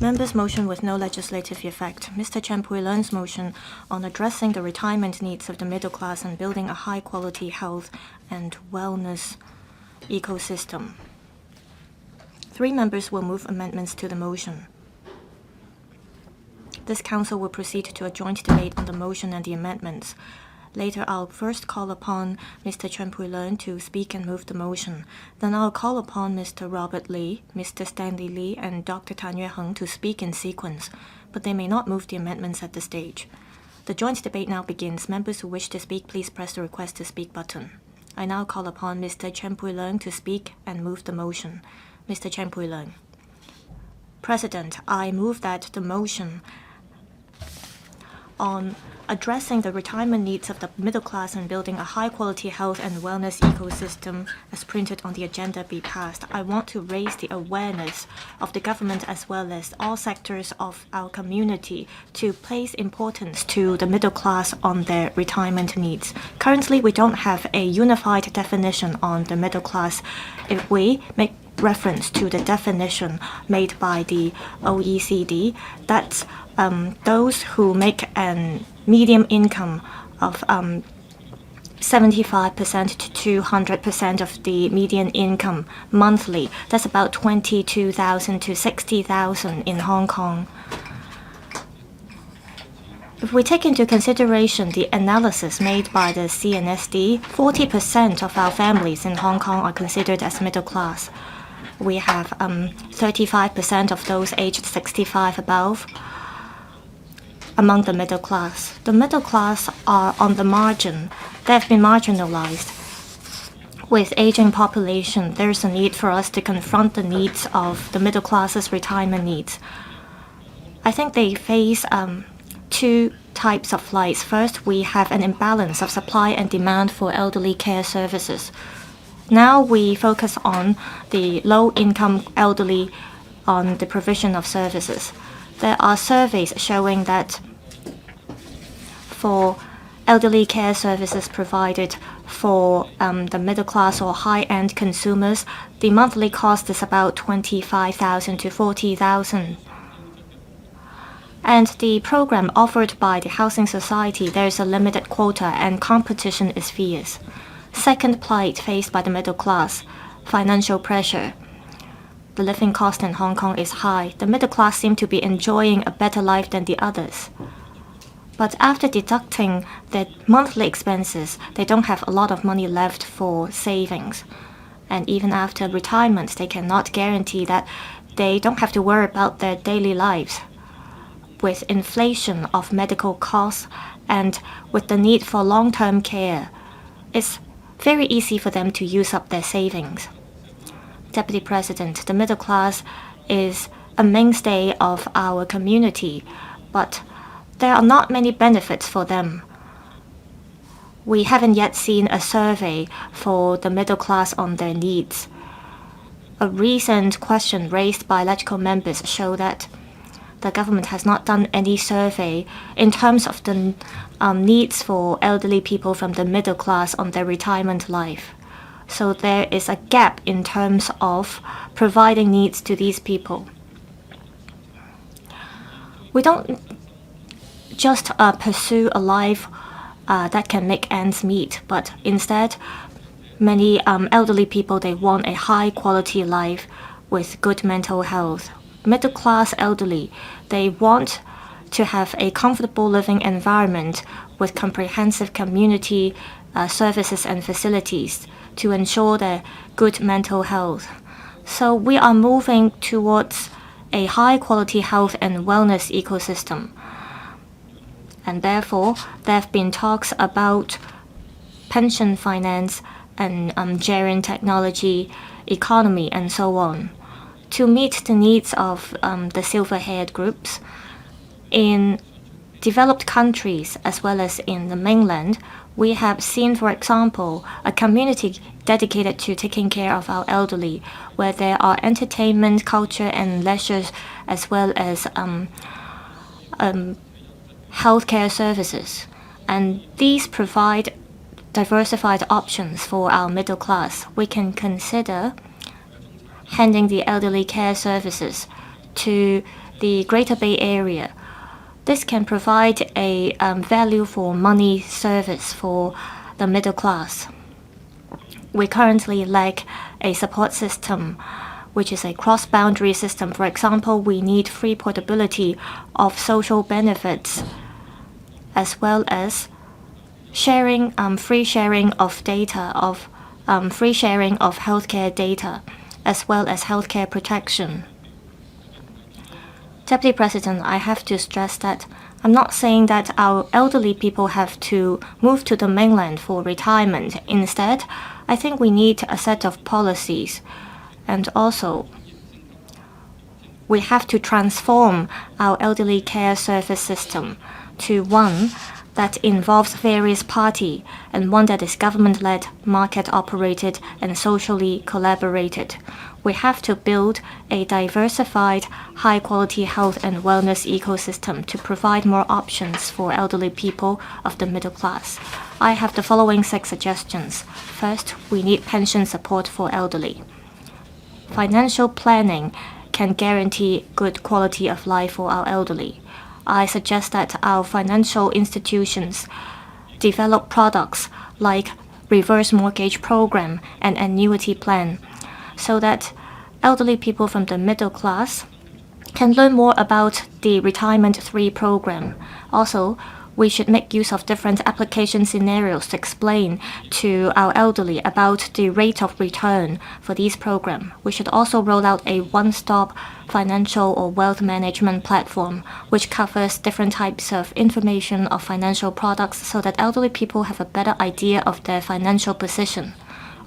Members' motion with no legislative effect. Mr. Pui-leung's motion on addressing the retirement needs of the middle class and building a high-quality health and wellness ecosystem. 3 members will move amendments to the motion. This council will proceed to a joint debate on the motion and the amendments. Later, I'll first call upon Mr. Pui-leung to speak and move the motion. Then I'll call upon Mr. Robert LEE, Mr. Stanley Lee, and Dr. Yueheng to speak in sequence, but they may not move the amendments at this stage. The joint debate now begins. Members who wish to speak, please press the Request to Speak button. I now call upon Mr. Pui-leung to speak and move the motion. Mr. Pui-leung. President, I move that the motion on addressing the retirement needs of the middle class and building a high-quality health and wellness ecosystem as printed on the agenda be passed. I want to raise the awareness of the government as well as all sectors of our community to place importance to the middle class on their retirement needs. Currently, we don't have a unified definition on the middle class. If we make reference to the definition made by the OECD, that's those who make an medium income of 75% to 200% of the median income monthly. That's about 22,000 to 60,000 in Hong Kong. If we take into consideration the analysis made by the CNSD, 40% of our families in Hong Kong are considered as middle class. We have 35% of those aged 65 above among the middle class. The middle class are on the margin. They have been marginalized. With aging population, there's a need for us to confront the needs of the middle class's retirement needs. I think they face 2 types of lives. First, we have an imbalance of supply and demand for elderly care services. Now we focus on the low-income elderly on the provision of services. There are surveys showing that for elderly care services provided for the middle class or high-end consumers, the monthly cost is about 25,000 to 40,000. And the program offered by the Housing Society, there is a limited quota and competition is fierce. Second plight faced by the middle class, financial pressure. The living cost in Hong Kong is high. The middle class seem to be enjoying a better life than the others. But after deducting their monthly expenses, they don't have a lot of money left for savings. And even after retirement, they cannot guarantee that they don't have to worry about their daily lives. With inflation of medical costs and with the need for long-term care, it's very easy for them to use up their savings. Deputy President, the middle class is a mainstay of our community, but there are not many benefits for them. We haven't yet seen a survey for the middle class on their needs. A recent question raised by LegCo members show that the government has not done any survey in terms of the needs for elderly people from the middle class on their retirement life. So there is a gap in terms of providing needs to these people. We don't just pursue a life that can make ends meet, but instead, many elderly people, they want a high-quality life with good mental health. Middle-class elderly, they want to have a comfortable living environment with comprehensive community services and facilities to ensure their good mental health. So we are moving towards a high-quality health and wellness ecosystem. And therefore, there have been talks about pension finance and Gerian technology, economy, and so on, to meet the needs of the silver-haired groups. In developed countries as well as in the mainland, we have seen, for example, a community dedicated to taking care of our elderly, where there are entertainment, culture, and leisure, as well as healthcare services. And these provide diversified options for our middle class. We can consider handing the elderly care services to the Greater Bay Area. This can provide a value for money service for the middle class. We currently lack a support system, which is a cross-boundary system. For example, we need free portability of social benefits, as well as free sharing of data, free sharing of healthcare data, as well as healthcare protection. Deputy President, I have to stress that I'm not saying that our elderly people have to move to the mainland for retirement. Instead, I think we need a set of policies, and also we have to transform our elderly care service system to one that involves various parties and one that is government-led, market-operated, and socially collaborated. We have to build a diversified, high-quality health and wellness ecosystem to provide more options for elderly people of the middle class. I have the following 6 suggestions. First, we need pension support for elderly. Financial planning can guarantee good quality of life for our elderly. I suggest that our financial institutions develop products like reverse mortgage program and annuity plan, so that elderly people from the middle class can learn more about the Retirement 3 program. Also, we should make use of different application scenarios to explain to our elderly about the rate of return for these programs. We should also roll out a one-stop financial or wealth management platform which covers different types of information of financial products so that elderly people have a better idea of their financial position.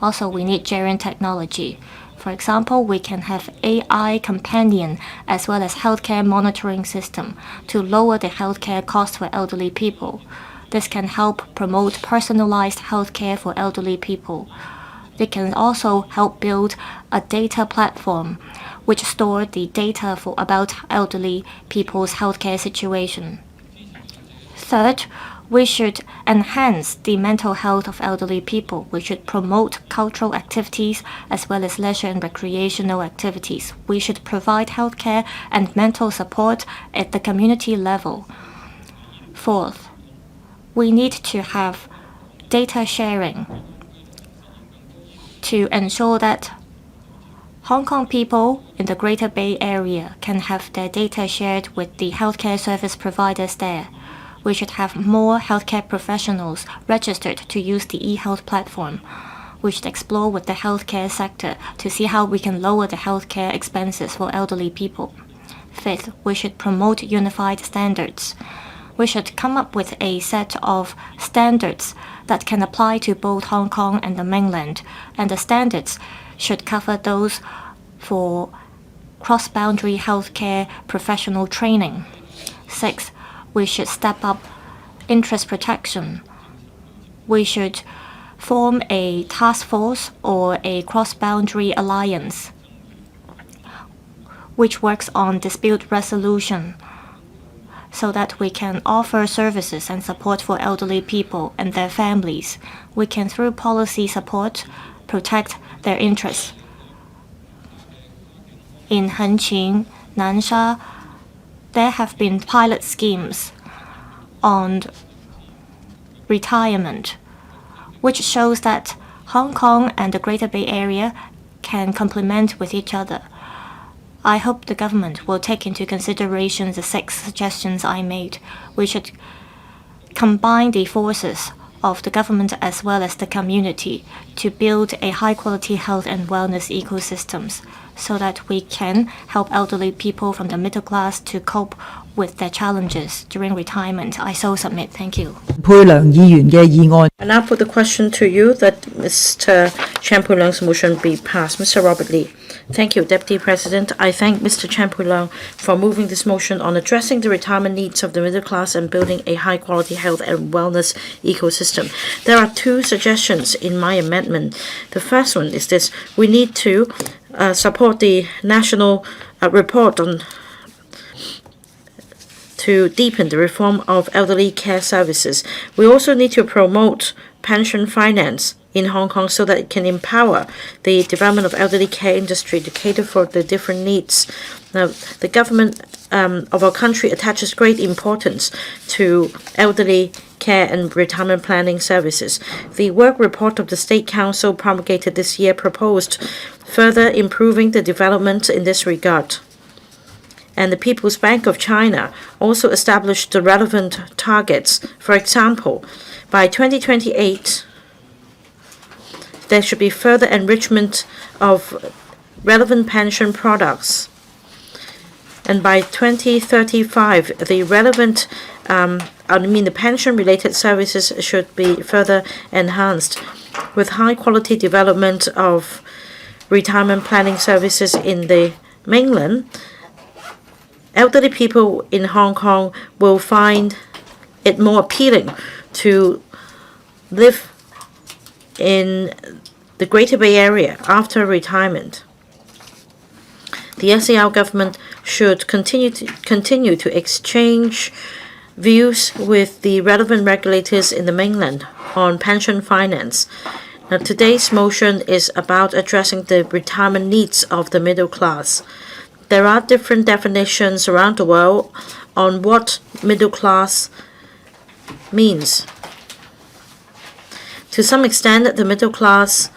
Also, we need geriatric technology. For example, we can have AI companion as well as healthcare monitoring system to lower the healthcare costs for elderly people. This can help promote personalized healthcare for elderly people. They can also help build a data platform which stores the data about elderly people's healthcare situation. Third, we should enhance the mental health of elderly people. We should promote cultural activities as well as leisure and recreational activities. We should provide healthcare and mental support at the community level. Fourth, we need to have data sharing to ensure that Hong Kong people in the Greater Bay Area can have their data shared with the healthcare service providers there. We should have more healthcare professionals registered to use the e-health platform. We should explore with the healthcare sector to see how we can lower the healthcare expenses for elderly people. Fifth, we should promote unified standards. We should come up with a set of standards that can apply to both Hong Kong and the mainland, and the standards should cover those for cross-boundary healthcare professional training. Sixth, we should step up interest protection. We should form a task force or a cross-boundary alliance which works on dispute resolution so that we can offer services and support for elderly people and their families. We can, through policy support, protect their interests. In Hengqin, Nansha, there have been pilot schemes on retirement, which shows that Hong Kong and the Greater Bay Area can complement with each other. I hope the government will take into consideration the 6 suggestions I made. We should combine the forces of the government as well as the community to build a high-quality health and wellness ecosystems so that we can help elderly people from the middle class to cope with their challenges during retirement. I so submit. Thank you. Pui-leung 議員嘅議案。I now put the question to you that Mr. Chan Pui-leung's motion be passed. Mr. Robert LEE. Thank you, Deputy President. I thank Mr. Chan Pui-leung for moving this motion on addressing the retirement needs of the middle class and building a high-quality health and wellness ecosystem. There are 2 suggestions in my amendment. The first one is this: we need to support the national report on to deepen the reform of elderly care services. We also need to promote pension finance in Hong Kong so that it can empower the development of elderly care industry to cater for the different needs Now, the government of our country attaches great importance to elderly care and retirement planning services. The work report of the State Council promulgated this year proposed further improving the development in this regard. And the People's Bank of China also established the relevant targets. For example, by 2028, there should be further enrichment of relevant pension products. And by 2035, the relevant, the pension-related services should be further enhanced with high-quality development of retirement planning services in the mainland. Elderly people in Hong Kong will find it more appealing to live in the Greater Bay Area after retirement. The SAR government should continue to exchange views with the relevant regulators in the mainland on pension finance. Now, today's motion is about addressing the retirement needs of the middle class. There are different definitions around the world on what middle class means. To some extent, the middle class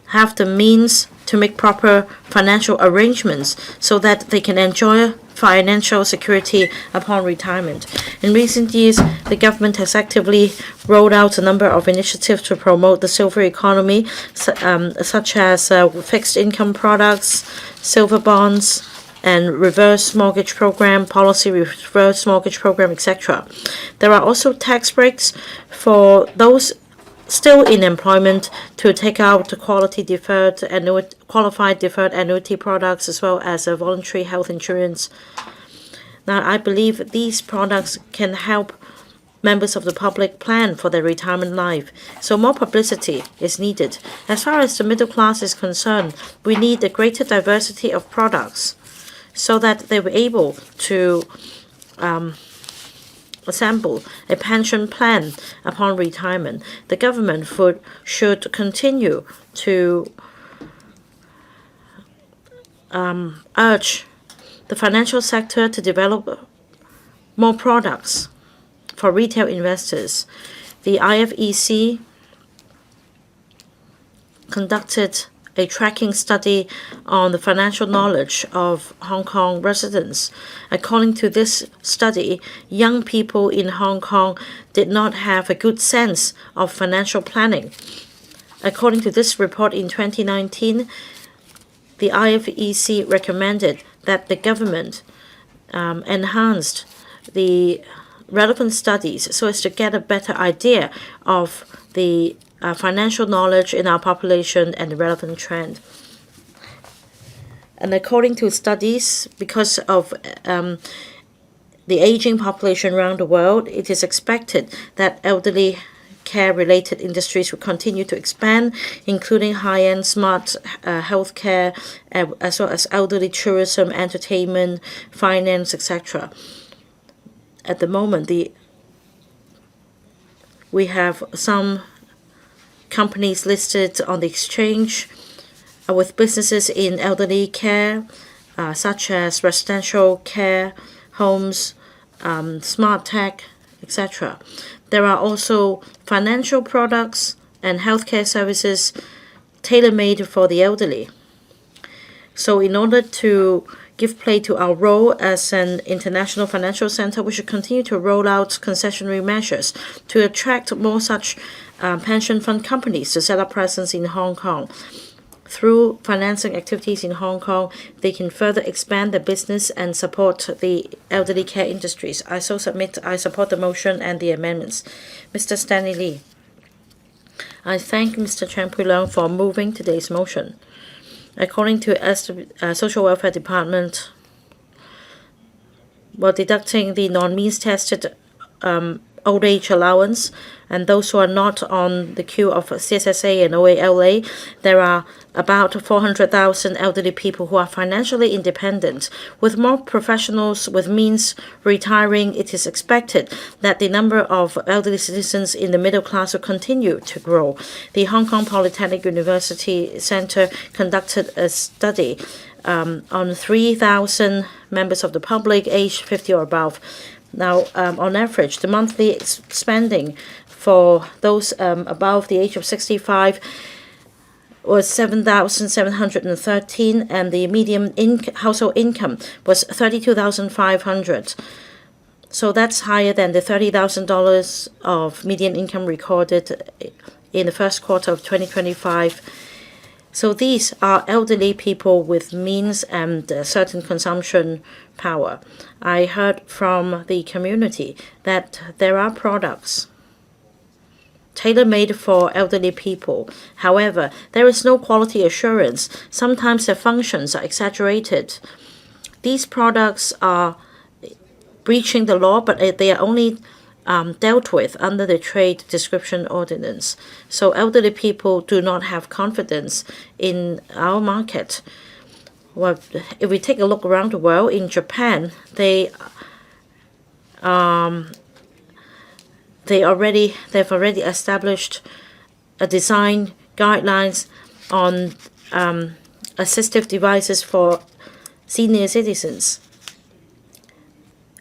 have the means to make proper financial arrangements so that they can enjoy financial security upon retirement. In recent years, the government has actively rolled out a number of initiatives to promote the silver economy, such as fixed income products, silver bonds, and reverse mortgage program, policy reverse mortgage program, etc. There are also tax breaks for those still in employment to take out qualified deferred annuity products, as well as a voluntary health insurance. Now, I believe these products can help members of the public plan for their retirement life. So more publicity is needed. As far as the middle class is concerned, we need a greater diversity of products so that they were able to assemble a pension plan upon retirement. The government should continue to urge the financial sector to develop more products for retail investors. The IFEC conducted a tracking study on the financial knowledge of Hong Kong residents. According to this study, young people in Hong Kong did not have a good sense of financial planning. According to this report in 2019, the IFEC recommended that the government enhanced the relevant studies so as to get a better idea of the financial knowledge in our population and the relevant trend. And according to studies, because of the aging population around the world, it is expected that elderly care-related industries will continue to expand, including high-end smart healthcare, as well as elderly tourism, entertainment, finance, etc. At the moment, we have some companies listed on the exchange with businesses in elderly care, such as residential care, homes, smart tech, etc. There are also financial products and healthcare services tailor-made for the elderly. So in order to give play to our role as an international financial center, we should continue to roll out concessionary measures to attract more such pension fund companies to set up presence in Hong Kong. Through financing activities in Hong Kong, they can further expand their business and support the elderly care industries. I support the motion and the amendments. Mr. Stanley Lee. I thank Mr. Pui-leung for moving today's motion. According to Social Welfare Department, while deducting the non-means tested old age allowance and those who are not on the queue of CSSA and OALA, there are about 400,000 elderly people who are financially independent. With more professionals with means retiring, it is expected that the number of elderly citizens in the middle class will continue to grow. The Hong Kong Polytechnic University Center conducted a study on 3,000 members of the public aged 50 or above. Now, on average, the monthly spending for those above the age of 65 was 7,713, and the median household income was 32,500. So that's higher than the $30,000 of median income recorded in the first quarter of 2025. So these are elderly people with means and certain consumption power. I heard from the community that there are products tailor-made for elderly people. However, there is no quality assurance. Sometimes their functions are exaggerated. These products are breaching the law, but they are only dealt with under the Trade Description Ordinance. So elderly people do not have confidence in our market. Well, if we take a look around the world, in Japan, they've already established a design guidelines on assistive devices for senior citizens.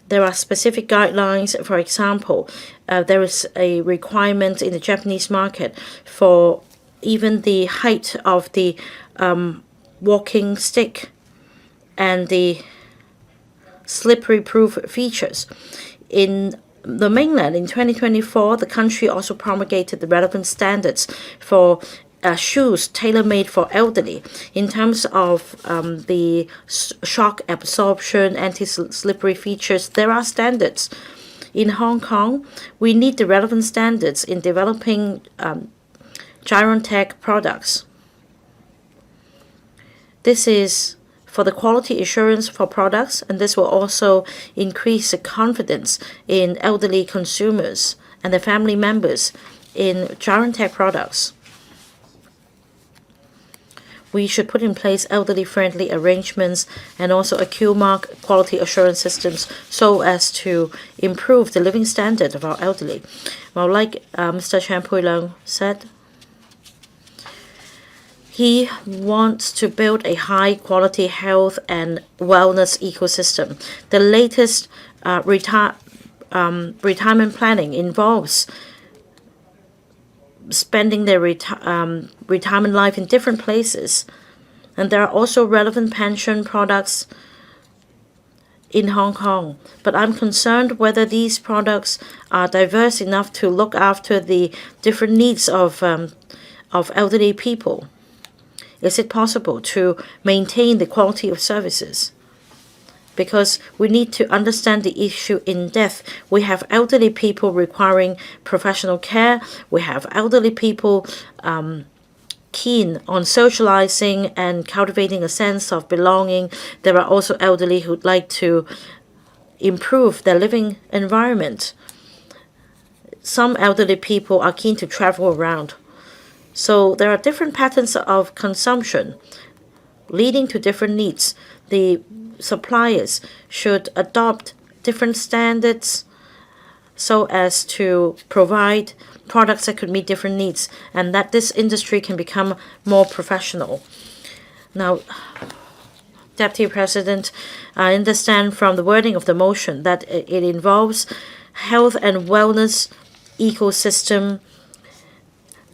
There are specific guidelines. For example, there is a requirement in the Japanese market for even the height of the walking stick and the slippery-proof features. In the mainland, in 2024, the country also promulgated the relevant standards for shoes tailor-made for elderly in terms of the shock absorption, anti-slippery features. There are standards. In Hong Kong, we need the relevant standards in developing Gyrontech products. This is for the quality assurance for products, and this will also increase the confidence in elderly consumers and their family members in Gyrontech products. We should put in place elderly-friendly arrangements and also a Q-mark quality assurance systems so as to improve the living standard of our elderly. Well, like Mr. Pui-leung said, he wants to build a high-quality health and wellness ecosystem. The latest retirement planning involves spending their retirement life in different places. And there are also relevant pension products in Hong Kong. But I'm concerned whether these products are diverse enough to look after the different needs of elderly people. Is it possible to maintain the quality of services? Because we need to understand the issue in depth. We have elderly people requiring professional care. We have elderly people keen on socializing and cultivating a sense of belonging. There are also elderly who'd like to improve their living environment. Some elderly people are keen to travel around. So there are different patterns of consumption leading to different needs. The suppliers should adopt different standards so as to provide products that could meet different needs, and that this industry can become more professional. Now, Deputy President, I understand from the wording of the motion that it involves health and wellness ecosystem,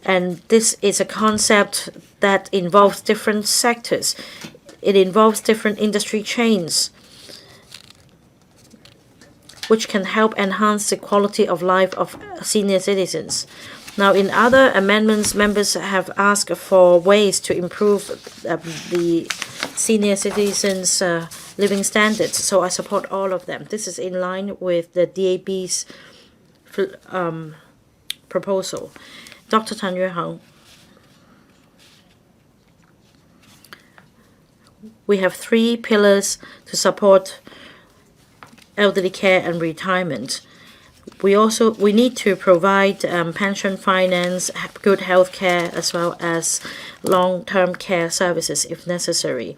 and this is a concept that involves different sectors. It involves different industry chains, which can help enhance the quality of life of senior citizens. Now, in other amendments, members have asked for ways to improve the senior citizens' living standards, so I support all of them. This is in line with the DAB's proposal. Dr. Tan Yueheng. We have 3 pillars to support elderly care and retirement. We need to provide pension finance, good health care, as well as long-term care services if necessary.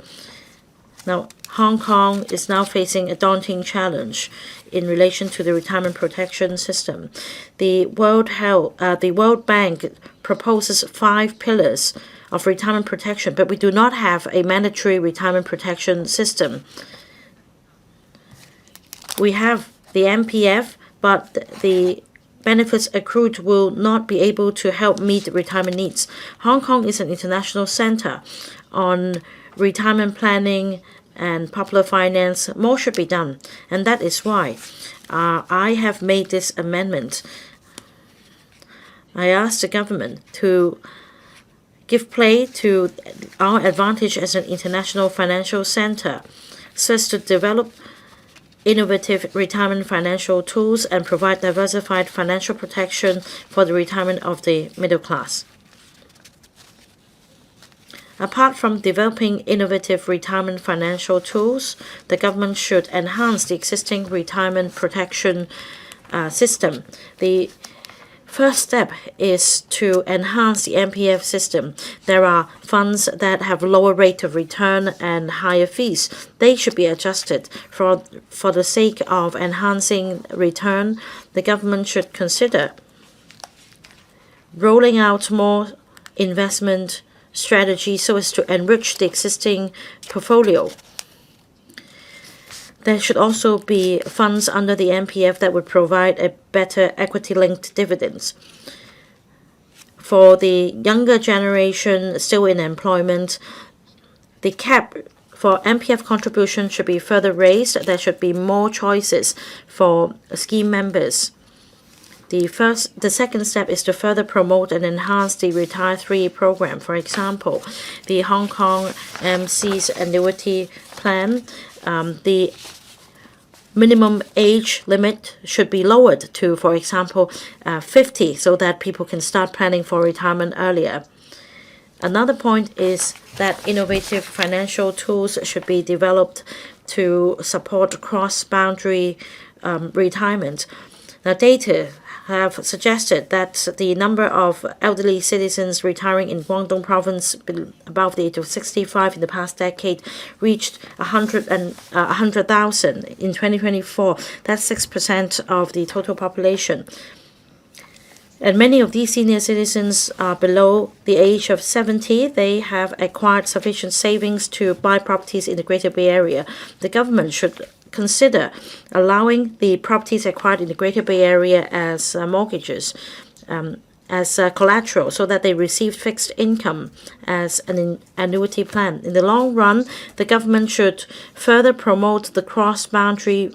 Now, Hong Kong is now facing a daunting challenge in relation to the retirement protection system. The World Bank proposes 5 pillars of retirement protection, but we do not have a mandatory retirement protection system. We have the MPF, but the benefits accrued will not be able to help meet retirement needs. Hong Kong is an international center on retirement planning and popular finance. More should be done, and that is why I have made this amendment. I asked the government to give play to our advantage as an international financial center, so as to develop innovative retirement financial tools and provide diversified financial protection for the retirement of the middle class. Apart from developing innovative retirement financial tools, the government should enhance the existing retirement protection system. The first step is to enhance the MPF system. There are funds that have lower rate of return and higher fees. They should be adjusted. For the sake of enhancing return, the government should consider rolling out more investment strategies so as to enrich the existing portfolio. There should also be funds under the MPF that would provide a better equity-linked dividends. For the younger generation still in employment, the cap for MPF contribution should be further raised. There should be more choices for scheme members. The second step is to further promote and enhance the Retire 3 program. For example, the Hong Kong MC's annuity plan, the minimum age limit should be lowered to, for example, 50, so that people can start planning for retirement earlier. Another point is that innovative financial tools should be developed to support cross-boundary retirement. Now, data have suggested that the number of elderly citizens retiring in Guangdong province above the age of 65 in the past decade reached 100,000 in 2024. That's 6% of the total population. And many of these senior citizens are below the age of 70. They have acquired sufficient savings to buy properties in the Greater Bay Area. The government should consider allowing the properties acquired in the Greater Bay Area as mortgages, as collateral, so that they receive fixed income as an annuity plan. In the long run, the government should further promote the cross-boundary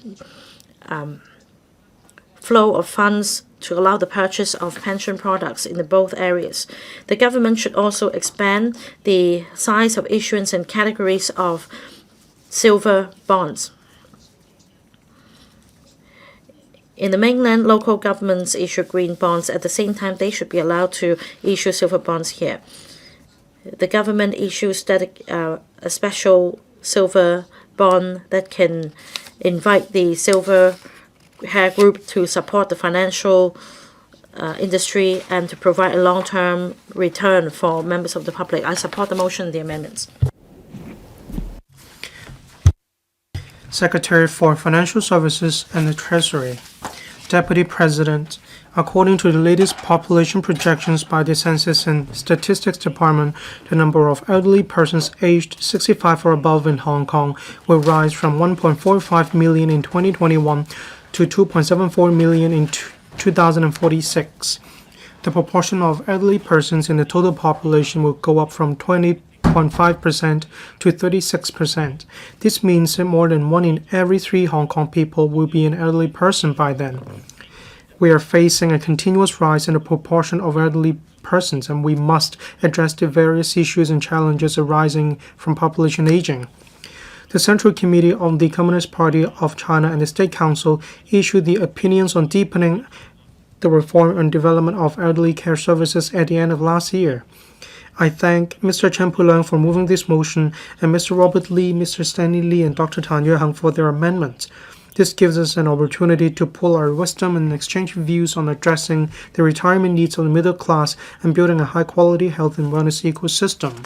flow of funds to allow the purchase of pension products in both areas. The government should also expand the size of issuance and categories of silver bonds. In the mainland, local governments issue green bonds. At the same time, they should be allowed to issue silver bonds here. The government issues a special silver bond that can invite the silver hair group to support the financial industry and to provide a long-term return for members of the public. I support the motion and the amendments. Secretary for Financial Services and the Treasury. Deputy President, according to the latest population projections by the Census and Statistics Department, the number of elderly persons aged 65 or above in Hong Kong will rise from 1.45 million in 2021 to 2.74 million in 2046. The proportion of elderly persons in the total population will go up from 20.5% to 36%. This means that more than 1 in every 3 Hong Kong people will be an elderly person by then. We are facing a continuous rise in the proportion of elderly persons, and we must address the various issues and challenges arising from population aging. The Central Committee of the Communist Party of China and the State Council issued the opinions on deepening the reform and development of elderly care services at the end of last year. I thank Mr. Pui-leung for moving this motion and Mr. Robert LEE, Mr. Stanley Lee, and Dr. Tan Yueheng for their amendments. This gives us an opportunity to pool our wisdom and exchange views on addressing the retirement needs of the middle class and building a high-quality health and wellness ecosystem.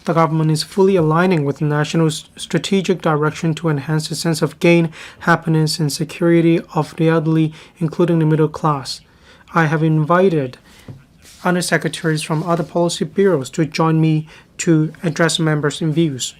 The government is fully aligning with the national strategic direction to enhance the sense of gain, happiness, and security of the elderly, including the middle class. I have invited undersecretaries from other policy bureaus to join me to address members' views.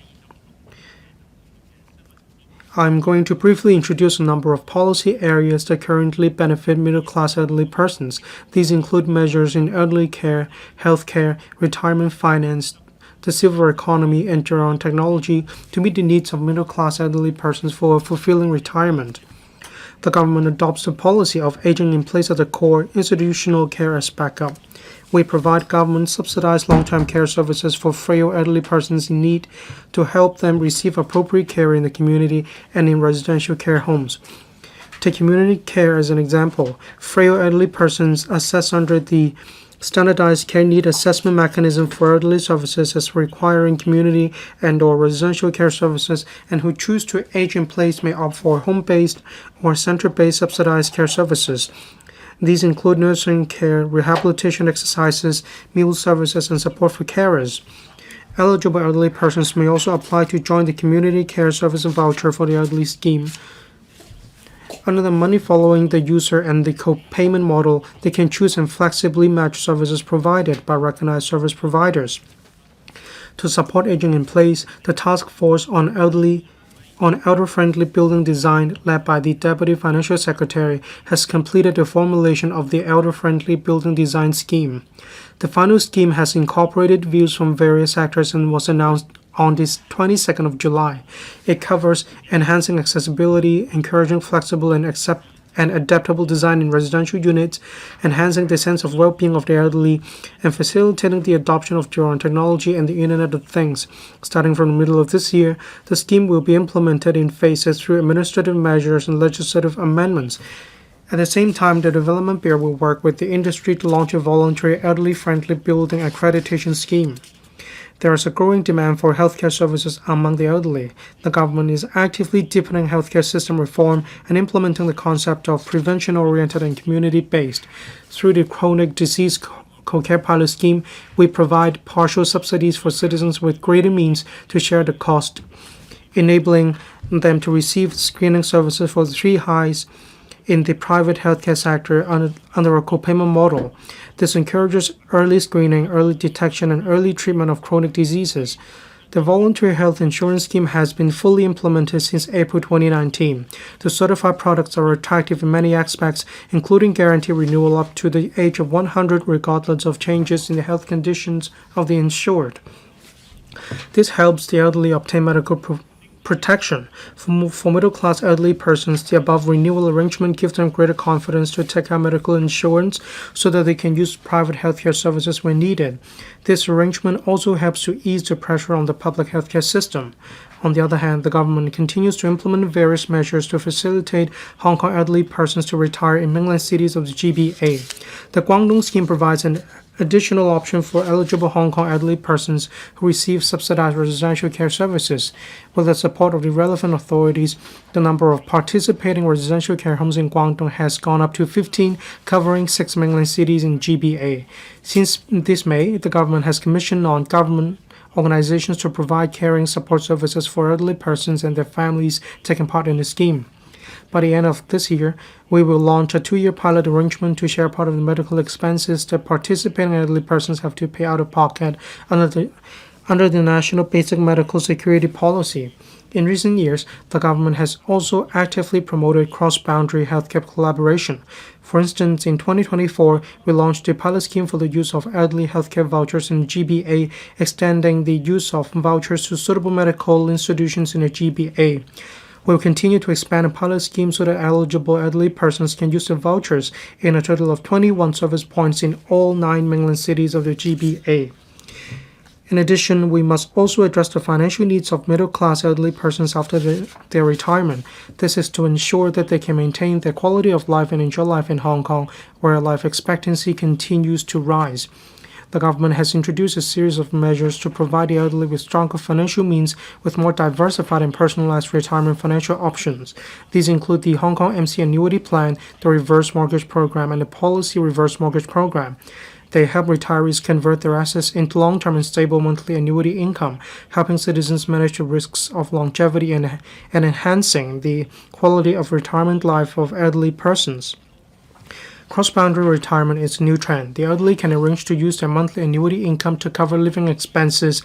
I'm going to briefly introduce a number of policy areas that currently benefit middle-class elderly persons. These include measures in elderly care, healthcare, retirement finance, the silver economy, and drone technology to meet the needs of middle-class elderly persons for a fulfilling retirement. The government adopts the policy of aging in place at the core, institutional care as backup. We provide government-subsidized long-term care services for frail elderly persons in need to help them receive appropriate care in the community and in residential care homes. Take community care as an example. Frail elderly persons assessed under the standardized care need assessment mechanism for elderly services as requiring community and/or residential care services and who choose to age in place may opt for home-based or center-based subsidized care services. These include nursing care, rehabilitation exercises, meal services, and support for carers. Eligible elderly persons may also apply to join the Community Care Service Voucher for the Elderly Scheme. Under the money following the user and the co-payment model, they can choose and flexibly match services provided by recognized service providers. To support aging in place, the Task Force on Elder-Friendly Building Design, led by the Deputy Financial Secretary, has completed the formulation of the Elder-Friendly Building Design Scheme. The final scheme has incorporated views from various actors and was announced on the 22nd of July. It covers enhancing accessibility, encouraging flexible and adaptable design in residential units, enhancing the sense of well-being of the elderly, and facilitating the adoption of drone technology and the Internet of Things. Starting from the middle of this year, the scheme will be implemented in phases through administrative measures and legislative amendments. At the same time, the Development Bureau will work with the industry to launch a voluntary elderly-friendly building accreditation scheme. There is a growing demand for healthcare services among the elderly. The government is actively deepening healthcare system reform and implementing the concept of prevention-oriented and community-based. Through the Chronic Disease Co-Care Pilot Scheme, we provide partial subsidies for citizens with greater means to share the cost, enabling them to receive screening services for the 3 highs in the private healthcare sector under a co-payment model. This encourages early screening, early detection, and early treatment of chronic diseases. The voluntary health insurance scheme has been fully implemented since April 2019. The certified products are attractive in many aspects, including guaranteed renewal up to the age of 100 regardless of changes in the health conditions of the insured. This helps the elderly obtain medical protection. For middle-class elderly persons, the above renewal arrangement gives them greater confidence to take out medical insurance so that they can use private healthcare services when needed. This arrangement also helps to ease the pressure on the public healthcare system. On the other hand, the government continues to implement various measures to facilitate Hong Kong elderly persons to retire in mainland cities of the GBA. The Guangdong scheme provides an additional option for eligible Hong Kong elderly persons who receive subsidized residential care services. With the support of the relevant authorities, the number of participating residential care homes in Guangdong has gone up to 15, covering 6 mainland cities in GBA. Since this May, the government has commissioned non-government organizations to provide caring support services for elderly persons and their families taking part in the scheme. By the end of this year, we will launch a 2-year pilot arrangement to share part of the medical expenses that participating elderly persons have to pay out of pocket under the National Basic Medical Security Policy. In recent years, the government has also actively promoted cross-boundary healthcare collaboration. For instance, in 2024, we launched a pilot scheme for the use of elderly healthcare vouchers in GBA, extending the use of vouchers to suitable medical institutions in the GBA. We will continue to expand a pilot scheme so that eligible elderly persons can use the vouchers in a total of 21 service points in all 9 mainland cities of the GBA. In addition, we must also address the financial needs of middle-class elderly persons after their retirement. This is to ensure that they can maintain their quality of life and enjoy life in Hong Kong, where life expectancy continues to rise. The government has introduced a series of measures to provide the elderly with stronger financial means with more diversified and personalized retirement financial options. These include the Hong Kong MC Annuity Plan, the Reverse Mortgage Program, and the Policy Reverse Mortgage Program. They help retirees convert their assets into long-term and stable monthly annuity income, helping citizens manage the risks of longevity and enhancing the quality of retirement life of elderly persons. Cross-boundary retirement is a new trend. The elderly can arrange to use their monthly annuity income to cover living expenses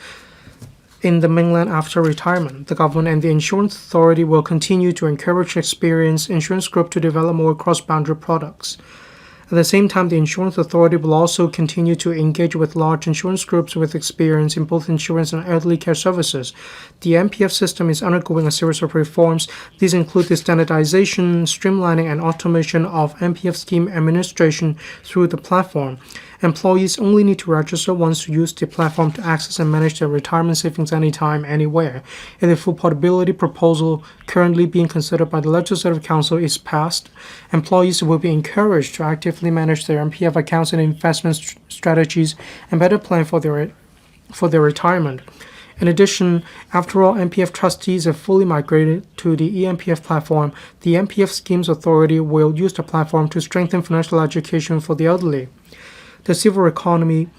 in the mainland after retirement. The government and the insurance authority will continue to encourage experienced insurance groups to develop more cross-boundary products. At the same time, the insurance authority will also continue to engage with large insurance groups with experience in both insurance and elderly care services. The MPF system is undergoing a series of reforms. These include the standardization, streamlining, and automation of MPF scheme administration through the platform. Employees only need to register once to use the platform to access and manage their retirement savings anytime, anywhere. If the full portability proposal currently being considered by the Legislative Council is passed, employees will be encouraged to actively manage their MPF accounts and investment strategies and better plan for their retirement. In addition, after all MPF trustees have fully migrated to the eMPF platform, the MPF Schemes Authority will use the platform to strengthen financial education for the elderly. The civil economy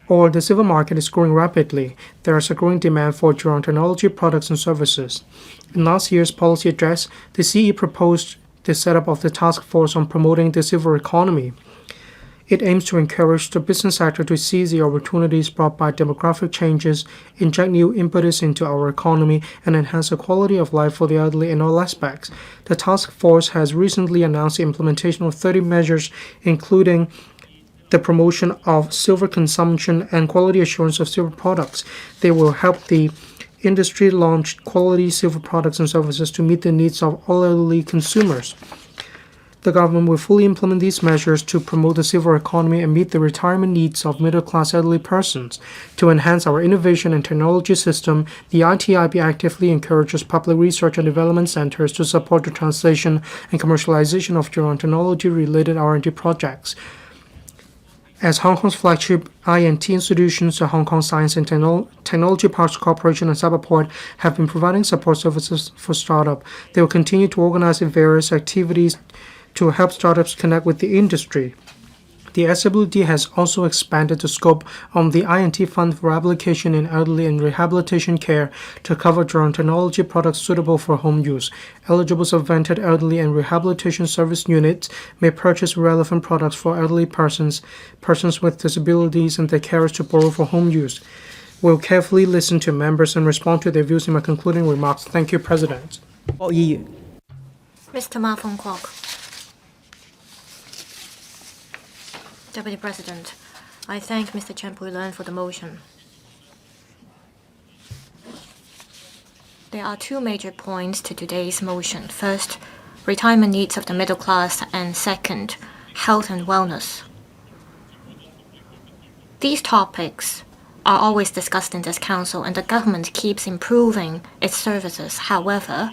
or the civil market is growing rapidly. There is a growing demand for gerontology products and services. In last year's policy address, the CE proposed the setup of the task force on promoting the civil economy. It aims to encourage the business sector to seize the opportunities brought by demographic changes, inject new impetus into our economy, and enhance the quality of life for the elderly in all aspects. The task force has recently announced the implementation of 30 measures, including the promotion of silver consumption and quality assurance of silver products. They will help the industry launch quality silver products and services to meet the needs of all elderly consumers. The government will fully implement these measures to promote the silver economy and meet the retirement needs of middle-class elderly persons. To enhance our innovation and technology system, the ITIB actively encourages public research and development centers to support the translation and commercialization of gerontology-related R&D projects. As Hong Kong's flagship INT institutions, the Hong Kong Science and Technology Parks Corporation and Cyberport have been providing support services for startups. They will continue to organize various activities to help startups connect with the industry. The SWD has also expanded the scope on the INT Fund for application in elderly and rehabilitation care to cover gerontology products suitable for home use. Eligible subvented elderly and rehabilitation service units may purchase relevant products for elderly persons with disabilities, and their carers to borrow for home use. We'll carefully listen to members and respond to their views in my concluding remarks. Thank you, President. 郭議員 Mr. Ma Fung-kwok. Deputy President, I thank Mr. Pui-leung for the motion. There are two major points to today's motion. First, retirement needs of the middle class, and second, health and wellness. These topics are always discussed in this council, and the government keeps improving its services. However,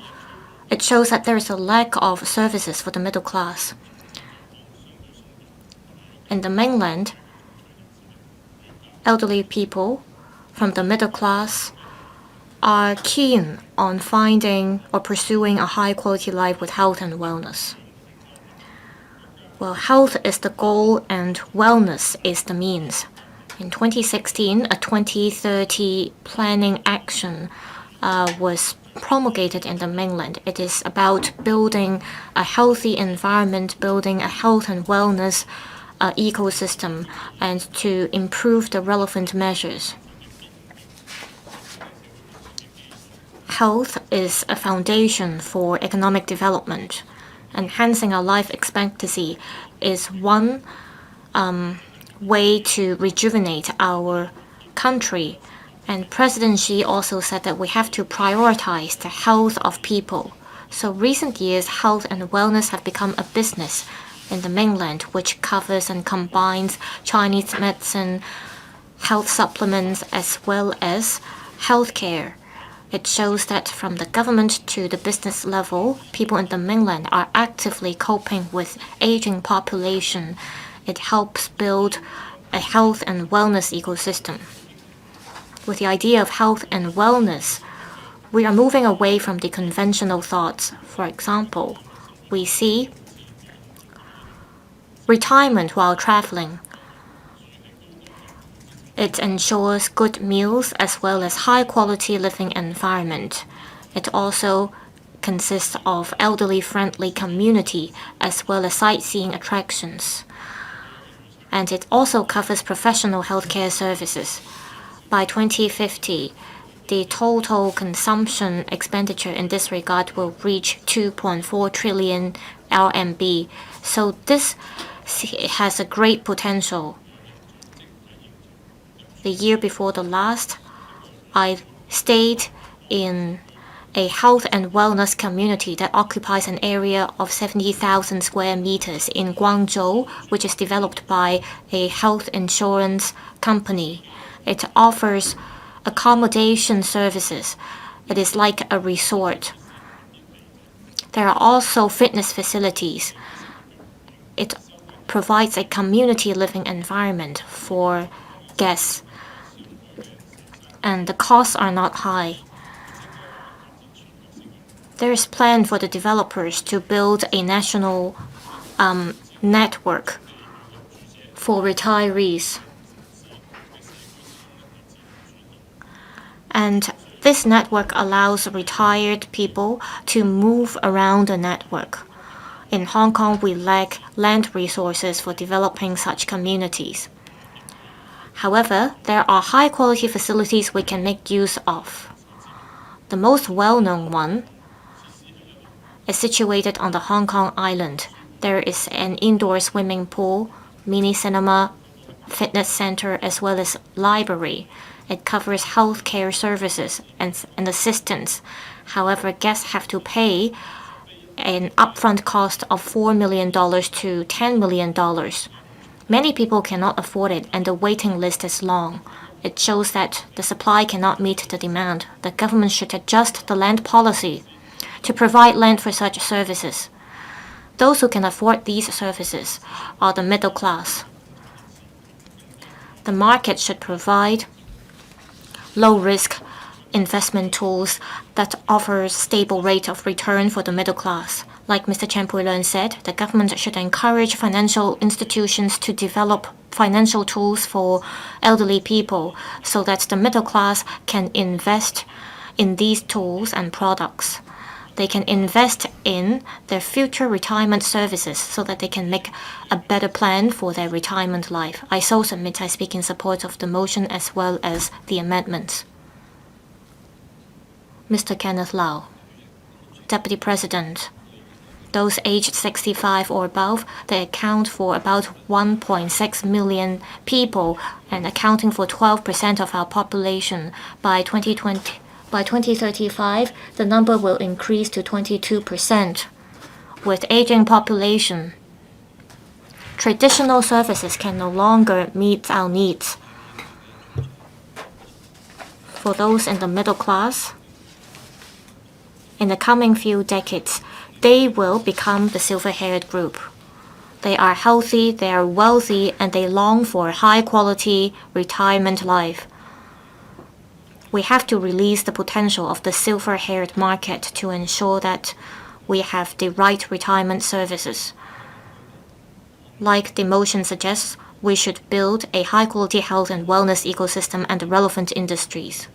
it shows that there is a lack of services for the middle class. In the mainland, elderly people from the middle class are keen on finding or pursuing a high-quality life with health and wellness. Well, health is the goal and wellness is the means. In 2016, a 2030 planning action was promulgated in the mainland. It is about building a healthy environment, building a health and wellness ecosystem, and to improve the relevant measures. Health is a foundation for economic development. Enhancing our life expectancy is one way to rejuvenate our country. And President Xi also said that we have to prioritize the health of people. So recent years, health and wellness have become a business in the mainland, which covers and combines Chinese medicine, health supplements, as well as healthcare. It shows that from the government to the business level, people in the mainland are actively coping with aging population. It helps build a health and wellness ecosystem. With the idea of health and wellness, we are moving away from the conventional thoughts. For example, we see retirement while traveling. It ensures good meals as well as high-quality living environment. It also consists of elderly-friendly community as well as sightseeing attractions. And it also covers professional healthcare services. By 2050, the total consumption expenditure in this regard will reach 2.4 trillion RMB. So this has a great potential. The year before the last, I stayed in a health and wellness community that occupies an area of 70,000 square meters in Guangzhou, which is developed by a health insurance company. It offers accommodation services. It is like a resort. There are also fitness facilities. It provides a community living environment for guests, and the costs are not high. There is plan for the developers to build a national network for retirees. And this network allows retired people to move around the network. In Hong Kong, we lack land resources for developing such communities. However, there are high-quality facilities we can make use of. The most well-known one is situated on the Hong Kong island. There is an indoor swimming pool, mini cinema, fitness center, as well as library. It covers healthcare services and assistance. However, guests have to pay an upfront cost of $4 million to $10 million. Many people cannot afford it, and the waiting list is long. It shows that the supply cannot meet the demand. The government should adjust the land policy to provide land for such services. Those who can afford these services are the middle class. The market should provide low-risk investment tools that offers stable rate of return for the middle class. Like Mr. Pui-leung said, the government should encourage financial institutions to develop financial tools for elderly people so that the middle class can invest in these tools and products. They can invest in their future retirement services so that they can make a better plan for their retirement life. I so submit I speak in support of the motion as well as the amendments. Mr. Kenneth Lau, Deputy President. Those aged 65 or above, they account for about 1.6 million people and accounting for 12% of our population. By 2035, the number will increase to 22%. With aging population, traditional services can no longer meet our needs. For those in the middle class, in the coming few decades, they will become the silver-haired group. They are healthy, they are wealthy, and they long for a high-quality retirement life. We have to release the potential of the silver-haired market to ensure that we have the right retirement services. Like the motion suggests, we should build a high-quality health and wellness ecosystem and the relevant industries.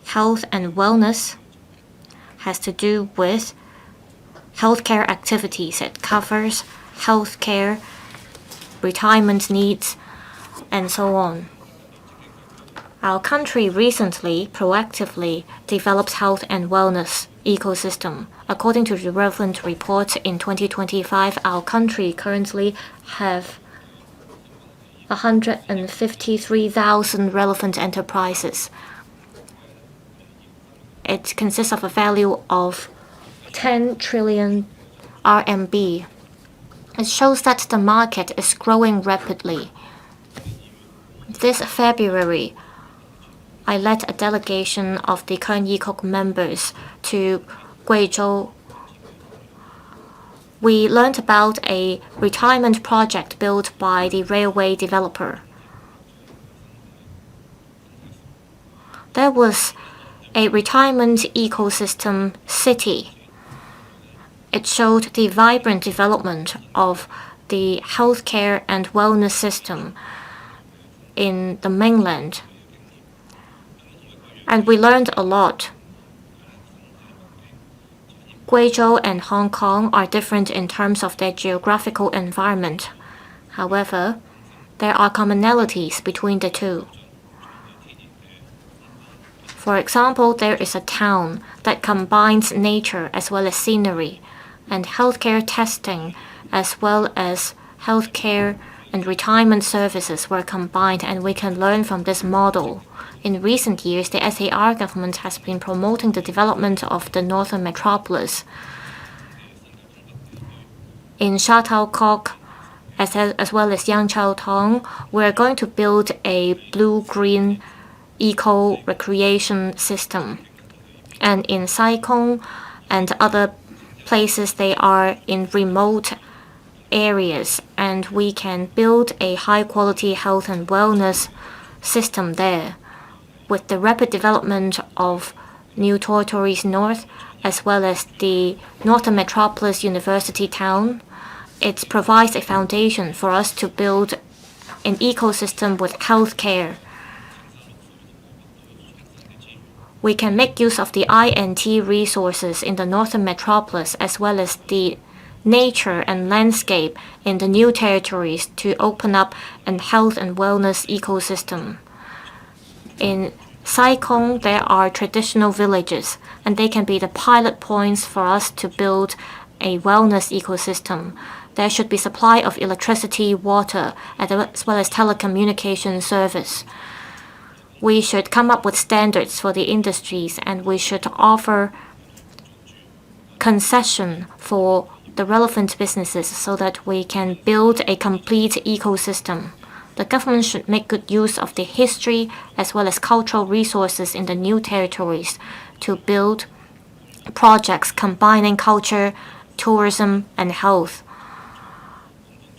Health and wellness has to do with healthcare activities. It covers healthcare, retirement needs, and so on. Our country recently proactively developed health and wellness ecosystem. According to the relevant report in 2025, our country currently have 153,000 relevant enterprises. It consists of a value of 10 trillion RMB. It shows that the market is growing rapidly. This February, I led a delegation of the Kern Yikok members to Guizhou. We learned about a retirement project built by the railway developer. There was a retirement ecosystem city. It showed the vibrant development of the healthcare and wellness system in the mainland. And we learned a lot. Guizhou and Hong Kong are different in terms of their geographical environment. However, there are commonalities between the two. For example, there is a town that combines nature as well as scenery, and healthcare testing as well as healthcare and retirement services were combined, and we can learn from this model. In recent years, the SAR government has been promoting the development of the northern metropolis. In Sha Tao Kok, as well as Yang Chao Tong, we are going to build a blue-green eco-recreation system. And in Sai Kung and other places, they are in remote areas, and we can build a high-quality health and wellness system there. With the rapid development of new territories north, as well as the Northern Metropolis University Town, it provides a foundation for us to build an ecosystem with healthcare. We can make use of the INT resources in the Northern Metropolis as well as the nature and landscape in the new territories to open up a health and wellness ecosystem. In Sai Kung, there are traditional villages, and they can be the pilot points for us to build a wellness ecosystem. There should be supply of electricity, water, as well as telecommunication service. We should come up with standards for the industries, and we should offer concession for the relevant businesses so that we can build a complete ecosystem. The government should make good use of the history as well as cultural resources in the new territories to build projects combining culture, tourism, and health.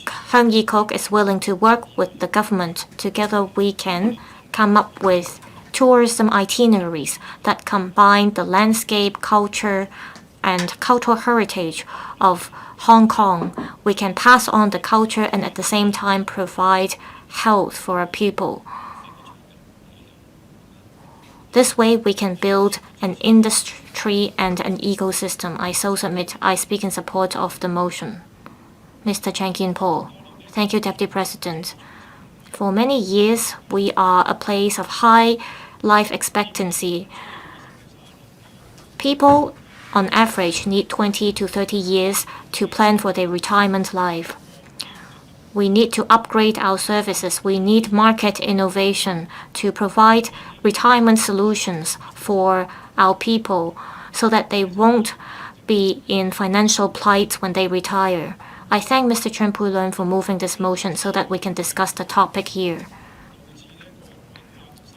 Hung Yee-kok is willing to work with the government. Together we can come up with tourism itineraries that combine the landscape, culture, and cultural heritage of Hong Kong. We can pass on the culture and at the same time provide health for our people. This way we can build an industry and an ecosystem. I so submit. I speak in support of the motion. Mr. Chan Kin-po. Thank you, Deputy President. For many years, we are a place of high life expectancy. People, on average, need 20 to 30 years to plan for their retirement life. We need to upgrade our services. We need market innovation to provide retirement solutions for our people so that they won't be in financial plight when they retire. I thank Mr. Chen Pui-leung for moving this motion so that we can discuss the topic here.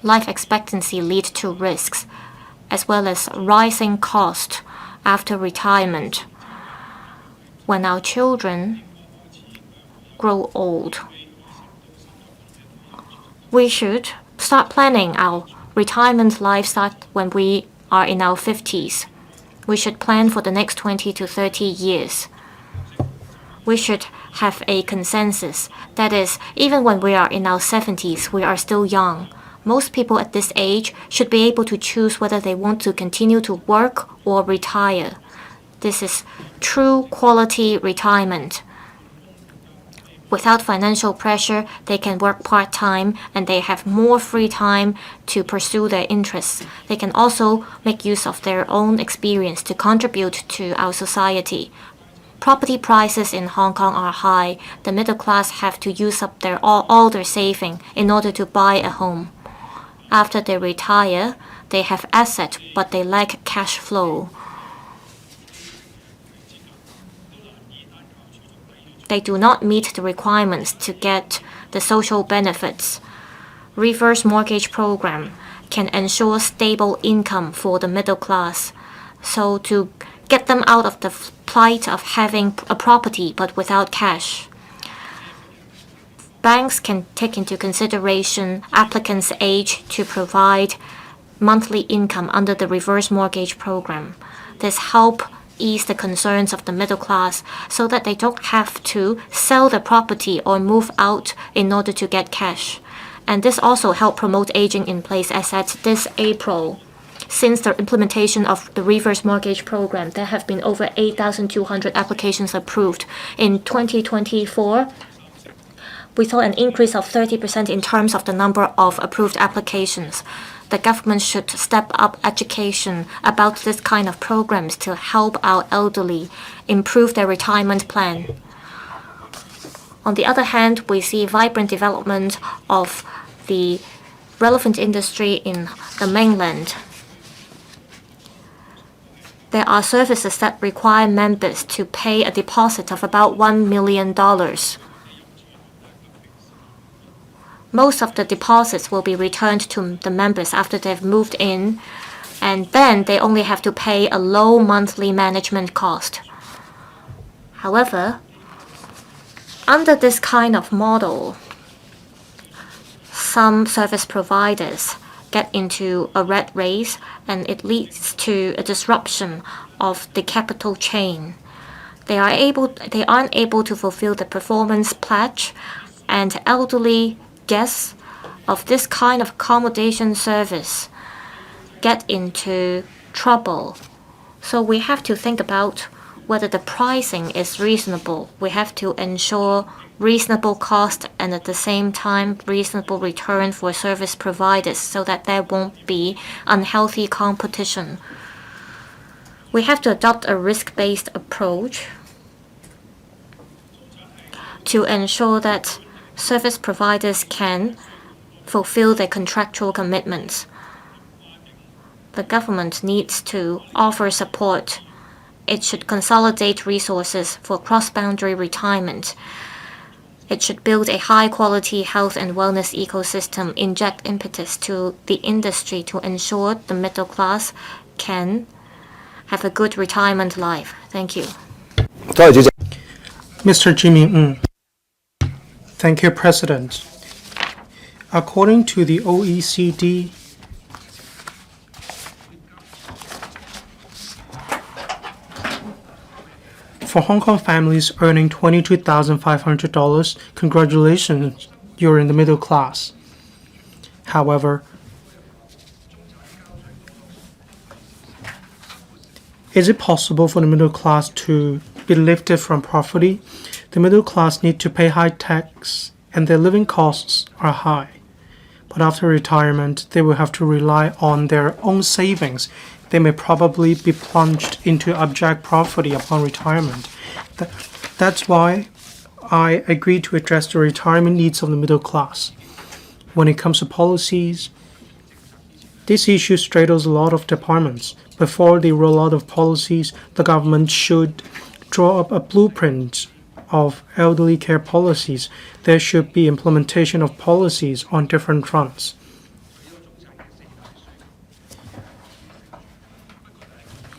Life expectancy leads to risks, as well as rising cost after retirement. When our children grow old, we should start planning our retirement life start when we are in our 50s. We should plan for the next 20 to 30 years. We should have a consensus. That is, even when we are in our 70s, we are still young. Most people at this age should be able to choose whether they want to continue to work or retire. This is true quality retirement. Without financial pressure, they can work part-time and they have more free time to pursue their interests. They can also make use of their own experience to contribute to our society. Property prices in Hong Kong are high. The middle class have to use up all their saving in order to buy a home. After they retire, they have assets, but they lack cash flow. They do not meet the requirements to get the social benefits. Reverse mortgage program can ensure stable income for the middle class. So to get them out of the plight of having a property but without cash. Banks can take into consideration applicants' age to provide monthly income under the reverse mortgage program. This helps ease the concerns of the middle class so that they don't have to sell the property or move out in order to get cash. And this also helps promote aging in place as at this April. Since the implementation of the reverse mortgage program, there have been over 8,200 applications approved. In 2024, we saw an increase of 30% in terms of the number of approved applications. The government should step up education about this kind of programs to help our elderly improve their retirement plan. On the other hand, we see vibrant development of the relevant industry in the mainland. There are services that require members to pay a deposit of about $1 million. Most of the deposits will be returned to the members after they've moved in, and then they only have to pay a low monthly management cost. However, under this kind of model, some service providers get into a rat race, and it leads to a disruption of the capital chain. They aren't able to fulfill the performance pledge, and elderly guests of this kind of accommodation service get into trouble. So we have to think about whether the pricing is reasonable. We have to ensure reasonable cost and at the same time reasonable return for service providers so that there won't be unhealthy competition. We have to adopt a risk-based approach to ensure that service providers can fulfill their contractual commitments. The government needs to offer support. It should consolidate resources for cross-boundary retirement. It should build a high-quality health and wellness ecosystem, inject impetus to the industry to ensure the middle class can have a good retirement life. Thank you. Mr. Jimmy. Thank you, President. According to the OECD, for Hong Kong families earning $22,500, congratulations, you're in the middle class. However, is it possible for the middle class to be lifted from poverty? The middle class need to pay high tax and their living costs are high. But after retirement, they will have to rely on their own savings. They may probably be plunged into abject poverty upon retirement. That's why I agree to address the retirement needs of the middle class. When it comes to policies, this issue straddles a lot of departments. Before they roll out of policies, the government should draw up a blueprint of elderly care policies. There should be implementation of policies on different fronts.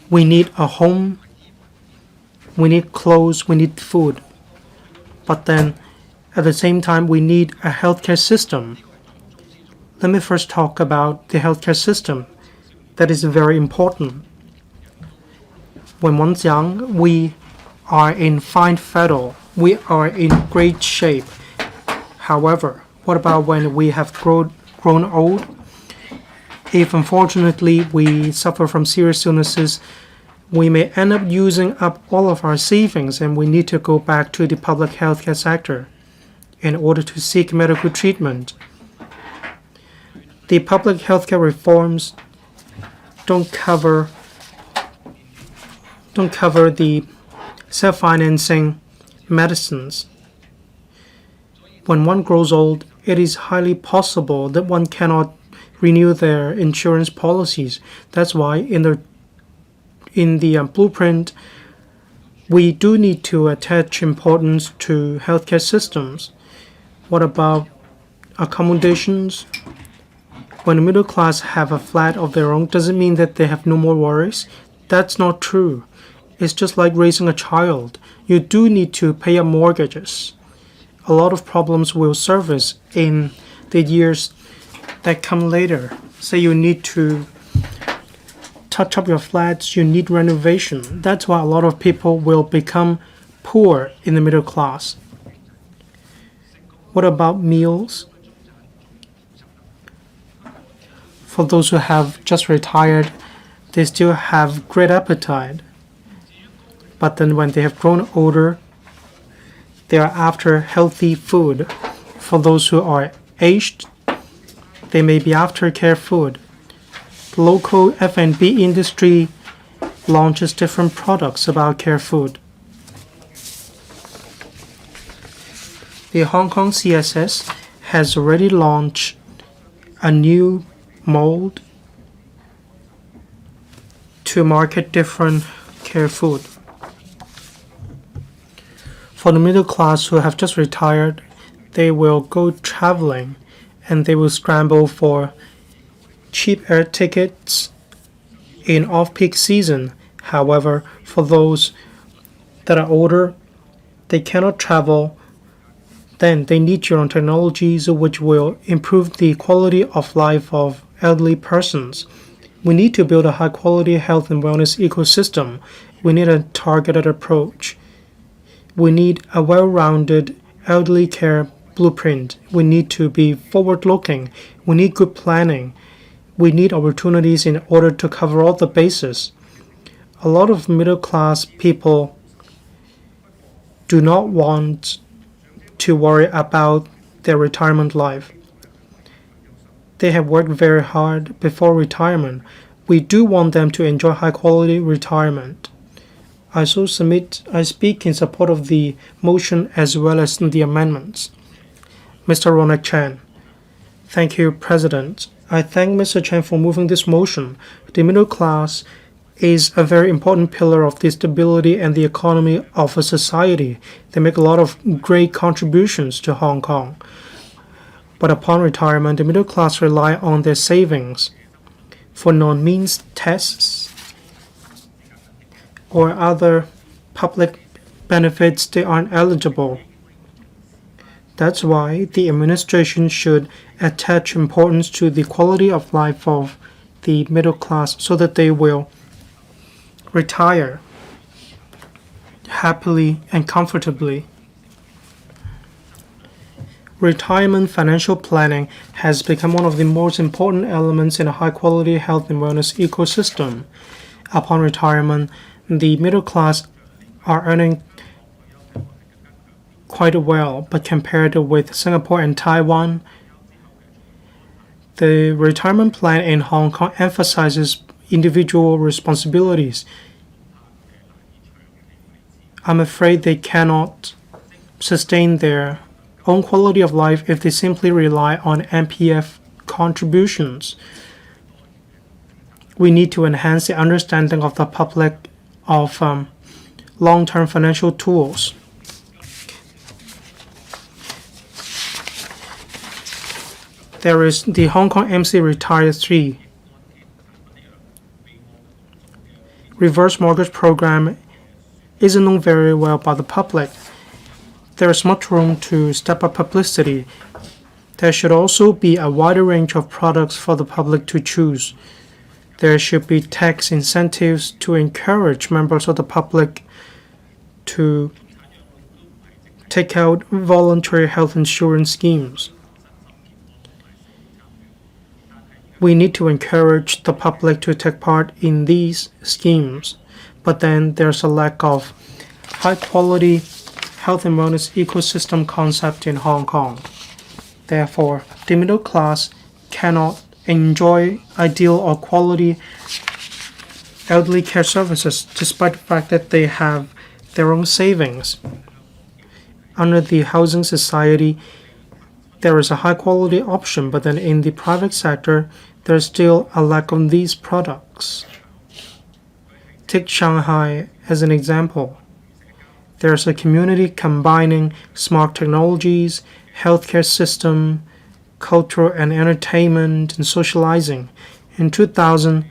We need a home, we need clothes, we need food. But then, at the same time, we need a healthcare system. Let me first talk about the healthcare system. That is very important. When one's young, we are in fine fettle. We are in great shape. However, what about when we have grown old? If unfortunately we suffer from serious illnesses, we may end up using up all of our savings and we need to go back to the public healthcare sector in order to seek medical treatment. The public healthcare reforms don't cover the self-financing medicines. When one grows old, it is highly possible that one cannot renew their insurance policies. That's why in the blueprint, we do need to attach importance to healthcare systems. What about accommodations? When the middle class have a flat of their own, does it mean that they have no more worries? That's not true. It's just like raising a child. You do need to pay up mortgages. A lot of problems will surface in the years that come later. Say you need to touch up your flats, you need renovation. That's why a lot of people will become poor in the middle class. What about meals? For those who have just retired, they still have great appetite. But then when they have grown older, they are after healthy food. For those who are aged, they may be after care food. The local F&B industry launches different products about care food. The Hong Kong CSS has already launched a new mold to market different care food. For the middle class who have just retired, they will go traveling and they will scramble for cheap air tickets in off-peak season. However, for those that are older, they cannot travel, then they need your own technologies which will improve the quality of life of elderly persons. We need to build a high-quality health and wellness ecosystem. We need a targeted approach. We need a well-rounded elderly care blueprint. We need to be forward-looking. We need good planning. We need opportunities in order to cover all the bases. A lot of middle-class people do not want to worry about their retirement life. They have worked very hard before retirement. We do want them to enjoy high-quality retirement. I speak in support of the motion as well as the amendments. Mr. Ronald Chan. Thank you, President. I thank Mr. Chan for moving this motion. The middle class is a very important pillar of the stability and the economy of a society. They make a lot of great contributions to Hong Kong. But upon retirement, the middle class rely on their savings for non-means tests or other public benefits. They aren't eligible. That's why the administration should attach importance to the quality of life of the middle class so that they will retire happily and comfortably. Retirement financial planning has become one of the most important elements in a high-quality health and wellness ecosystem. Upon retirement, the middle class are earning quite well, but compared with Singapore and Taiwan, the retirement plan in Hong Kong emphasizes individual responsibilities. I'm afraid they cannot sustain their own quality of life if they simply rely on MPF contributions. We need to enhance the understanding of the public of long-term financial tools. There is the Hong Kong MC Retire 3 reverse mortgage program isn't known very well by the public. There is much room to step up publicity. There should also be a wider range of products for the public to choose. There should be tax incentives to encourage members of the public to take out voluntary health insurance schemes. We need to encourage the public to take part in these schemes, but then there's a lack of high-quality health and wellness ecosystem concept in Hong Kong. Therefore, the middle class cannot enjoy ideal or quality elderly care services despite the fact that they have their own savings. Under the housing society, there is a high-quality option, but then in the private sector, there's still a lack of these products. Take Shanghai as an example. There's a community combining smart technologies, healthcare system, cultural and entertainment, and socializing. In 2000,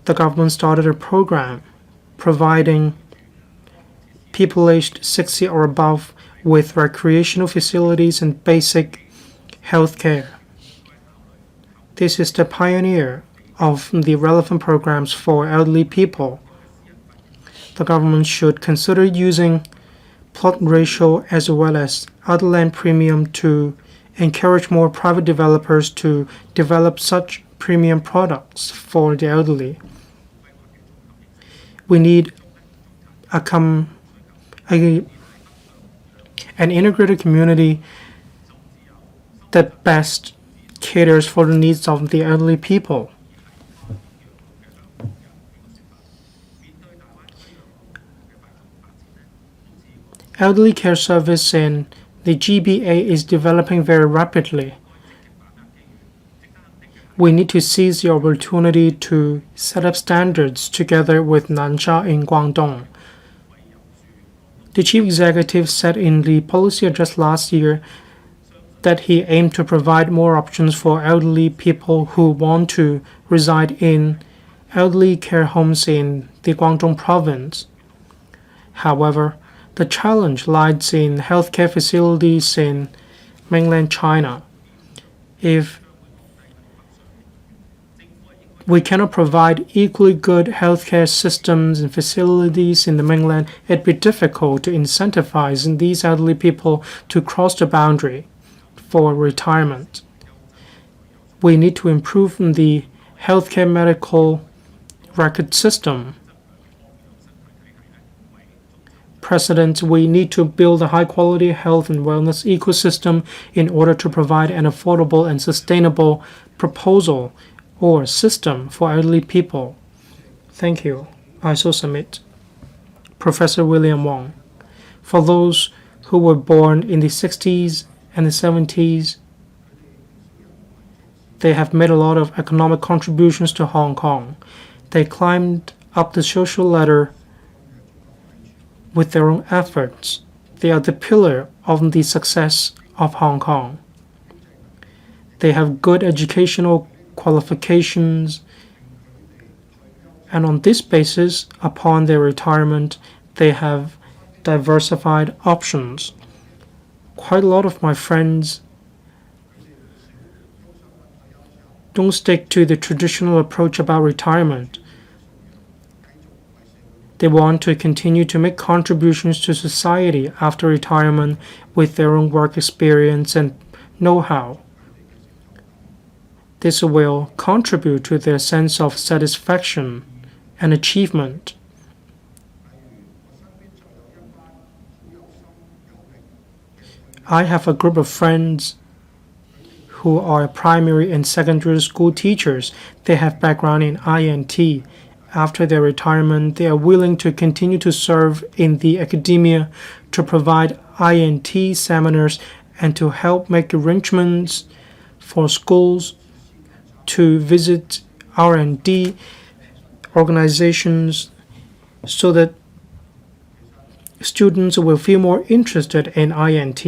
the government started a program providing people aged 60 or above with recreational facilities and basic health care. This is the pioneer of the relevant programs for elderly people. The government should consider using plot ratio as well as other land premium to encourage more private developers to develop such premium products for the elderly. We need an integrated community that best caters for the needs of the elderly people. Elderly care service in the GBA is developing very rapidly. We need to seize the opportunity to set up standards together with Nansha in Guangdong. The chief executive said in the policy address last year that he aimed to provide more options for elderly people who want to reside in elderly care homes in the Guangdong province. However, the challenge lies in healthcare facilities in mainland China. If we cannot provide equally good healthcare systems and facilities in the mainland, it'd be difficult to incentivize these elderly people to cross the boundary for retirement. We need to improve the healthcare medical record system. President, we need to build a high-quality health and wellness ecosystem in order to provide an affordable and sustainable proposal or system for elderly people. Thank you. I so submit. Professor William Wong. For those who were born in the 60s and the 70s, they have made a lot of economic contributions to Hong Kong. They climbed up the social ladder with their own efforts. They are the pillar of the success of Hong Kong. They have good educational qualifications, and on this basis, upon their retirement, they have diversified options. Quite a lot of my friends don't stick to the traditional approach about retirement. They want to continue to make contributions to society after retirement with their own work experience and know-how. This will contribute to their sense of satisfaction and achievement. I have a group of friends who are primary and secondary school teachers. They have background in INT. After their retirement, they are willing to continue to serve in the academia to provide INT seminars and to help make arrangements for schools to visit R&D organizations so that students will feel more interested in INT.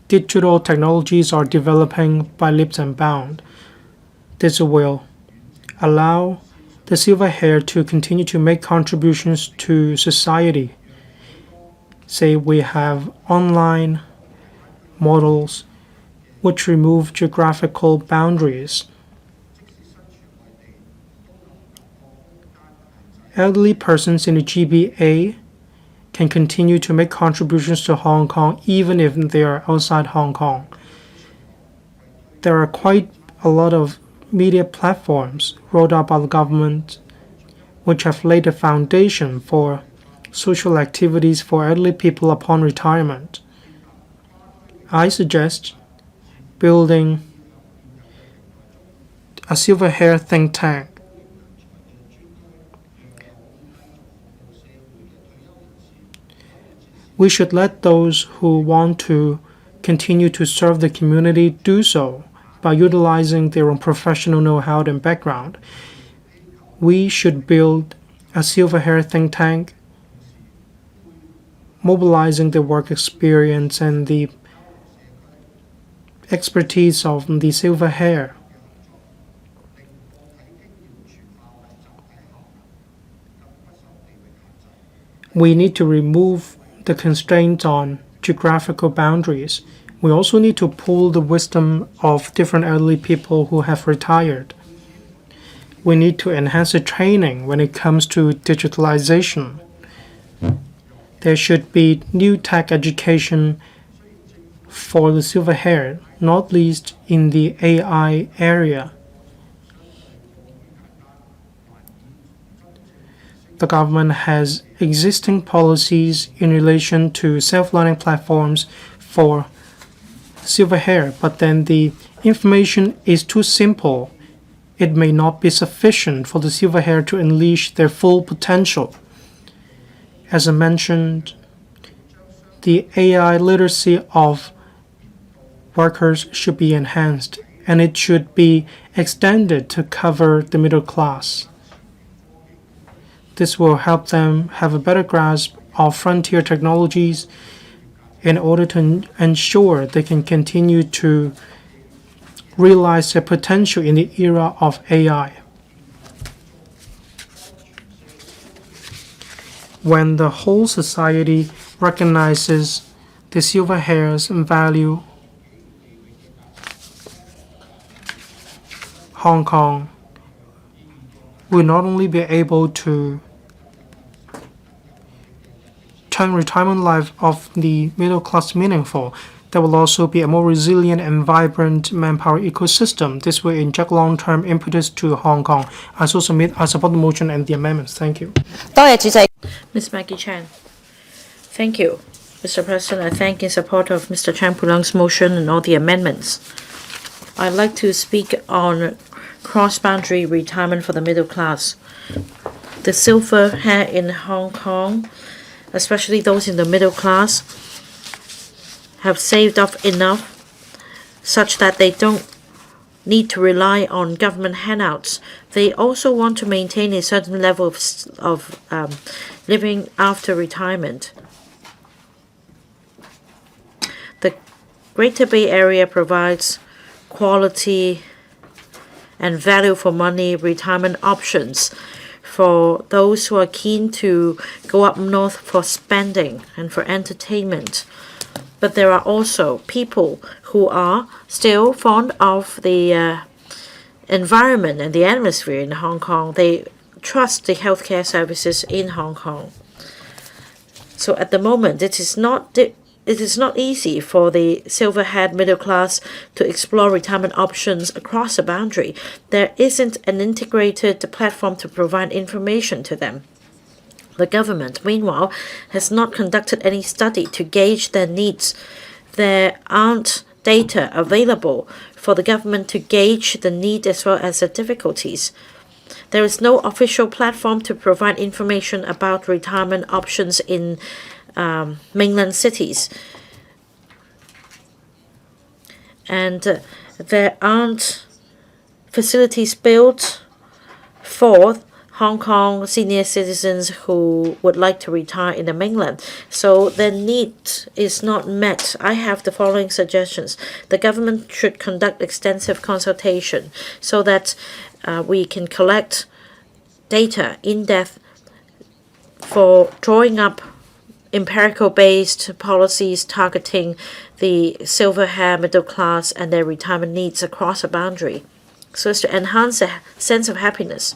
Digital technologies are developing by leaps and bounds. This will allow the silver hair to continue to make contributions to society. Say we have online models which remove geographical boundaries. Elderly persons in the GBA can continue to make contributions to Hong Kong even if they are outside Hong Kong. There are quite a lot of media platforms rolled out by the government which have laid a foundation for social activities for elderly people upon retirement. I suggest building a silver hair think tank. We should let those who want to continue to serve the community do so by utilizing their own professional know-how and background. We should build a silver hair think tank, mobilizing the work experience and the expertise of the silver hair. We need to remove the constraints on geographical boundaries. We also need to pool the wisdom of different elderly people who have retired. We need to enhance the training when it comes to digitalization. There should be new tech education for the silver hair, not least in the AI area. the government has existing policies in relation to self-learning platforms for silver hair, but then the information is too simple. It may not be sufficient for the silver hair to unleash their full potential. As I mentioned, the AI literacy of workers should be enhanced, and it should be extended to cover the middle class. This will help them have a better grasp of frontier technologies in order to ensure they can continue to realize their potential in the era of AI. When the whole society recognizes the silver hair's value, Hong Kong will not only be able to turn retirement life of the middle class meaningful, there will also be a more resilient and vibrant manpower ecosystem. This will inject long-term impetus to Hong Kong. I support the motion and the amendments. Thank you. Ms. Maggie Chan. Thank you, Mr. President. I thank in support of Mr. Chan Pui-leung's motion and all the amendments. I'd like to speak on cross-boundary retirement for the middle class. The silver hair in Hong Kong, especially those in the middle class, have saved up enough such that they don't need to rely on government handouts. They also want to maintain a certain level of living after retirement. The Greater Bay Area provides quality and value for money retirement options for those who are keen to go up north for spending and for entertainment. But there are also people who are still fond of the environment and the atmosphere in Hong Kong. They trust the healthcare services in Hong Kong. So at the moment, it is not easy for the silver-haired middle class to explore retirement options across the boundary. There isn't an integrated platform to provide information to them. The government, meanwhile, has not conducted any study to gauge their needs. There aren't data available for the government to gauge the need as well as the difficulties. There is no official platform to provide information about retirement options in mainland cities. And there aren't facilities built for Hong Kong senior citizens who would like to retire in the mainland. So their need is not met. I have the following suggestions. The government should conduct extensive consultation so that we can collect data in depth for drawing up empirical-based policies targeting the silver hair middle class and their retirement needs across a boundary, so as to enhance a sense of happiness.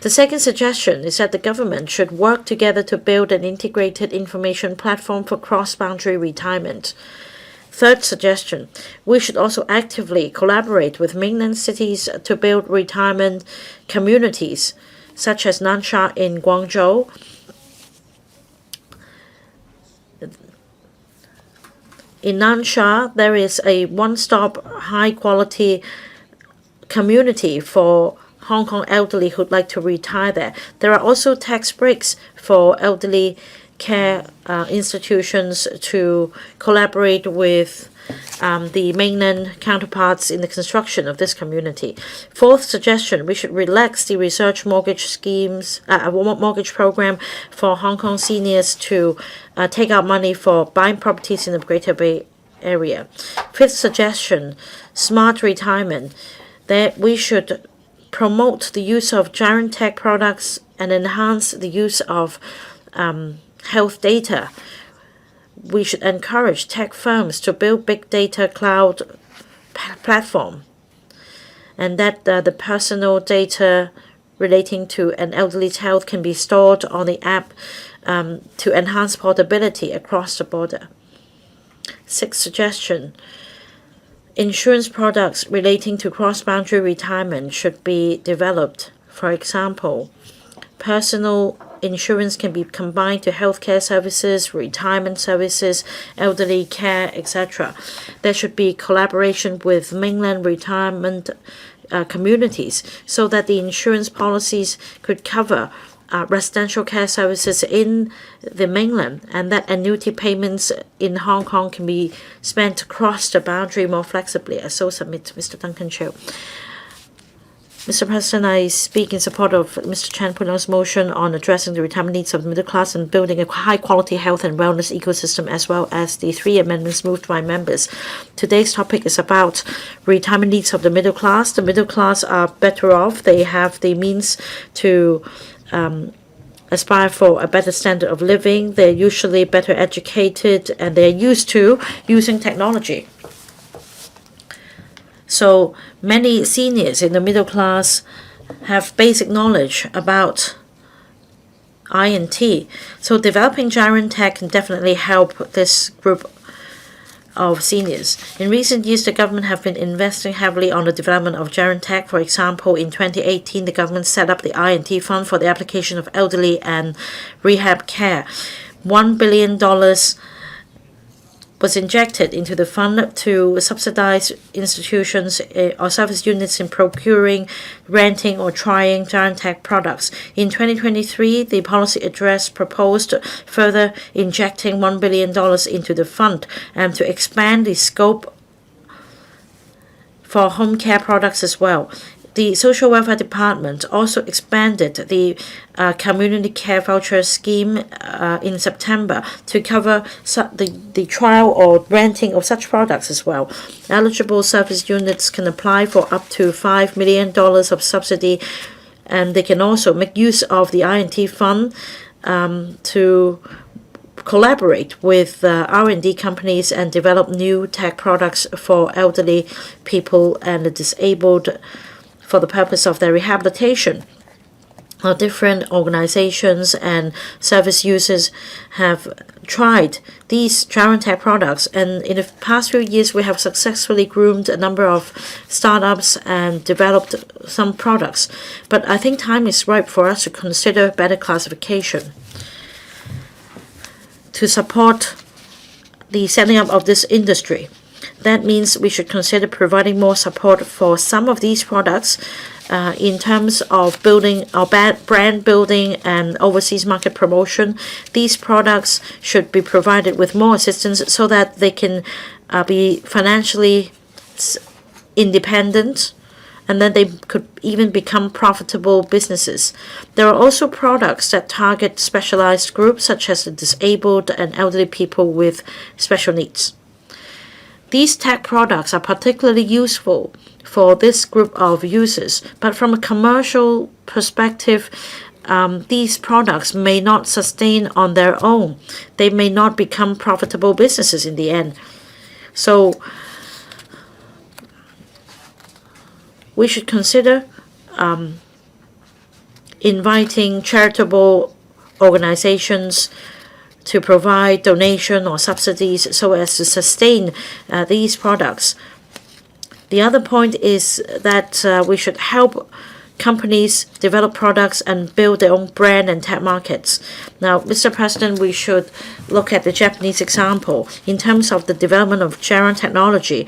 The second suggestion is that the government should work together to build an integrated information platform for cross-boundary retirement. Third suggestion, we should also actively collaborate with mainland cities to build retirement communities, such as Nansha in Guangzhou. In Nansha, there is a one-stop, high-quality community for Hong Kong elderly who'd like to retire there. There are also tax breaks for elderly care institutions to collaborate with the mainland counterparts in the construction of this community. Fourth suggestion, we should relax the research mortgage schemes, mortgage program for Hong Kong seniors to take out money for buying properties in the Greater Bay Area. Fifth suggestion, smart retirement, that we should promote the use of Gyrantech products and enhance the use of health data. We should encourage tech firms to build big data cloud platform, and that the personal data relating to an elderly's health can be stored on the app to enhance portability across the border. Sixth suggestion, insurance products relating to cross-boundary retirement should be developed. For example, personal insurance can be combined to healthcare services, retirement services, elderly care, etc. There should be collaboration with mainland retirement communities so that the insurance policies could cover residential care services in the mainland, and that annuity payments in Hong Kong can be spent across the boundary more flexibly. I so submit to Mr. Duncan Chiu. Mr. President, I speak in support of Mr. Chan Pui-leung's motion on addressing the retirement needs of the middle class and building a high-quality health and wellness ecosystem, as well as the 3 amendments moved by members. Today's topic is about retirement needs of the middle class. The middle class are better off. They have the means to aspire for a better standard of living. They're usually better educated, and they're used to using technology. So many seniors in the middle class have basic knowledge about I&T. So developing Gyrant Tech can definitely help this group of seniors. In recent years, the government have been investing heavily on the development of Gyrant Tech. For example, in 2018, the government set up the I&T Fund for the application of elderly and rehab care. $1 billion was injected into the fund to subsidize institutions or service units in procuring, renting, or trying Gyrant Tech products. In 2023, the policy address proposed further injecting $1 billion into the fund and to expand the scope for home care products as well. The Social Welfare Department also expanded the community care voucher scheme in September to cover the trial or renting of such products as well. Eligible service units can apply for up to $5 million of subsidy, and they can also make use of the I&T fund to collaborate with R&D companies and develop new tech products for elderly people and the disabled for the purpose of their rehabilitation. Different organizations and service users have tried these Gyrant Tech products, and in the past few years we have successfully groomed a number of startups and developed some products. But I think time is ripe for us to consider better classification to support the setting up of this industry. That means we should consider providing more support for some of these products in terms of building our brand building and overseas market promotion. These products should be provided with more assistance so that they can be financially independent, and then they could even become profitable businesses. There are also products that target specialized groups such as the disabled and elderly people with special needs. These tech products are particularly useful for this group of users, but from a commercial perspective, these products may not sustain on their own. They may not become profitable businesses in the end. So we should consider inviting charitable organizations to provide donation or subsidies so as to sustain these products. The other point is that we should help companies develop products and build their own brand and tech markets. Now, Mr. President, we should look at the Japanese example. In terms of the development of Gyrant technology,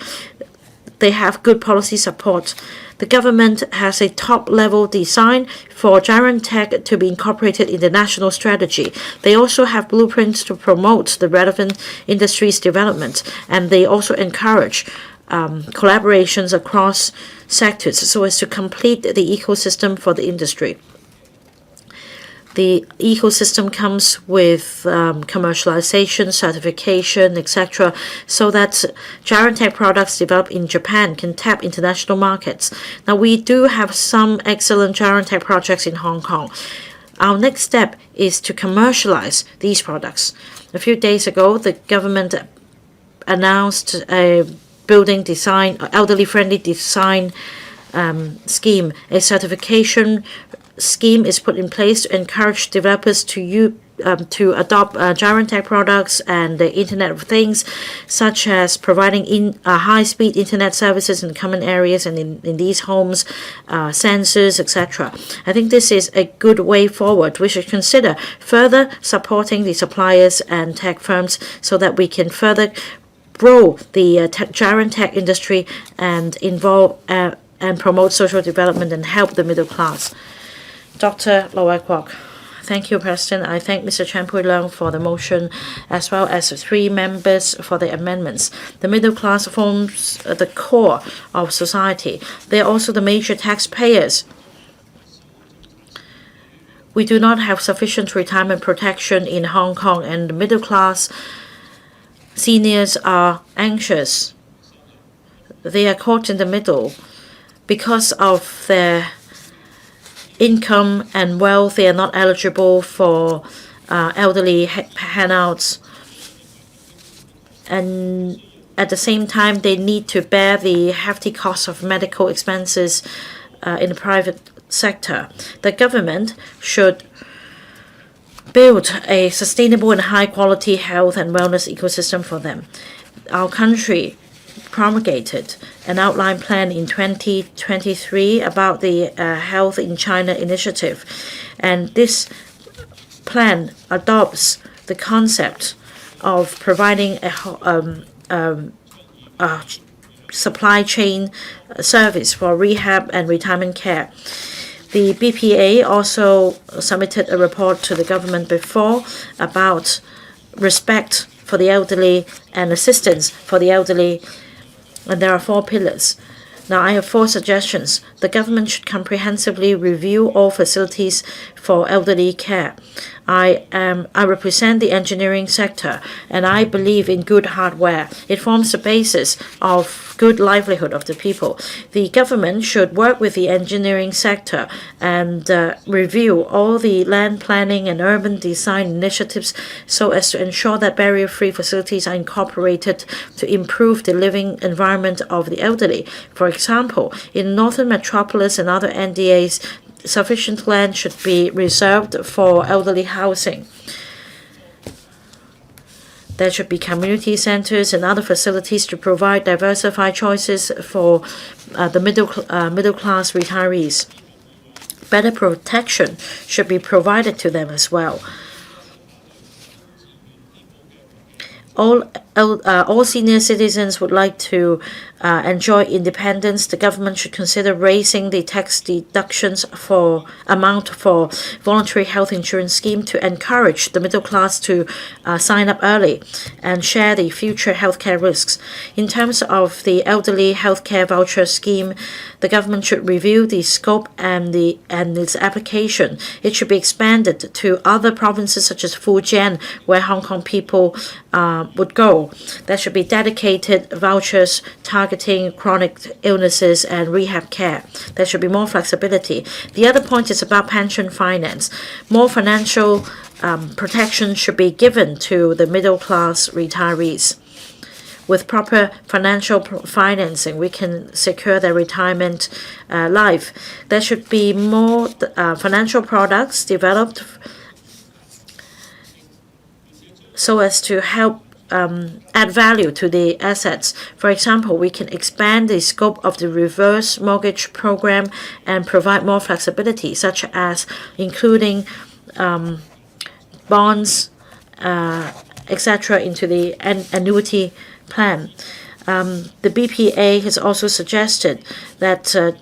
they have good policy support. The government has a top-level design for Gyrant Tech to be incorporated in the national strategy. They also have blueprints to promote the relevant industry's development, and they also encourage collaborations across sectors so as to complete the ecosystem for the industry. The ecosystem comes with commercialization, certification, etc., so that Gyrant Tech products developed in Japan can tap international markets. Now, we do have some excellent Gyrant Tech projects in Hong Kong. Our next step is to commercialize these products. A few days ago, the government announced a building design, elderly-friendly design scheme. A certification scheme is put in place to encourage developers to to adopt Gyrantech products and the Internet of Things, such as providing high-speed Internet services in common areas and in these homes, sensors, etc. I think this is a good way forward. We should consider further supporting the suppliers and tech firms so that we can further grow the Gyrantech industry and involve and promote social development and help the middle class. Dr. Loy Kwok. Thank you, President. I thank Mr. Pui-leung for the motion as well as the 3 members for the amendments. The middle class forms the core of society. They are also the major taxpayers. We do not have sufficient retirement protection in Hong Kong, and the middle class seniors are anxious. They are caught in the middle because of their income and wealth. They are not eligible for elderly handouts, and at the same time they need to bear the hefty cost of medical expenses in the private sector. The government should build a sustainable and high quality health and wellness ecosystem for them. Our country promulgated an outline plan in 2023 about the Health in China initiative, and this plan adopts the concept of providing a supply chain service for rehab and retirement care. The BPA also submitted a report to the government before about respect for the elderly and assistance for the elderly, and there are 4 pillars. Now, I have 4 suggestions. The government should comprehensively review all facilities for elderly care. I represent the engineering sector, and I believe in good hardware. It forms the basis of good livelihood of the people. The government should work with the engineering sector and review all the land planning and urban design initiatives so as to ensure that barrier-free facilities are incorporated to improve the living environment of the elderly. For example, in Northern Metropolis and other NDAs, sufficient land should be reserved for elderly housing. There should be community centers and other facilities to provide diversified choices for the middle class retirees. Better protection should be provided to them as well. All senior citizens would like to enjoy independence. The government should consider raising the tax deductions amount for voluntary health insurance scheme to encourage the middle class to sign up early and share the future healthcare risks. In terms of the elderly healthcare voucher scheme, the government should review the scope and its application. It should be expanded to other provinces such as Fujian, where Hong Kong people would go. There should be dedicated vouchers targeting chronic illnesses and rehab care. There should be more flexibility. The other point is about pension finance. More financial protection should be given to the middle class retirees. With proper financial financing, we can secure their retirement life. There should be more financial products developed so as to help add value to the assets. For example, we can expand the scope of the reverse mortgage program and provide more flexibility, such as including bonds, etc., into the annuity plan. The BPA has also suggested that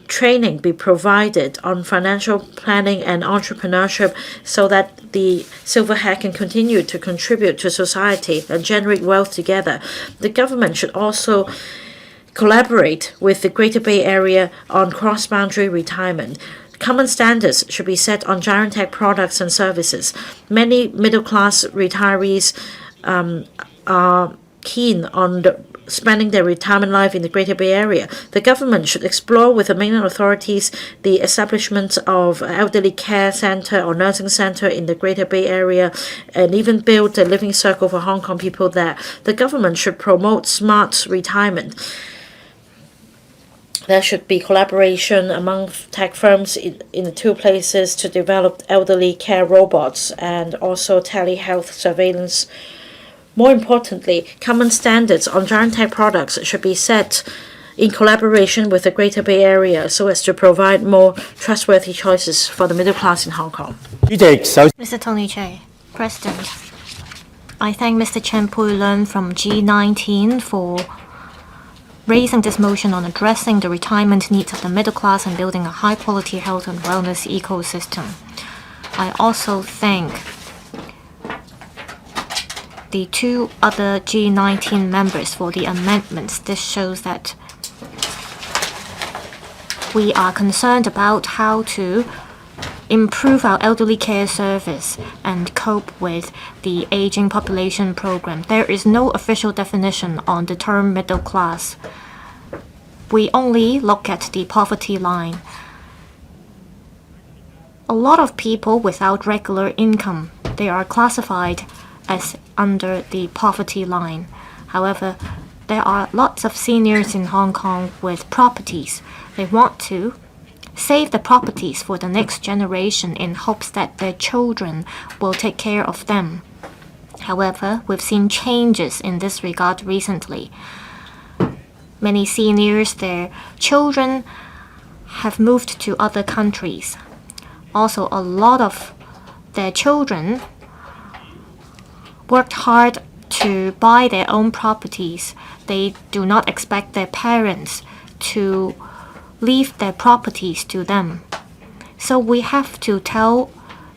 training be provided on financial planning and entrepreneurship so that the silver hair can continue to contribute to society and generate wealth together. The government should also collaborate with the Greater Bay Area on cross-boundary retirement. Common standards should be set on Gyrantech products and services. Many middle-class retirees are keen on spending their retirement life in the Greater Bay Area. The government should explore with the mainland authorities the establishment of elderly care center or nursing center in the Greater Bay Area and even build a living circle for Hong Kong people there. The government should promote smart retirement. there should be collaboration among tech firms in the two places to develop elderly care robots and also telehealth surveillance. More importantly, common standards on giant tech products should be set in collaboration with the Greater Bay Area so as to provide more trustworthy choices for the middle class in Hong Kong. Mr. Tony Che, President, I thank Mr. Chen Pui-leung from G19 for raising this motion on addressing the retirement needs of the middle class and building a high-quality health and wellness ecosystem. I also thank the two other G19 members for the amendments. This shows that we are concerned about how to improve our elderly care service and cope with the aging population program. There is no official definition on the term middle class. We only look at the poverty line. A lot of people without regular income, they are classified as under the poverty line. However, there are lots of seniors in Hong Kong with properties. They want to save the properties for the next generation in hopes that their children will take care of them. However, we've seen changes in this regard recently. Many seniors, their children have moved to other countries. Also, a lot of their children worked hard to buy their own properties. They do not expect their parents to leave their properties to them. So we have to tell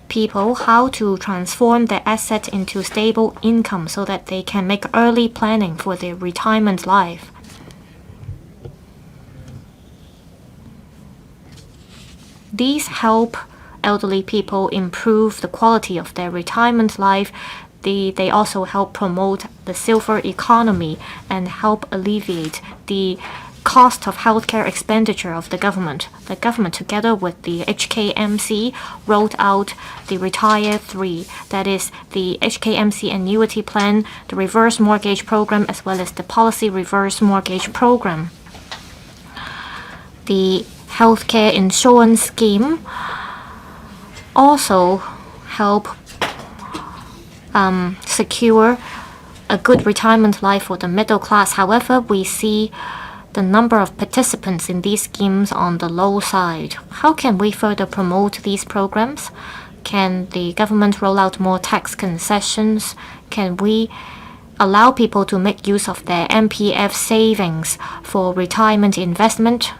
people how to transform their asset into stable income so that they can make early planning for their retirement life. These help elderly people improve the quality of their retirement life. They also help promote the silver economy and help alleviate the cost of healthcare expenditure of the government. The government, together with the HKMC, rolled out the Retire 3, that is the HKMC annuity plan, the reverse mortgage program, as well as the policy reverse mortgage program. The healthcare insurance scheme also help secure a good retirement life for the middle class. However, we see the number of participants in these schemes on the low side. How can we further promote these programs? Can the government roll out more tax concessions? Can we allow people to make use of their MPF savings for retirement investment?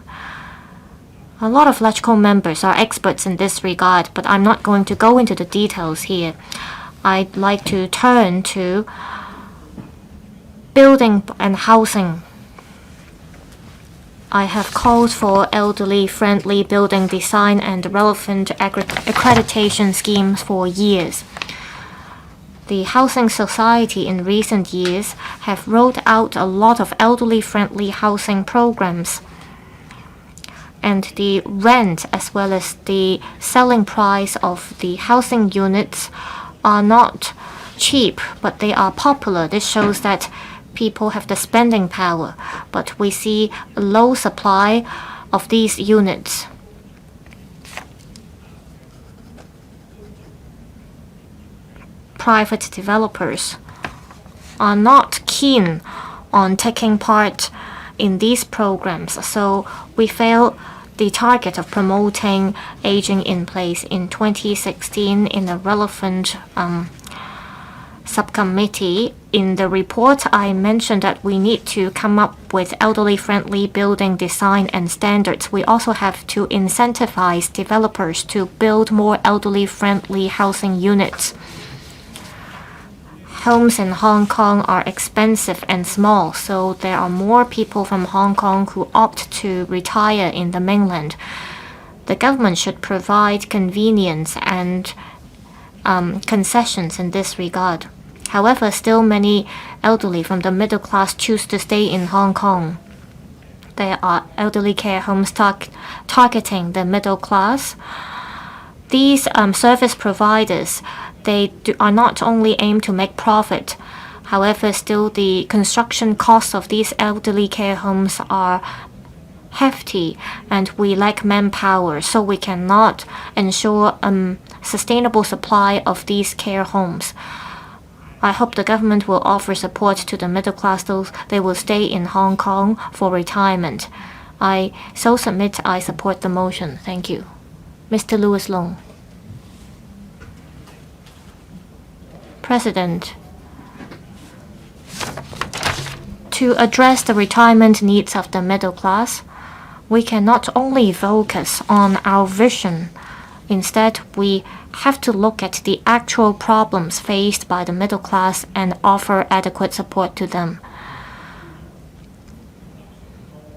A lot of LegCo members are experts in this regard, but I'm not going to go into the details here. I'd like to turn to building and housing. I have called for elderly-friendly building design and relevant accreditation schemes for years. The Housing Society in recent years have rolled out a lot of elderly-friendly housing programs. And the rent as well as the selling price of the housing units are not cheap, but they are popular. This shows that people have the spending power, but we see a low supply of these units. Private developers are not keen on taking part in these programs, so we fail the target of promoting aging in place. In 2016, in a relevant subcommittee, in the report, I mentioned that we need to come up with elderly-friendly building design and standards. We also have to incentivize developers to build more elderly-friendly housing units. Homes in Hong Kong are expensive and small, so there are more people from Hong Kong who opt to retire in the mainland. The government should provide convenience and concessions in this regard. However, still many elderly from the middle class choose to stay in Hong Kong. There are elderly care homes targeting the middle class. These service providers, they are not only aimed to make profit. However, still the construction costs of these elderly care homes are hefty and we lack manpower, so we cannot ensure a sustainable supply of these care homes. I hope the government will offer support to the middle class, those they will stay in Hong Kong for retirement. I support the motion. Thank you. Mr. Louis Long. President, to address the retirement needs of the middle class, we cannot only focus on our vision. Instead, we have to look at the actual problems faced by the middle class and offer adequate support to them.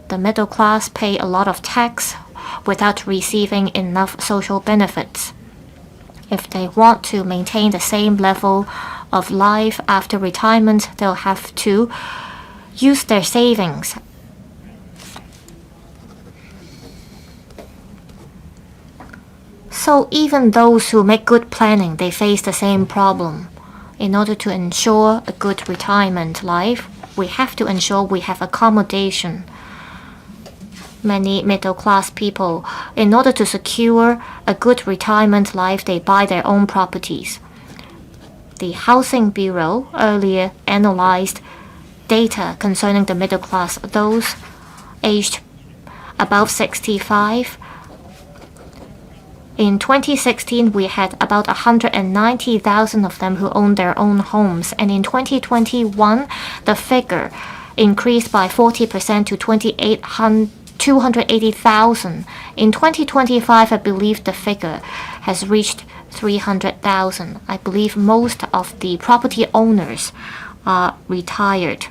The middle class pay a lot of tax without receiving enough social benefits. If they want to maintain the same level of life after retirement, they'll have to use their savings. So even those who make good planning, they face the same problem. In order to ensure a good retirement life, we have to ensure we have accommodation. Many middle-class people, in order to secure a good retirement life, they buy their own properties. The Housing Bureau earlier analyzed data concerning the middle class, those aged above 65. In 2016, we had about 190,000 of them who owned their own homes, and in 2021, the figure increased by 40% to 280,000. In 2025, I believe the figure has reached 300,000. I believe most of the property owners are retired.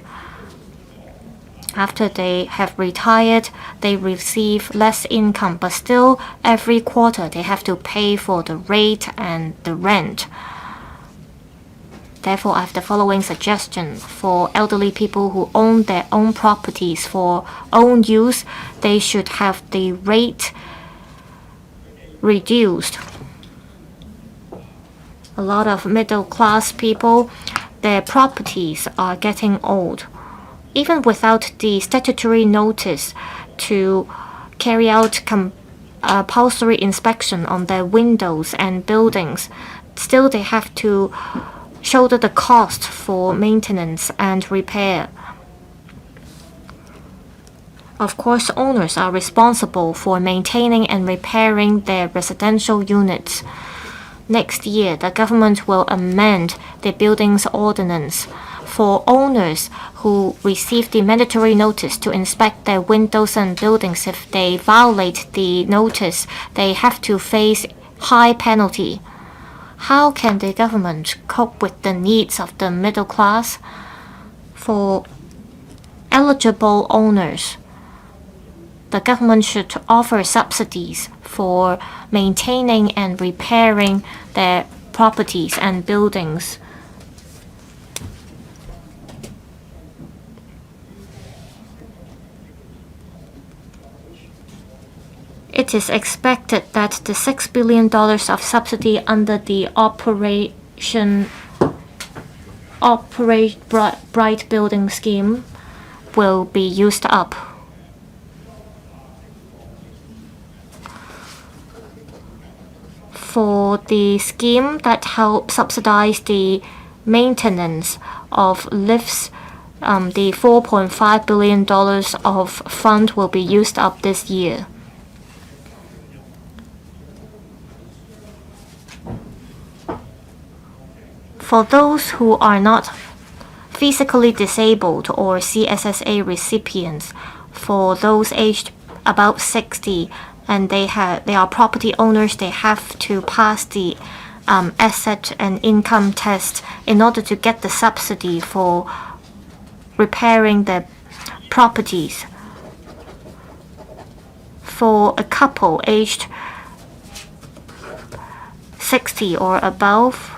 After they have retired, they receive less income, but still every quarter they have to pay for the rate and the rent. Therefore, I have the following suggestion. For elderly people who own their own properties for own use, they should have the rate reduced. A lot of middle-class people, their properties are getting old. Even without the statutory notice to carry out compulsory inspection on their windows and buildings, still they have to shoulder the cost for maintenance and repair. Of course, owners are responsible for maintaining and repairing their residential units. Next year, the government will amend the Buildings Ordinance. For owners who receive the mandatory notice to inspect their windows and buildings, if they violate the notice, they have to face high penalty. How can the government cope with the needs of the middle class? For eligible owners, the government should offer subsidies for maintaining and repairing their properties and buildings. It is expected that the $6 billion of subsidy under the Operate Bright Building Scheme will be used up. For the scheme that helps subsidize the maintenance of lifts, the $4.5 billion of fund will be used up this year. For those who are not physically disabled or CSSA recipients, for those aged about 60 and they are property owners, they have to pass the asset and income test in order to get the subsidy for repairing their properties. For a couple aged 60 or above,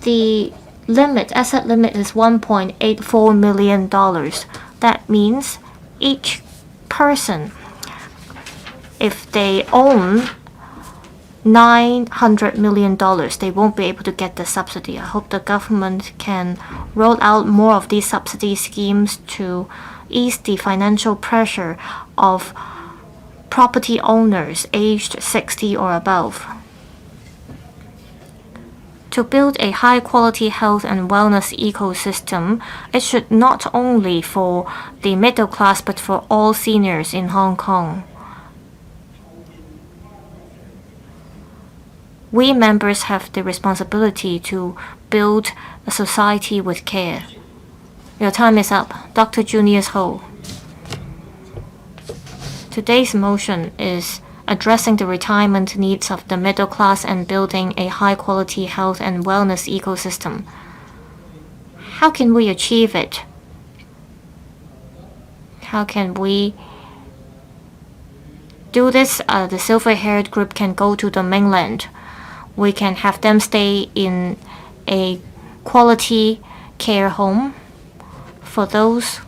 the asset limit is $1.84 million. That means each person, if they own $900 million. They won't be able to get the subsidy. I hope the government can roll out more of these subsidy schemes to ease the financial pressure of property owners aged 60 or above. To build a high-quality health and wellness ecosystem, it should not only for the middle class but for all seniors in Hong Kong. We members have the responsibility to build a society with care. Your time is up. Dr. Junius Ho. Today's motion is addressing the retirement needs of the middle class and building a high-quality health and wellness ecosystem. How can we achieve it? How can we do this? The silver-haired group can go to the mainland. We can have them stay in a quality care home. For those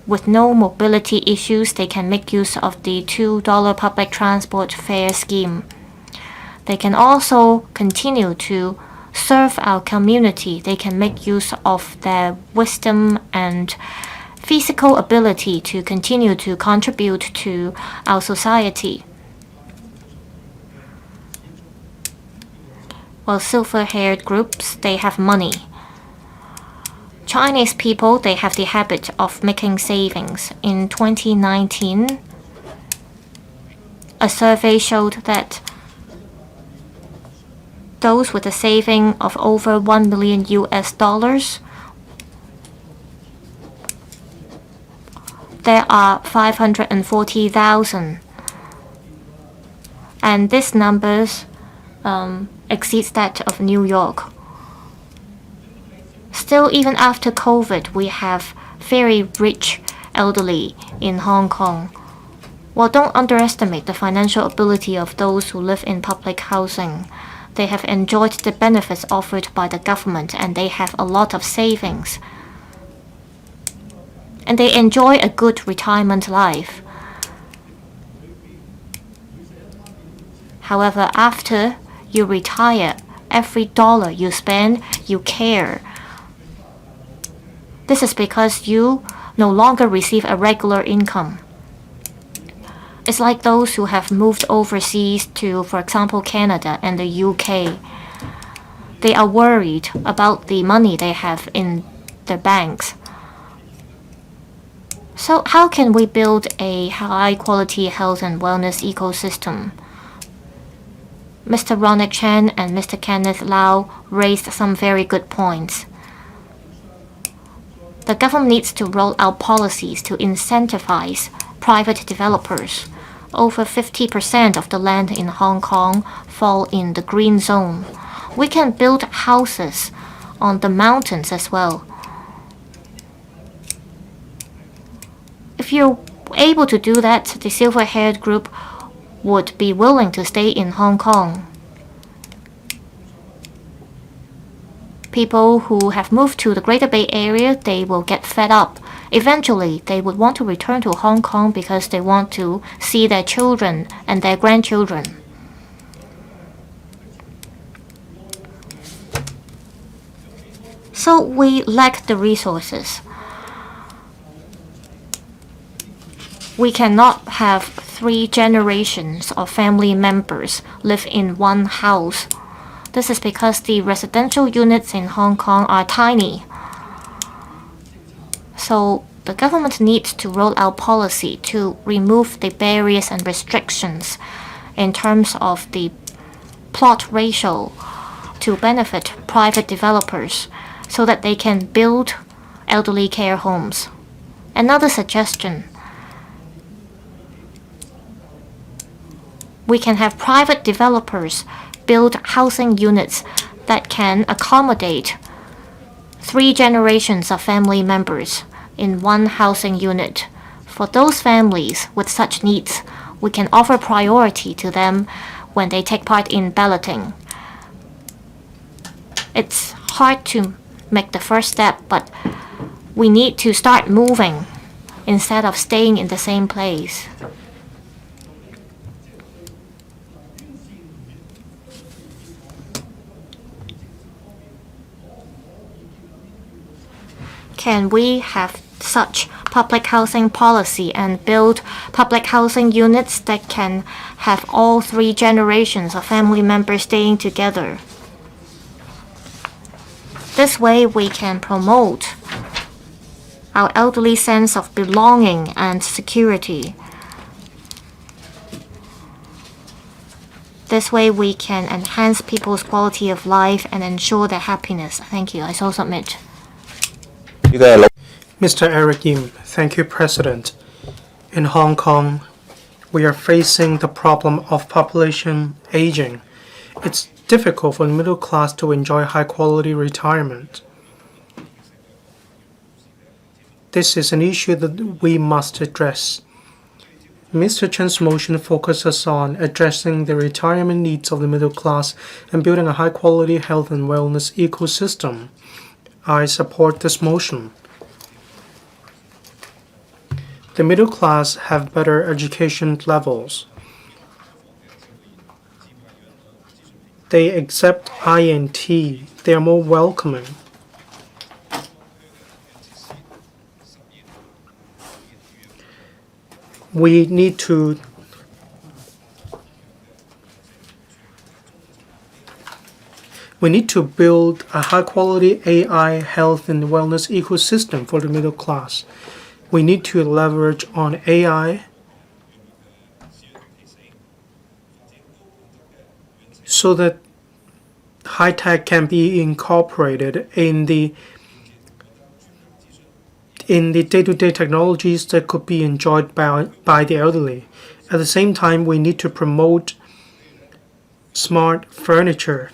with no mobility issues, they can make use of the $2 public transport fare scheme. They can also continue to serve our community. They can make use of their wisdom and physical ability to continue to contribute to our society. Well, silver-haired groups, they have money. Chinese people, they have the habit of making savings. In 2019, a survey showed that those with a saving of over $1 million US, there are 540,000. And this numbers exceeds that of New York. Still, even after COVID, we have very rich elderly in Hong Kong. Well, don't underestimate the financial ability of those who live in public housing. They have enjoyed the benefits offered by the government and they have a lot of savings. And they enjoy a good retirement life. However, after you retire, every dollar you spend, you care. This is because you no longer receive a regular income. It's like those who have moved overseas to, for example, Canada and the UK. They are worried about the money they have in their banks. So how can we build a high-quality health and wellness ecosystem? Mr. Ronald Chan and Mr. Kenneth Lau raised some very good points. The government needs to roll out policies to incentivize private developers. Over 50% of the land in Hong Kong fall in the green zone. We can build houses on the mountains as well. If you're able to do that, the silver-haired group would be willing to stay in Hong Kong. People who have moved to the Greater Bay Area, they will get fed up. Eventually, they would want to return to Hong Kong because they want to see their children and their grandchildren. So we lack the resources. We cannot have 3 generations of family members live in one house. This is because the residential units in Hong Kong are tiny. So the government needs to roll out policy to remove the barriers and restrictions in terms of the plot ratio to benefit private developers so that they can build elderly care homes. Another suggestion: we can have private developers build housing units that can accommodate 3 generations of family members in one housing unit. For those families with such needs, we can offer priority to them when they take part in balloting. It's hard to make the first step, but we need to start moving instead of staying in the same place. can we have such public housing policy and build public housing units that can have all 3 generations of family members staying together. This way we can promote our elderly sense of belonging and security. This way we can enhance people's quality of life and ensure their happiness. Thank you. I so submit. Mr. Eric Yim, thank you, President. In Hong Kong, we are facing the problem of population aging. It's difficult for the middle class to enjoy high-quality retirement. This is an issue that we must address. Mr. Chen's motion focuses on addressing the retirement needs of the middle class and building a high-quality health and wellness ecosystem. I support this motion. The middle class have better education levels. They accept INT. They are more welcoming. We need to build a high-quality AI health and wellness ecosystem for the middle class. We need to leverage on AI so that high-tech can be incorporated in the day-to-day technologies that could be enjoyed by the elderly. At the same time, we need to promote smart furniture.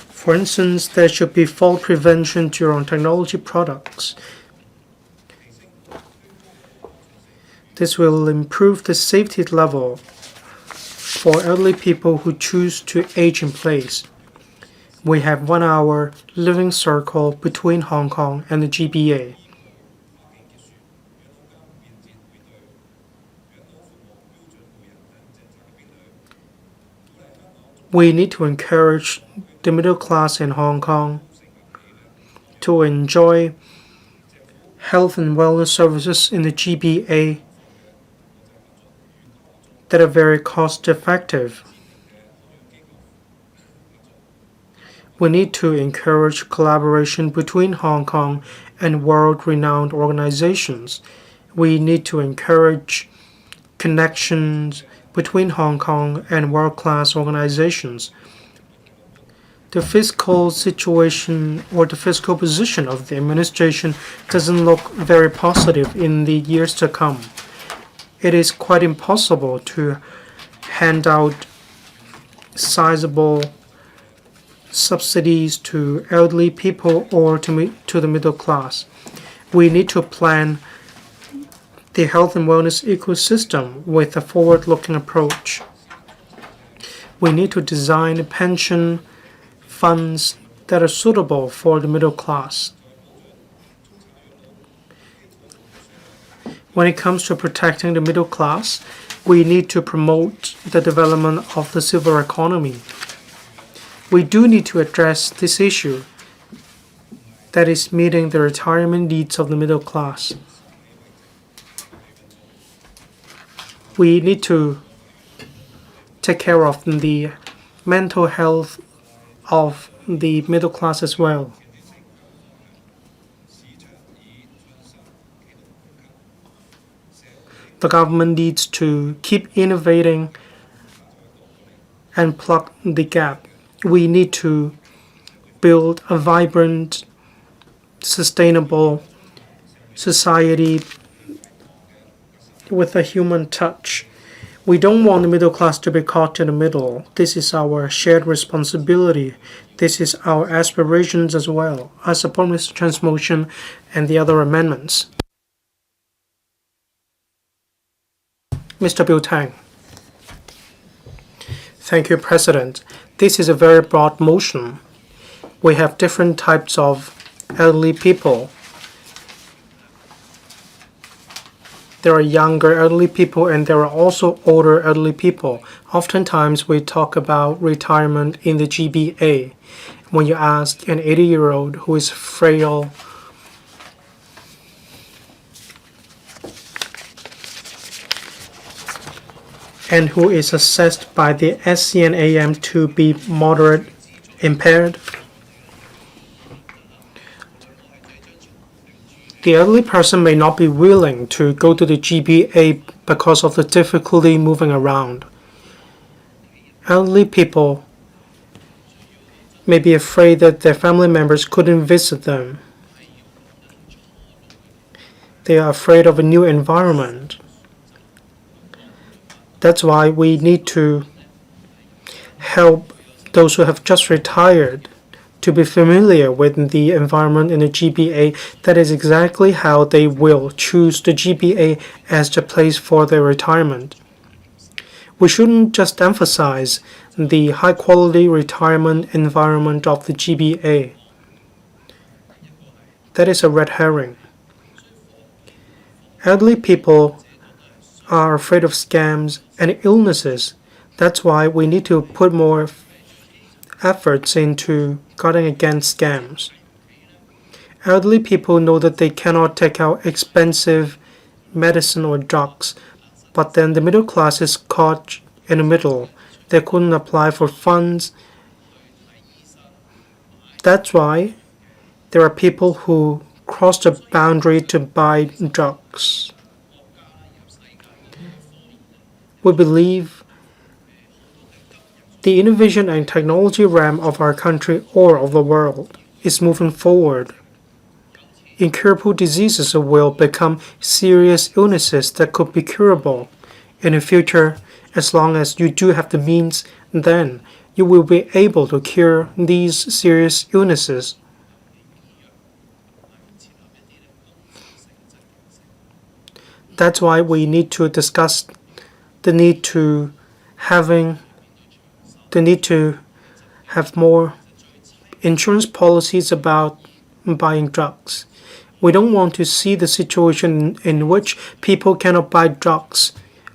For instance, there should be fall prevention during technology products. This will improve the safety level for elderly people who choose to age in place. We have 1 hour living circle between Hong Kong and the GBA. We need to encourage the middle class in Hong Kong to enjoy health and wellness services in the GBA that are very cost effective. We need to encourage collaboration between Hong Kong and world-renowned organizations. We need to encourage connections between Hong Kong and world-class organizations. The fiscal situation or the fiscal position of the administration doesn't look very positive in the years to come. It is quite impossible to hand out sizable subsidies to elderly people or to the middle class. We need to plan the health and wellness ecosystem with a forward-looking approach. We need to design pension funds that are suitable for the middle class. When it comes to protecting the middle class, we need to promote the development of the silver economy. We do need to address this issue, that is meeting the retirement needs of the middle class. We need to take care of the mental health of the middle class as well. The government needs to keep innovating and plug the gap. We need to build a vibrant, sustainable society with a human touch. We don't want the middle class to be caught in the middle. This is our shared responsibility. This is our aspirations as well. I support Mr. Chen's motion and the other amendments. Mr. Bill Tang. Thank you, President. This is a very broad motion. We have different types of elderly people. There are younger elderly people and there are also older elderly people. Oftentimes we talk about retirement in the GBA. When you ask an 80-year-old who is frail and who is assessed by the SCNAM to be moderate impaired. The elderly person may not be willing to go to the GBA because of the difficulty moving around. Elderly people may be afraid that their family members couldn't visit them. They are afraid of a new environment. That's why we need to help those who have just retired to be familiar with the environment in the GBA. That is exactly how they will choose the GBA as the place for their retirement. We shouldn't just emphasize the high-quality retirement environment of the GBA. That is a red herring. Elderly people are afraid of scams and illnesses. That's why we need to put more efforts into guarding against scams. Elderly people know that they cannot take out expensive medicine or drugs, but then the middle class is caught in the middle. They couldn't apply for funds. That's why there are people who cross the boundary to buy drugs. We believe the innovation and technology realm of our country or of the world is moving forward. Incurable diseases will become serious illnesses that could be curable. In the future, as long as you do have the means, then you will be able to cure these serious illnesses. That's why we need to discuss the need to have more insurance policies about buying drugs. We don't want to see the situation in which people cannot buy drugs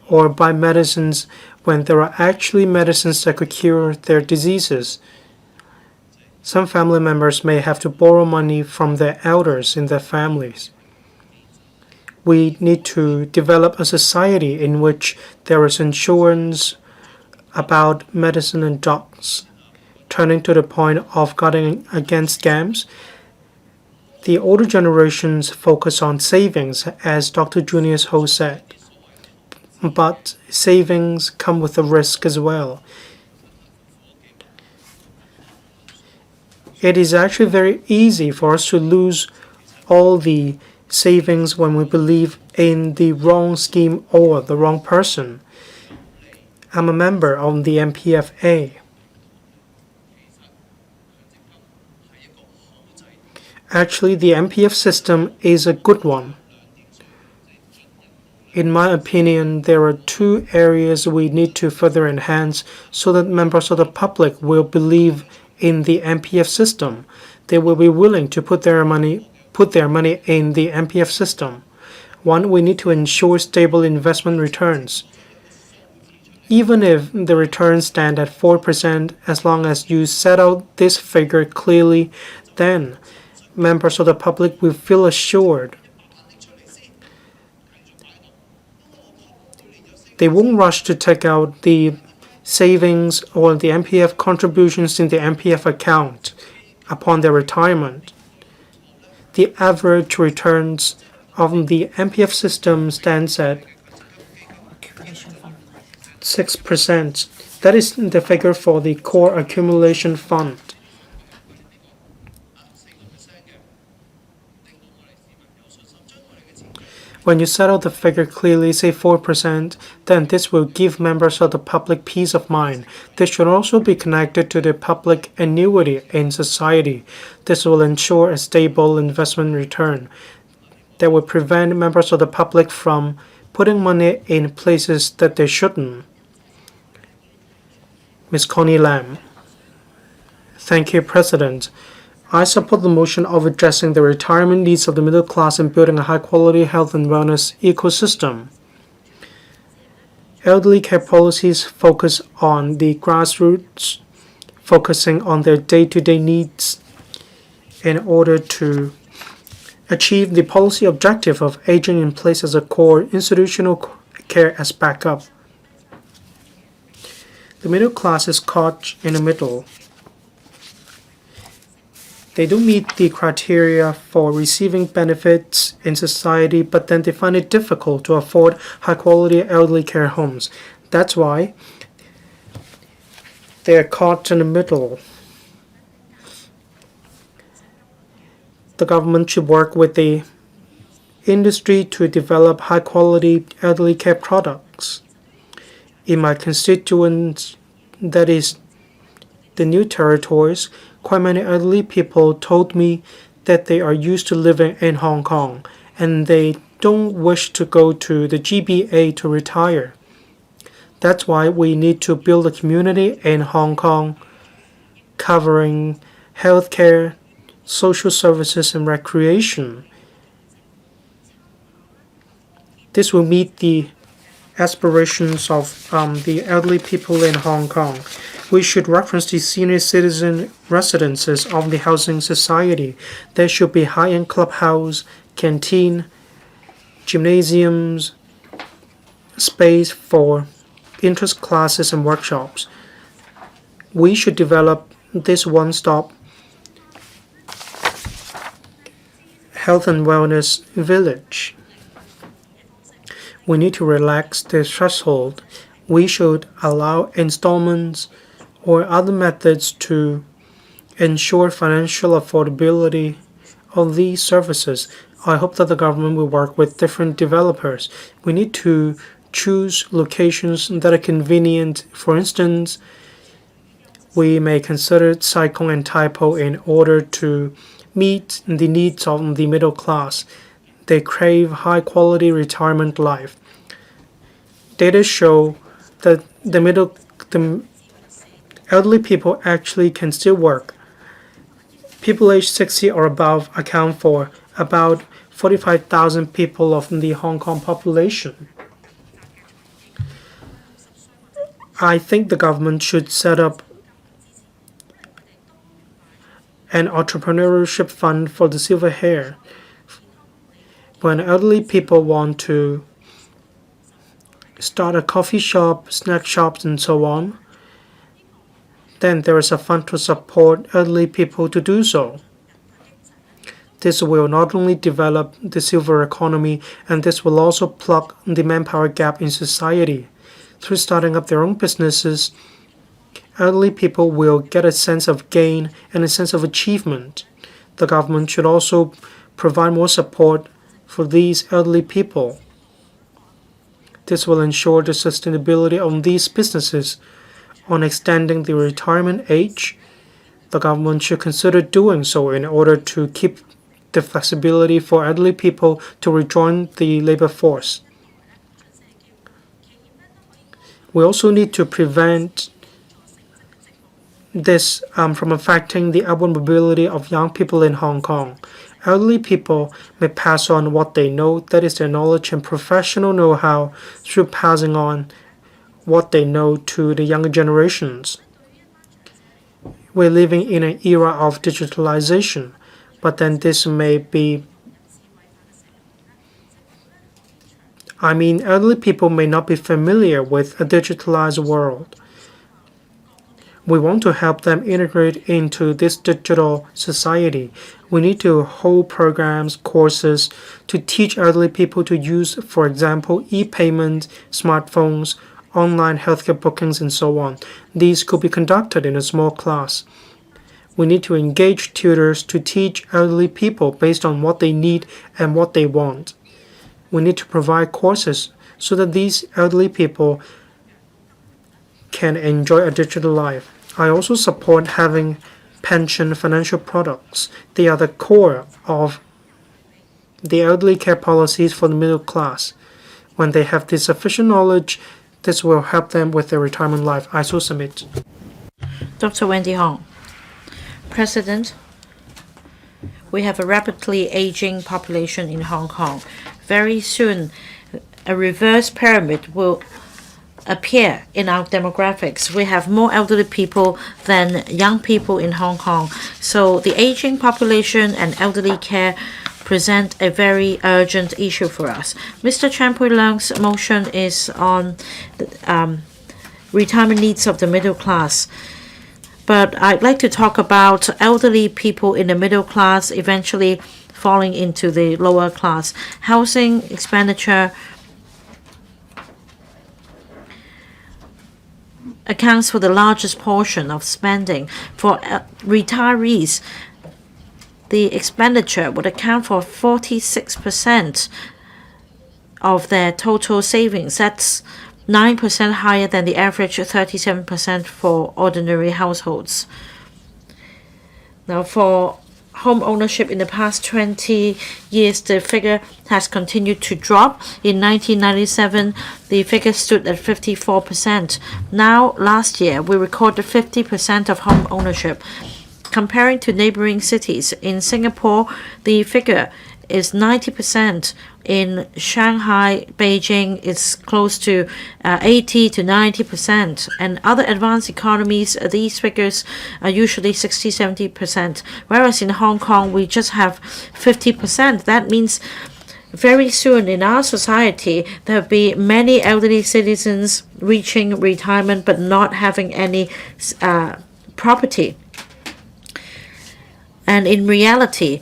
or buy medicines when there are actually medicines that could cure their diseases. Some family members may have to borrow money from their elders in their families. We need to develop a society in which there is insurance about medicine and drugs. Turning to the point of guarding against scams, the older generations focus on savings, as Dr. Junius Ho said. But savings come with a risk as well. It is actually very easy for us to lose all the savings when we believe in the wrong scheme or the wrong person. I'm a member of the MPFA. Actually, the MPF system is a good one. In my opinion, there are two areas we need to further enhance so that members of the public will believe in the MPF system. They will be willing to put their money in the MPF system. One, we need to ensure stable investment returns. Even if the returns stand at 4%, as long as you set out this figure clearly, then members of the public will feel assured. They won't rush to take out the savings or the MPF contributions in the MPF account upon their retirement. The average returns of the MPF system stands at 6%. That is the figure for the core accumulation fund. When you set out the figure clearly, say 4%, then this will give members of the public peace of mind. This should also be connected to the public annuity in society. This will ensure a stable investment return that will prevent members of the public from putting money in places that they shouldn't. Ms. Connie Lam. Thank you, President. I support the motion of addressing the retirement needs of the middle class and building a high-quality health and wellness ecosystem. Elderly care policies focus on the grassroots, focusing on their day-to-day needs in order to achieve the policy objective of aging in place as a core, institutional care as backup. The middle class is caught in the middle. They don't meet the criteria for receiving benefits in society, but then they find it difficult to afford high-quality elderly care homes. That's why they are caught in the middle. The government should work with the industry to develop high-quality elderly care products. In my constituents, that is the New Territories, quite many elderly people told me that they are used to living in Hong Kong and they don't wish to go to the GBA to retire. That's why we need to build a community in Hong Kong covering healthcare, social services, and recreation. This will meet the aspirations of the elderly people in Hong Kong. We should reference the senior citizen residences of the housing society. There should be high-end clubhouse, canteen, gymnasiums, space for interest classes and workshops. We should develop this one-stop health and wellness village. We need to relax the threshold. We should allow installments or other methods to ensure financial affordability of these services. I hope that the government will work with different developers. We need to choose locations that are convenient. For instance, we may consider Sai Kung and Tai Po in order to meet the needs of the middle class. They crave high-quality retirement life. Data show that the elderly people actually can still work. People aged 60 or above account for about 45,000 people of the Hong Kong population. I think the government should set up an entrepreneurship fund for the silver hair. When elderly people want to start a coffee shop, snack shops, and so on, then there is a fund to support elderly people to do so. This will not only develop the silver economy, and this will also plug the manpower gap in society. Through starting up their own businesses, elderly people will get a sense of gain and a sense of achievement. The government should also provide more support for these elderly people. This will ensure the sustainability of these businesses. On extending the retirement age, the government should consider doing so in order to keep the flexibility for elderly people to rejoin the labor force. We also need to prevent this from affecting the upward mobility of young people in Hong Kong. Elderly people may pass on what they know, that is their knowledge and professional know-how, through passing on what they know to the younger generations. We're living in an era of digitalization, but then this may be elderly people may not be familiar with a digitalized world. We want to help them integrate into this digital society. We need to hold programs, courses to teach elderly people to use, for example, e-payment, smartphones, online healthcare bookings, and so on. These could be conducted in a small class. We need to engage tutors to teach elderly people based on what they need and what they want. We need to provide courses so that these elderly people can enjoy a digital life. I also support having pension financial products. They are the core of the elderly care policies for the middle class. When they have the sufficient knowledge, this will help them with their retirement life. I so submit. Dr. Wendy Hong. President, we have a rapidly aging population in Hong Kong. Very soon, a reverse pyramid will appear in our demographics. We have more elderly people than young people in Hong Kong. So the aging population and elderly care present a very urgent issue for us. Mr. Pui-leung's motion is on retirement needs of the middle class. But I'd like to talk about elderly people in the middle class eventually falling into the lower class. Housing expenditure accounts for the largest portion of spending. For retirees, the expenditure would account for 46% of their total savings. That's 9% higher than the average 37% for ordinary households. Now, for home ownership in the past 20 years, the figure has continued to drop. In 1997, the figure stood at 54%. Now, last year, we recorded 50% of home ownership. Comparing to neighboring cities, in Singapore, the figure is 90%. In Shanghai, Beijing, it's close to 80 to 90%. And other advanced economies, these figures are usually 60, 70%. Whereas in Hong Kong, we just have 50%. That means very soon in our society, there will be many elderly citizens reaching retirement but not having any property. And in reality,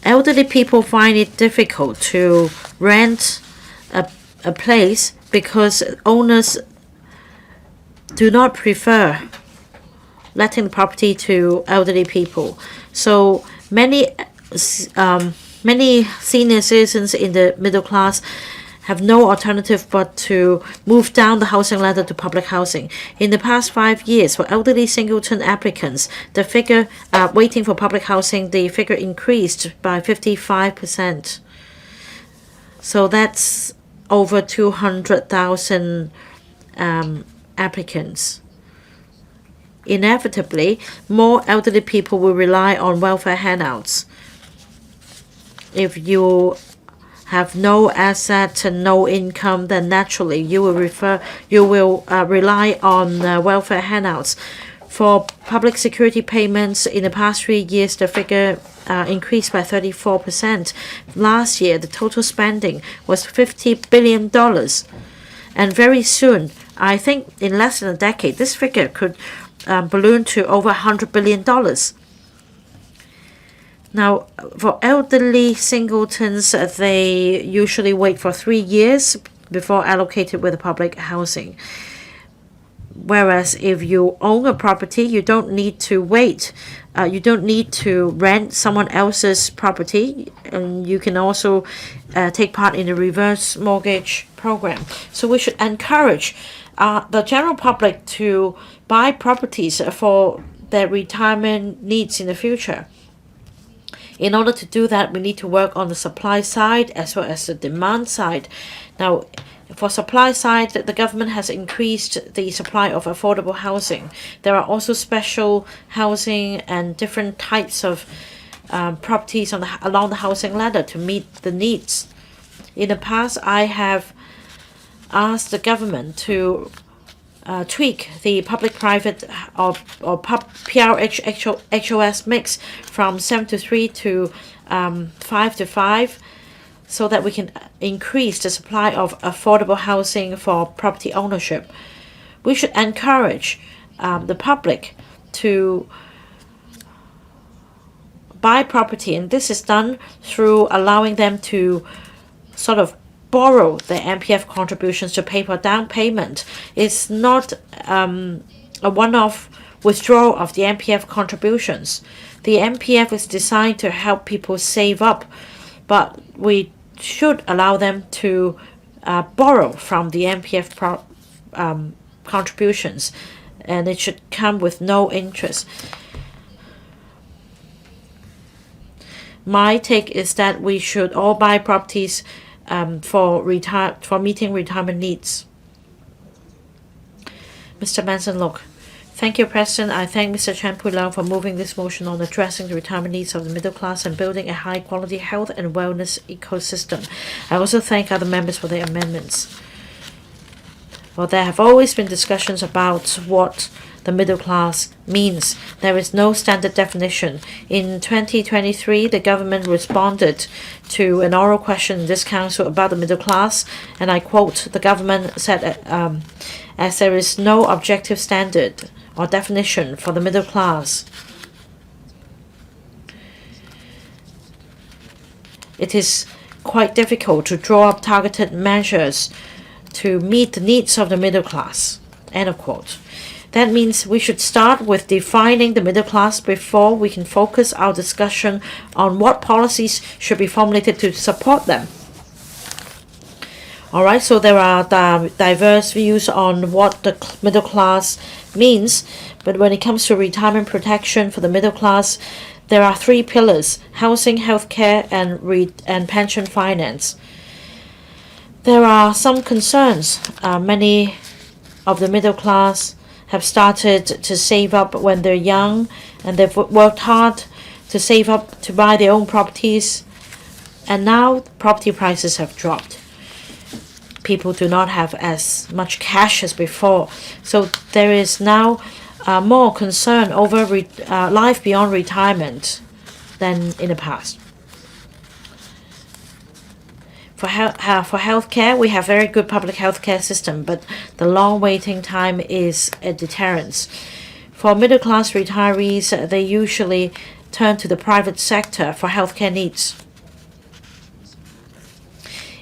elderly people find it difficult to rent a place because owners do not prefer letting the property to elderly people. So many senior citizens in the middle class have no alternative but to move down the housing ladder to public housing. In the past 5 years, for elderly singleton applicants, the figure waiting for public housing, the figure increased by 55%. So that's over 200,000 applicants. Inevitably, more elderly people will rely on welfare handouts. If you have no asset and no income, then naturally you will rely on welfare handouts. For public security payments in the past 3 years, the figure increased by 34%. Last year, the total spending was $50 billion. And very soon, I think in less than a decade, this figure could balloon to over $100 billion. Now, for elderly singletons, they usually wait for 3 years before allocated with public housing. Whereas if you own a property, you don't need to wait. You don't need to rent someone else's property, and you can also take part in the reverse mortgage program. So we should encourage the general public to buy properties for their retirement needs in the future. In order to do that, we need to work on the supply side as well as the demand side. Now, for supply side, the government has increased the supply of affordable housing. There are also special housing and different types of properties along the housing ladder to meet the needs. In the past, I have asked the government to tweak the public-private or PRH-HOS mix from 7:3 to 5:5, so that we can increase the supply of affordable housing for property ownership. We should encourage the public to buy property, and this is done through allowing them to sort of borrow their MPF contributions to pay for down payment. It's not a one-off withdrawal of the MPF contributions. The MPF is designed to help people save up, but we should allow them to borrow from the MPF contributions, and it should come with no interest. My take is that we should all buy properties for meeting retirement needs. Mr. Manson Look. Thank you, President. I thank Mr. Pui-leung for moving this motion on addressing the retirement needs of the middle class and building a high-quality health and wellness ecosystem. I also thank other members for their amendments. Well, there have always been discussions about what the middle class means. There is no standard definition. In 2023, the government responded to an oral question in this council about the middle class, and I quote, the government said, as there is no objective standard or definition for the middle class, it is quite difficult to draw up targeted measures to meet the needs of the middle class. End of quote. That means we should start with defining the middle class before we can focus our discussion on what policies should be formulated to support them. Alright, so there are diverse views on what the middle class means, but when it comes to retirement protection for the middle class, there are three pillars: housing, healthcare, and pension finance. There are some concerns. Many of the middle class have started to save up when they're young, and they've worked hard to save up to buy their own properties, and now property prices have dropped. People do not have as much cash as before, so there is now more concern over life beyond retirement than in the past. For healthcare, we have very good public healthcare system, but the long waiting time is a deterrence. For middle-class retirees, they usually turn to the private sector for healthcare needs.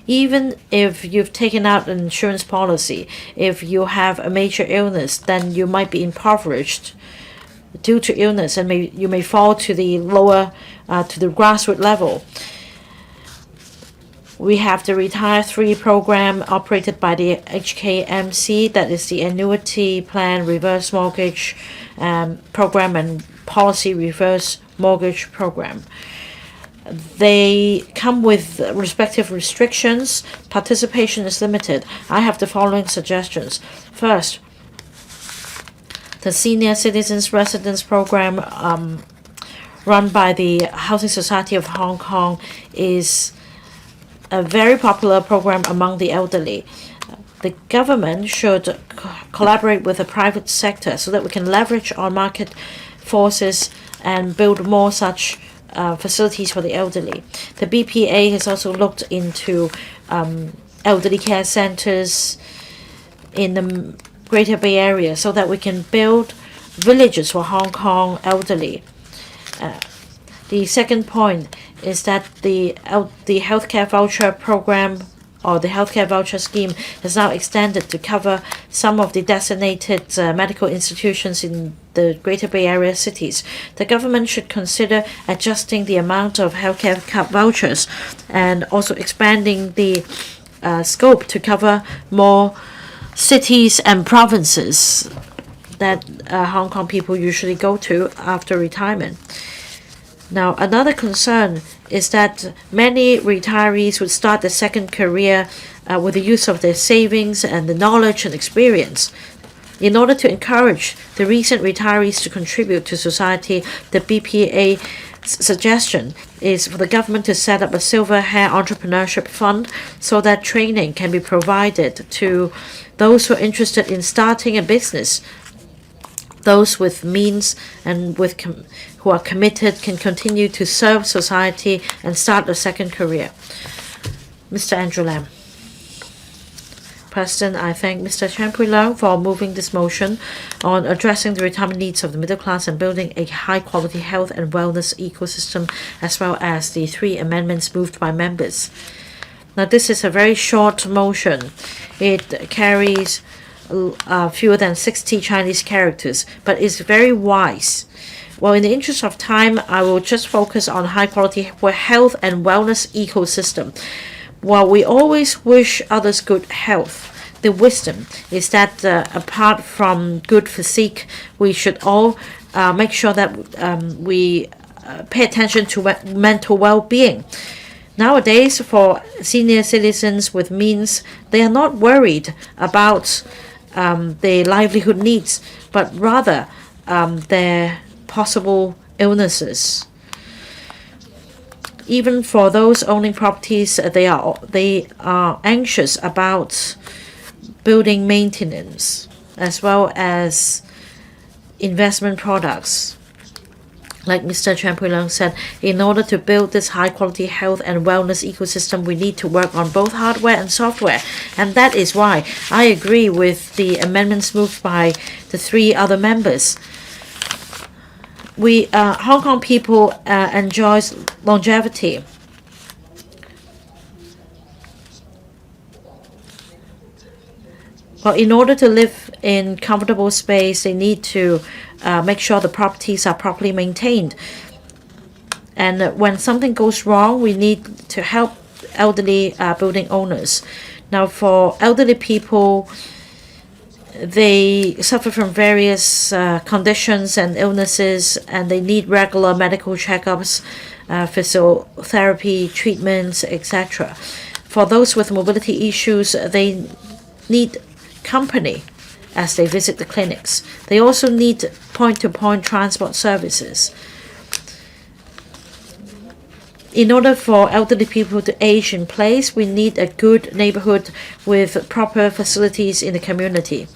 Even if you've taken out an insurance policy, if you have a major illness, then you might be impoverished due to illness, and you may fall to the lower, to the grassroots level. We have the Retire 3 program operated by the HKMC, that is the Annuity Plan Reverse Mortgage Program and Policy Reverse Mortgage Program. They come with respective restrictions. Participation is limited. I have the following suggestions. First, the Senior Citizens Residence Program run by the Housing Society of Hong Kong is a very popular program among the elderly. The government should collaborate with the private sector so that we can leverage on market forces and build more such facilities for the elderly. The BPA has also looked into elderly care centers in the Greater Bay Area so that we can build villages for Hong Kong elderly. The second point is that the healthcare voucher program or the healthcare voucher scheme is now extended to cover some of the designated medical institutions in the Greater Bay Area cities. The government should consider adjusting the amount of healthcare vouchers and also expanding the scope to cover more cities and provinces that Hong Kong people usually go to after retirement. Now, another concern is that many retirees would start a second career with the use of their savings and the knowledge and experience. In order to encourage the recent retirees to contribute to society, the BPA suggestion is for the government to set up a silver hair entrepreneurship fund so that training can be provided to those who are interested in starting a business. Those with means and who are committed can continue to serve society and start a second career. Mr. Andrew Lam. President, I thank Mr. Pui-leung for moving this motion on addressing the retirement needs of the middle class and building a high-quality health and wellness ecosystem, as well as the 3 amendments moved by members. Now, this is a very short motion. It carries fewer than 60 Chinese characters, but is very wise. Well, in the interest of time, I will just focus on high-quality health and wellness ecosystem. While we always wish others good health, the wisdom is that apart from good physique, we should all make sure that we pay attention to mental well-being. Nowadays, for senior citizens with means, they are not worried about their livelihood needs, but rather their possible illnesses. Even for those owning properties, they are anxious about building maintenance as well as investment products. Like Mr. Pui-leung said, in order to build this high-quality health and wellness ecosystem, we need to work on both hardware and software. And that is why I agree with the amendments moved by the 3 other members. Hong Kong people enjoys longevity. Well, in order to live in comfortable space, they need to make sure the properties are properly maintained. And when something goes wrong, we need to help elderly building owners. Now, for elderly people, they suffer from various conditions and illnesses, and they need regular medical checkups, physiotherapy treatments, etc. For those with mobility issues, they need company as they visit the clinics. They also need point-to-point transport services. In order for elderly people to age in place, we need a good neighborhood with proper facilities in the community.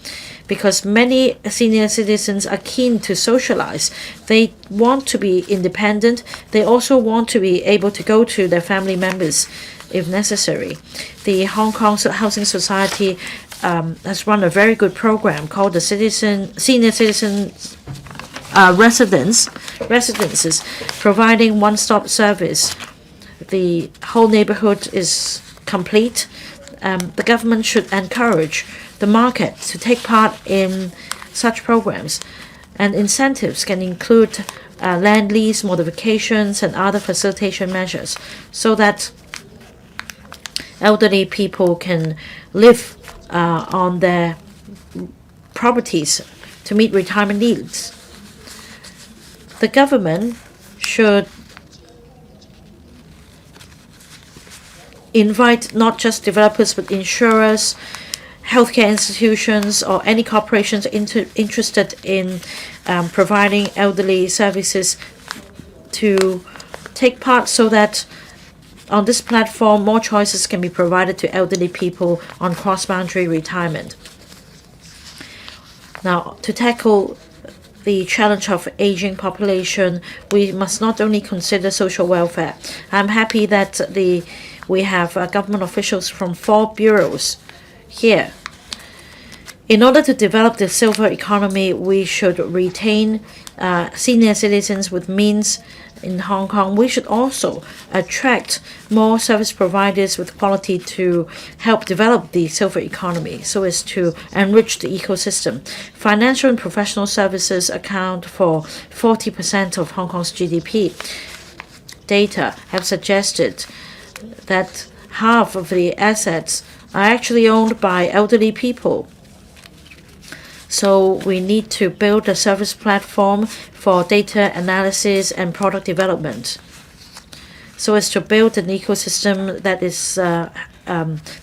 Because many senior citizens are keen to socialize. They want to be independent. They also want to be able to go to their family members if necessary. The Hong Kong Housing Society has run a very good program called the Senior Citizen Residences, providing one-stop service. The whole neighborhood is complete. The government should encourage the market to take part in such programs, and incentives can include land lease modifications and other facilitation measures so that elderly people can live on their properties to meet retirement needs. The government should invite not just developers but insurers, healthcare institutions, or any corporations interested in providing elderly services to take part so that on this platform, more choices can be provided to elderly people on cross-boundary retirement. Now, to tackle the challenge of aging population, we must not only consider social welfare. I'm happy that we have government officials from 4 bureaus here. In order to develop the silver economy, we should retain senior citizens with means in Hong Kong. We should also attract more service providers with quality to help develop the silver economy so as to enrich the ecosystem. Financial and professional services account for 40% of Hong Kong's GDP. Data have suggested that half of the assets are actually owned by elderly people. So we need to build a service platform for data analysis and product development, so as to build an ecosystem that is that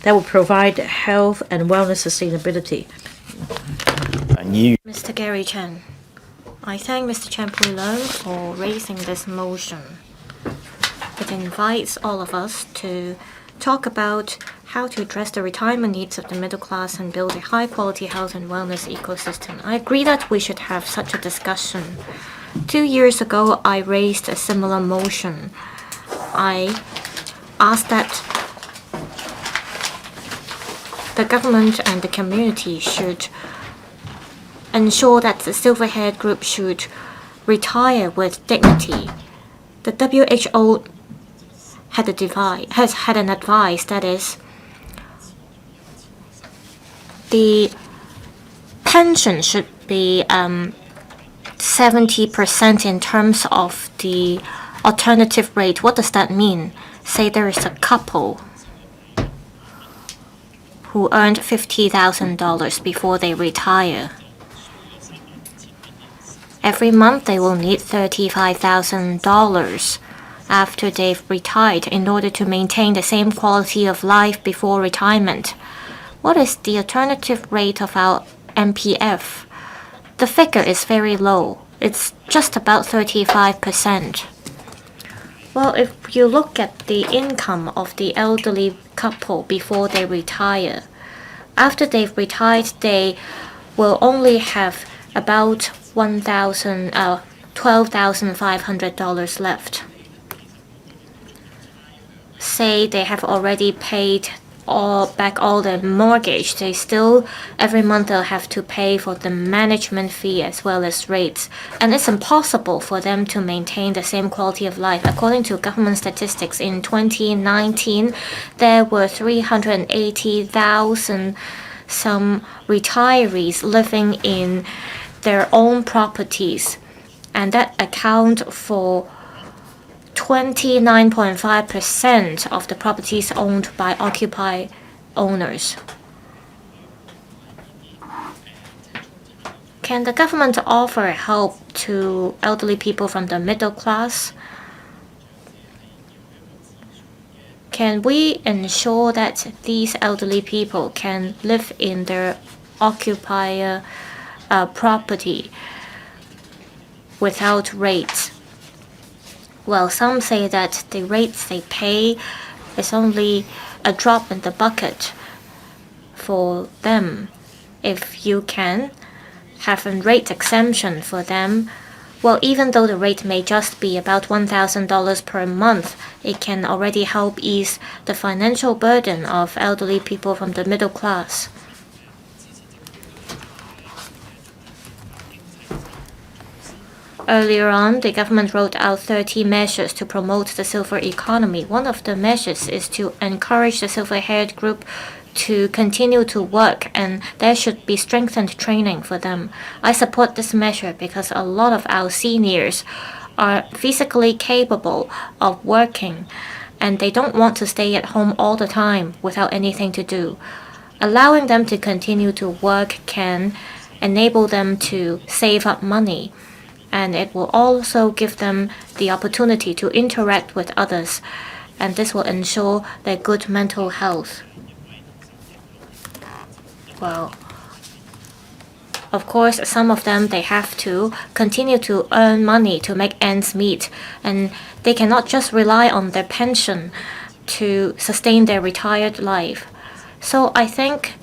will provide health and wellness sustainability. Mr. Gary Chen, I thank Mr. Pui-leung for raising this motion. It invites all of us to talk about how to address the retirement needs of the middle class and build a high-quality health and wellness ecosystem. I agree that we should have such a discussion. 2 years ago, I raised a similar motion. I asked that the government and the community should ensure that the silver-haired group should retire with dignity. The WHO has had an advice that is the pension should be 70% in terms of the alternative rate. What does that mean? Say there is a couple who earned $50,000 before they retire. Every month they will need $35,000 after they've retired in order to maintain the same quality of life before retirement. What is the alternative rate of our MPF? The figure is very low. It's just about 35%. Well, if you look at the income of the elderly couple before they retire, after they've retired, they will only have about $12,500 left. Say they have already paid back all the mortgage, they still every month they'll have to pay for the management fee as well as rates, and it's impossible for them to maintain the same quality of life. According to government statistics, in 2019 there were 380,000 some retirees living in their own properties, and that account for 29.5% of the properties owned by occupied owners. Can the government offer help to elderly people from the middle class? Can we ensure that these elderly people can live in their occupier property without rates? Well, some say that the rates they pay is only a drop in the bucket for them. If you can have a rate exemption for them, well, even though the rate may just be about $1,000 per month, it can already help ease the financial burden of elderly people from the middle class. Earlier on, the government rolled out 30 measures to promote the silver economy. One of the measures is to encourage the silver-haired group to continue to work, and there should be strengthened training for them. I support this measure because a lot of our seniors are physically capable of working, and they don't want to stay at home all the time without anything to do. Allowing them to continue to work can enable them to save up money, and it will also give them the opportunity to interact with others, and this will ensure their good mental health. Well, of course, some of them, they have to continue to earn money to make ends meet, and they cannot just rely on their pension to sustain their retired life. So I think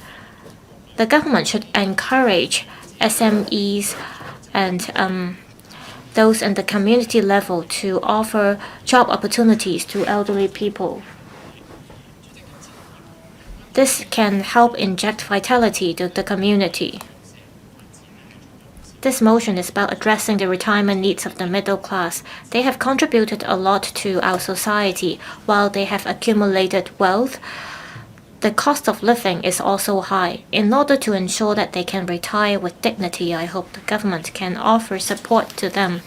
the government should encourage SMEs and those in the community level to offer job opportunities to elderly people. This can help inject vitality to the community. This motion is about addressing the retirement needs of the middle class. They have contributed a lot to our society. While they have accumulated wealth, the cost of living is also high. In order to ensure that they can retire with dignity, I hope the government can offer support to them.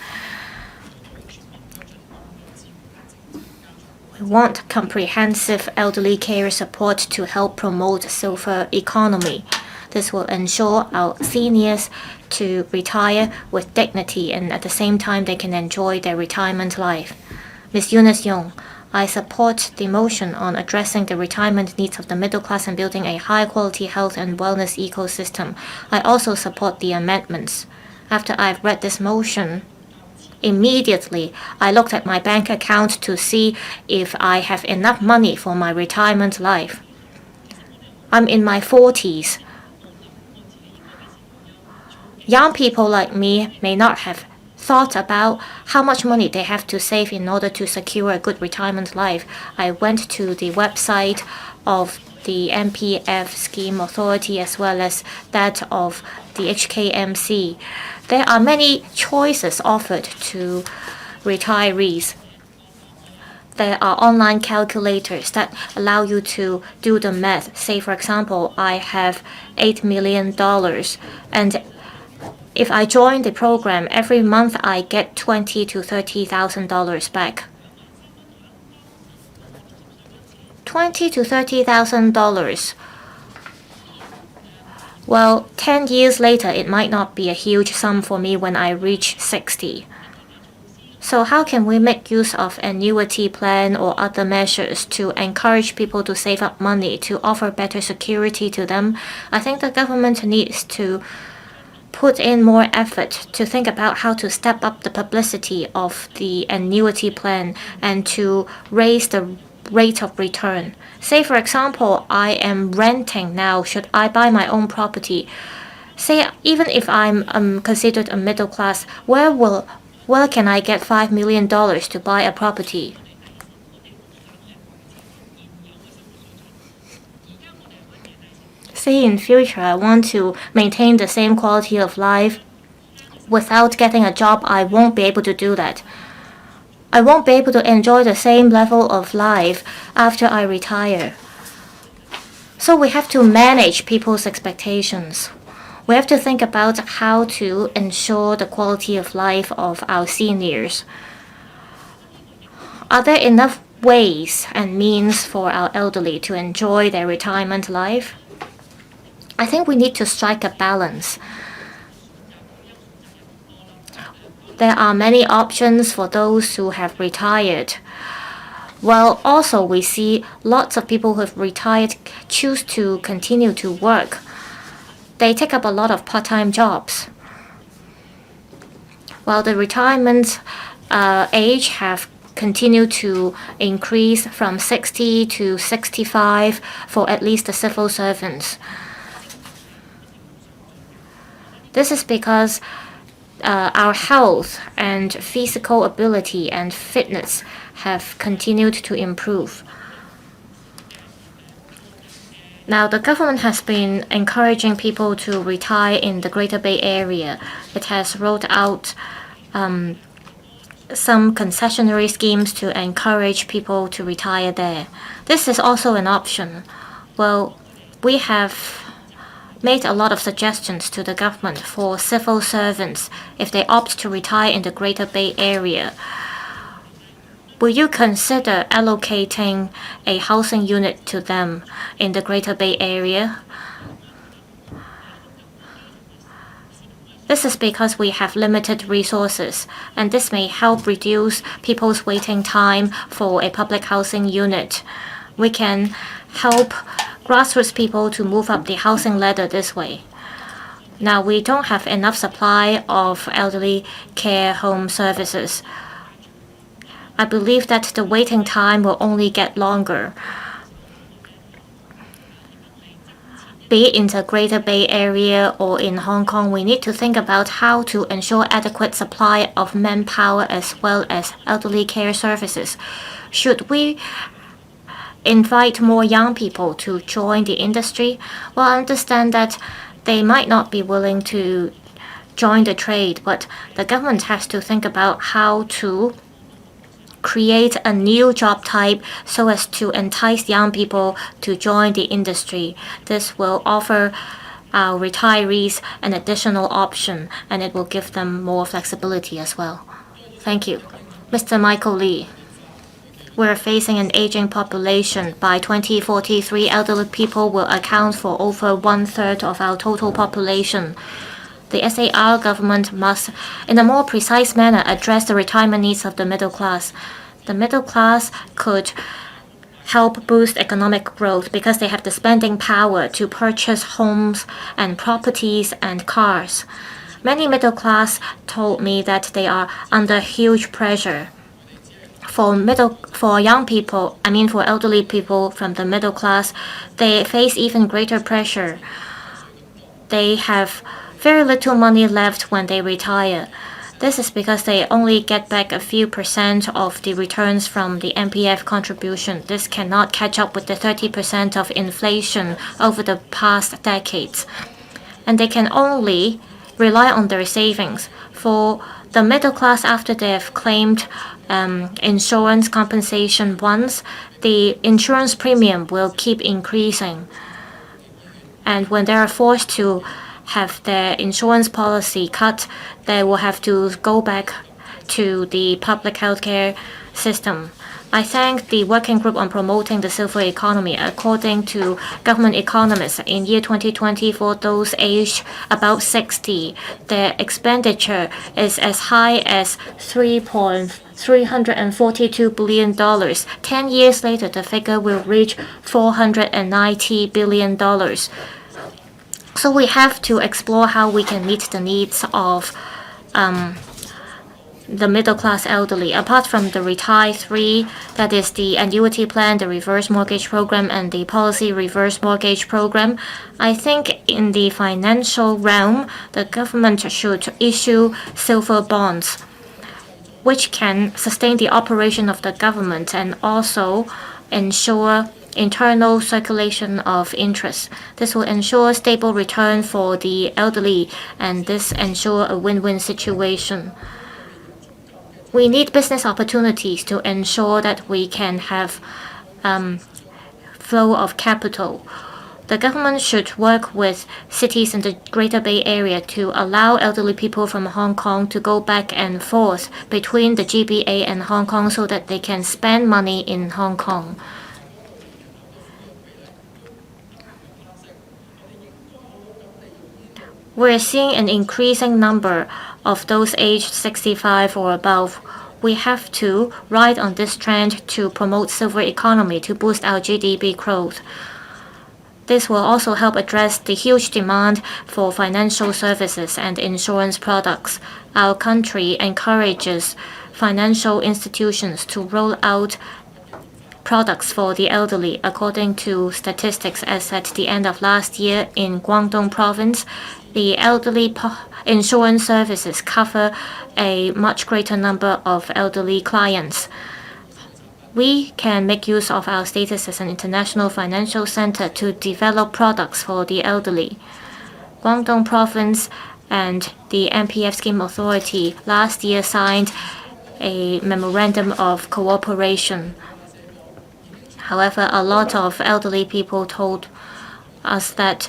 We want comprehensive elderly care support to help promote silver economy. This will ensure our seniors to retire with dignity, and at the same time they can enjoy their retirement life. Ms. Eunice Yong, I support the motion on addressing the retirement needs of the middle class and building a high-quality health and wellness ecosystem. I also support the amendments. After I've read this motion, immediately I looked at my bank account to see if I have enough money for my retirement life. I'm in my 40s. Young people like me may not have thought about how much money they have to save in order to secure a good retirement life. I went to the website of the MPF Scheme Authority as well as that of the HKMC. There are many choices offered to retirees. There are online calculators that allow you to do the math. Say, for example, I have $8 million, and if I join the program, every month I get $20,000 to $30,000 back. $20,000 to $30,000. Well, 10 years later, it might not be a huge sum for me when I reach 60. So how can we make use of annuity plan or other measures to encourage people to save up money, to offer better security to them? I think the government needs to put in more effort to think about how to step up the publicity of the annuity plan and to raise the rate of return. Say, for example, I am renting now. Should I buy my own property? Say, even if I'm considered a middle class, where can I get $5 million to buy a property? Say in future I want to maintain the same quality of life without getting a job, I won't be able to do that. I won't be able to enjoy the same level of life after I retire. So we have to manage people's expectations. We have to think about how to ensure the quality of life of our seniors. Are there enough ways and means for our elderly to enjoy their retirement life? I think we need to strike a balance. There are many options for those who have retired. Well, also we see lots of people who have retired choose to continue to work. They take up a lot of part-time jobs. While the retirement age have continued to increase from 60 to 65 for at least the civil servants. This is because our health and physical ability and fitness have continued to improve. Now, the government has been encouraging people to retire in the Greater Bay Area. It has rolled out some concessionary schemes to encourage people to retire there. This is also an option. Well, we have made a lot of suggestions to the government for civil servants if they opt to retire in the Greater Bay Area. Will you consider allocating a housing unit to them in the Greater Bay Area? This is because we have limited resources, and this may help reduce people's waiting time for a public housing unit. We can help grassroots people to move up the housing ladder this way. Now, we don't have enough supply of elderly care home services. I believe that the waiting time will only get longer. Be it in the Greater Bay Area or in Hong Kong, we need to think about how to ensure adequate supply of manpower as well as elderly care services. Should we invite more young people to join the industry? Well, I understand that they might not be willing to join the trade, but the government has to think about how to create a new job type so as to entice young people to join the industry. This will offer our retirees an additional option, and it will give them more flexibility as well. Thank you. Mr. Michael Lee. We're facing an aging population. By 2043, elderly people will account for over 1/3 of our total population. The SAR government must, in a more precise manner, address the retirement needs of the middle class. The middle class could help boost economic growth because they have the spending power to purchase homes and properties and cars. Many middle class told me that they are under huge pressure. For young people, for elderly people from the middle class, they face even greater pressure. They have very little money left when they retire. This is because they only get back a few % of the returns from the MPF contribution. This cannot catch up with the 30% of inflation over the past decades. And they can only rely on their savings. For the middle class, after they have claimed insurance compensation once, the insurance premium will keep increasing. And when they are forced to have their insurance policy cut, they will have to go back to the public healthcare system. I thank the working group on promoting the silver economy. According to government economists, in year 2020, for those aged about 60, their expenditure is as high as $342 billion. 10 years later, the figure will reach $490 billion. So we have to explore how we can meet the needs of the middle-class elderly. Apart from the Retire 3, that is the annuity plan, the reverse mortgage program, and the policy reverse mortgage program, I think in the financial realm, the government should issue silver bonds, which can sustain the operation of the government and also ensure internal circulation of interest. This will ensure stable return for the elderly, and this ensure a win-win situation. We need business opportunities to ensure that we can have flow of capital. The government should work with cities in the Greater Bay Area to allow elderly people from Hong Kong to go back and forth between the GBA and Hong Kong so that they can spend money in Hong Kong. We're seeing an increasing number of those aged 65 or above. We have to ride on this trend to promote silver economy to boost our GDP growth. This will also help address the huge demand for financial services and insurance products. Our country encourages financial institutions to roll out products for the elderly. According to statistics as at the end of last year in Guangdong province, the elderly insurance services cover a much greater number of elderly clients. We can make use of our status as an international financial center to develop products for the elderly. Guangdong province and the MPF Scheme Authority last year signed a memorandum of cooperation. However, a lot of elderly people told us that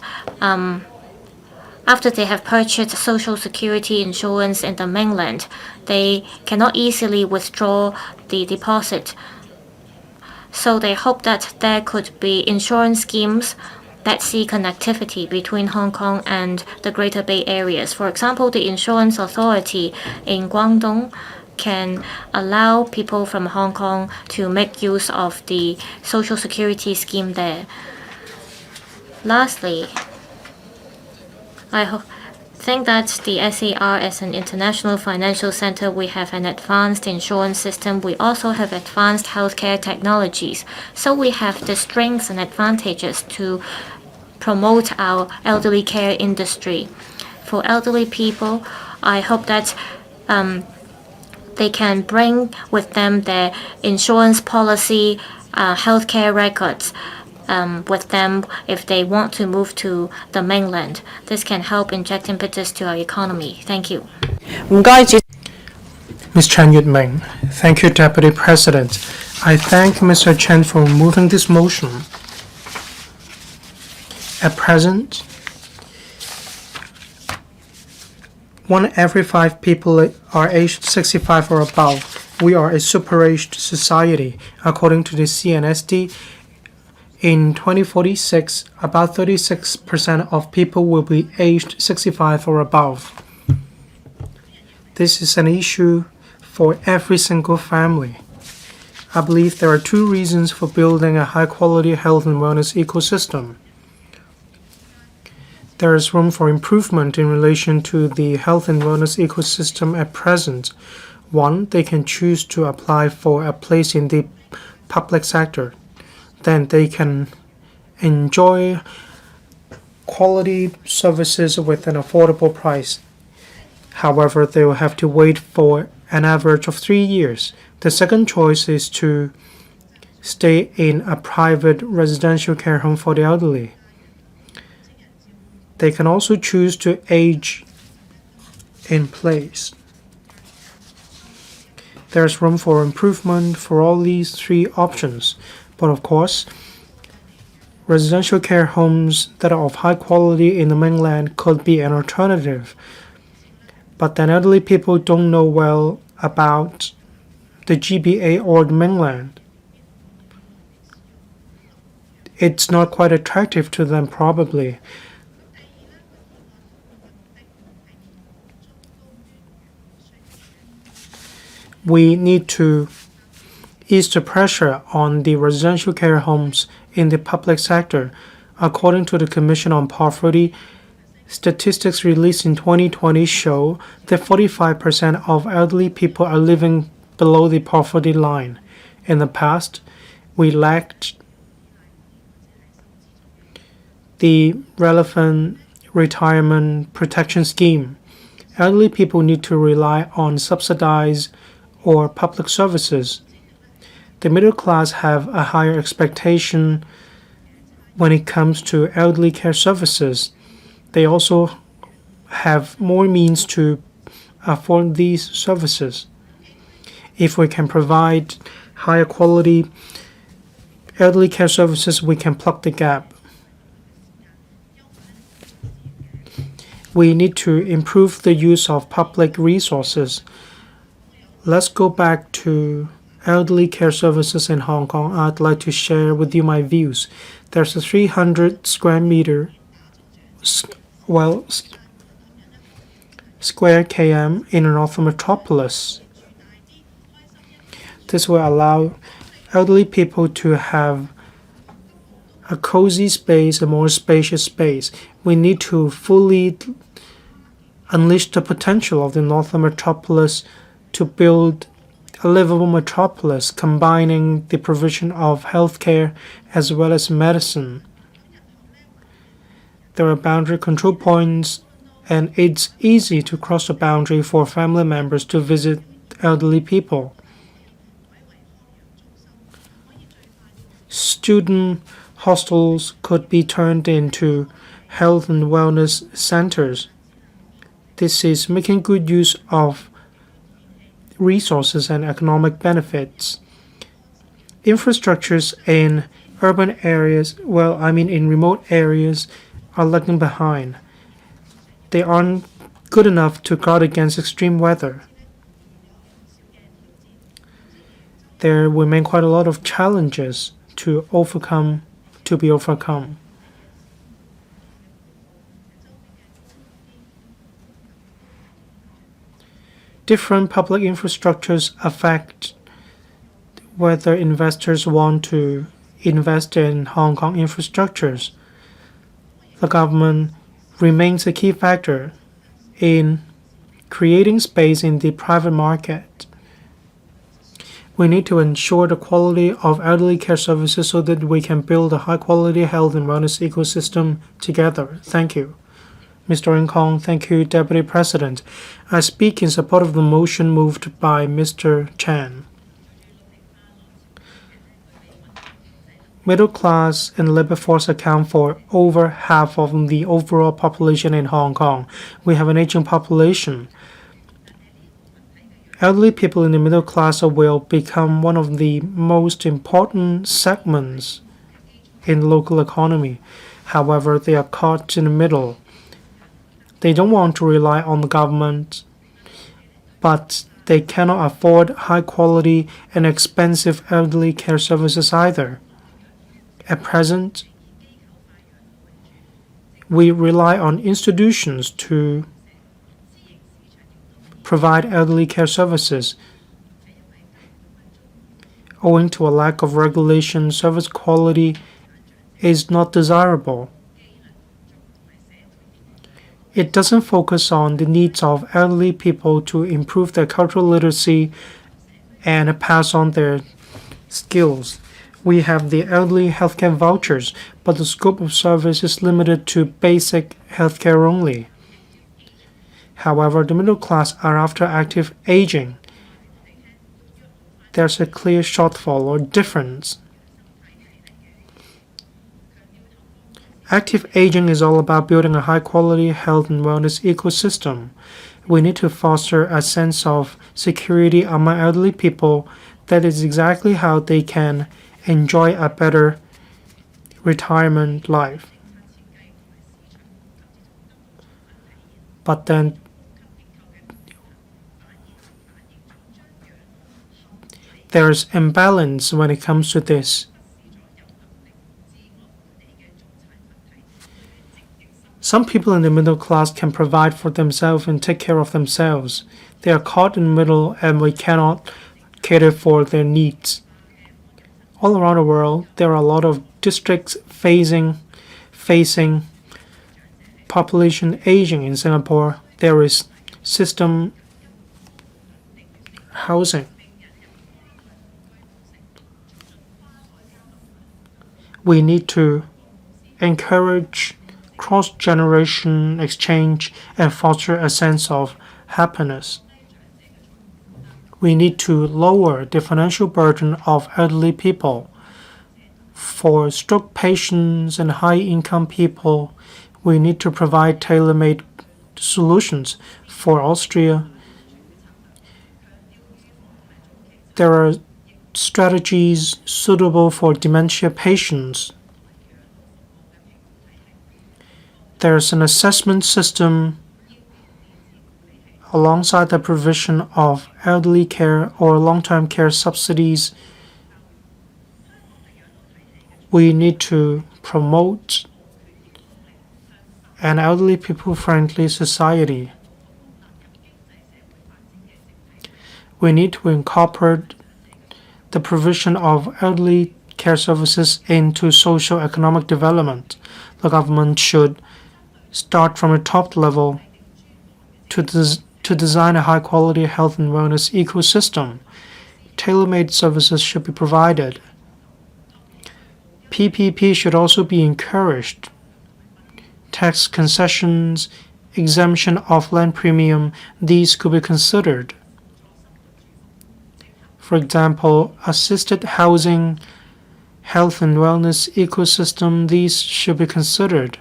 after they have purchased Social Security insurance in the mainland, they cannot easily withdraw the deposit. So they hope that there could be insurance schemes that see connectivity between Hong Kong and the Greater Bay Areas. For example, the Insurance Authority in Guangdong can allow people from Hong Kong to make use of the Social Security scheme there. Lastly, I think that the SAR as an international financial center, we have an advanced insurance system. We also have advanced healthcare technologies. So we have the strengths and advantages to promote our elderly care industry. For elderly people, I hope that they can bring with them their insurance policy, healthcare records with them if they want to move to the mainland. This can help inject impetus to our economy. Thank you. Ms. Chen Yueheng. Thank you, Deputy President. I thank Mr. Chen for moving this motion. At present, 1 every 5 people are aged 65 or above. We are a super-aged society. According to the CNSD, in 2046, about 36% of people will be aged 65 or above. This is an issue for every single family. I believe there are 2 reasons for building a high-quality health and wellness ecosystem. There is room for improvement in relation to the health and wellness ecosystem at present. 1, they can choose to apply for a place in the public sector. Then they can enjoy quality services with an affordable price. However, they will have to wait for an average of 3 years. The second choice is to stay in a private residential care home for the elderly. They can also choose to age in place. There's room for improvement for all these 3 options. But of course, residential care homes that are of high quality in the mainland could be an alternative. But then elderly people don't know well about the GBA or the mainland. It's not quite attractive to them probably. We need to ease the pressure on the residential care homes in the public sector. According to the Commission on Poverty, Statistics released in 2020 show that 45% of elderly people are living below the poverty line. In the past, we lacked the relevant retirement protection scheme. Elderly people need to rely on subsidized or public services. The middle class have a higher expectation when it comes to elderly care services. They also have more means to afford these services. If we can provide higher quality elderly care services, we can plug the gap. We need to improve the use of public resources. Let's go back to elderly care services in Hong Kong. I'd like to share with you my views. There's a 300 square km in a northern metropolis. This will allow elderly people to have a cozy space, a more spacious space. We need to fully unleash the potential of the northern metropolis to build a livable metropolis, combining the provision of healthcare as well as medicine. There are boundary control points, and it's easy to cross the boundary for family members to visit elderly people. Student hostels could be turned into health and wellness centers. This is making good use of resources and economic benefits. Infrastructures in urban areas, in remote areas, are lagging behind. They aren't good enough to guard against extreme weather. There remain quite a lot of challenges to be overcome. Different public infrastructures affect whether investors want to invest in Hong Kong infrastructures. The government remains a key factor in creating space in the private market. We need to ensure the quality of elderly care services so that we can build a high-quality health and wellness ecosystem together. Thank you. Mr. Ng Kong, thank you, Deputy President. I speak in support of the motion moved by Mr. Chan. Middle class and labor force account for over half of the overall population in Hong Kong. We have an aging population. Elderly people in the middle class will become one of the most important segments in the local economy. However, they are caught in the middle. They don't want to rely on the government, but they cannot afford high quality and expensive elderly care services either. At present, we rely on institutions to provide elderly care services. Owing to a lack of regulation, service quality is not desirable. It doesn't focus on the needs of elderly people to improve their cultural literacy and pass on their skills. We have the elderly healthcare vouchers, but the scope of service is limited to basic healthcare only. However, the middle class are after active aging. There's a clear shortfall or difference. Active aging is all about building a high-quality health and wellness ecosystem. We need to foster a sense of security among elderly people. That is exactly how they can enjoy a better retirement life. But then there's imbalance when it comes to this. Some people in the middle class can provide for themselves and take care of themselves. They are caught in the middle and we cannot cater for their needs. All around the world, there are a lot of districts facing population aging in Singapore, there is system housing. We need to encourage cross-generation exchange and foster a sense of happiness. We need to lower the financial burden of elderly people. For stroke patients and high-income people, we need to provide tailor-made solutions. For Austria, there are strategies suitable for dementia patients. There's an assessment system alongside the provision of elderly care or long-term care subsidies. We need to promote an elderly people-friendly society. We need to incorporate the provision of elderly care services into socio-economic development. The government should start from a top level to design a high-quality health and wellness ecosystem. Tailor-made services should be provided. PPP should also be encouraged. Tax concessions, exemption of land premium, these could be considered. For example, assisted housing, health and wellness ecosystem, these should be considered.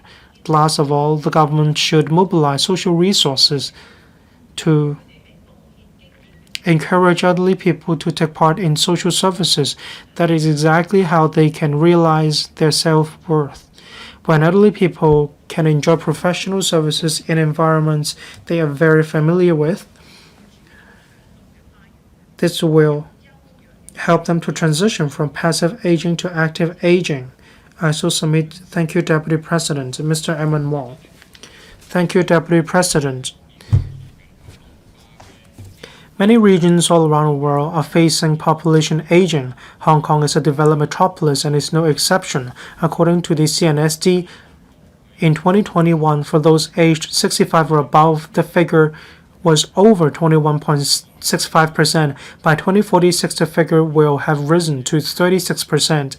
Last of all, the government should mobilize social resources to encourage elderly people to take part in social services. That is exactly how they can realize their self-worth. When elderly people can enjoy professional services in environments they are very familiar with, this will help them to transition from passive aging to active aging. I so submit. Thank you, Deputy President. Mr. Eman Wong. Thank you, Deputy President. Many regions all around the world are facing population aging. Hong Kong is a developed metropolis and is no exception. According to the CNSD, in 2021, for those aged 65 or above, the figure was over 21.65%. By 2046, the figure will have risen to 36%.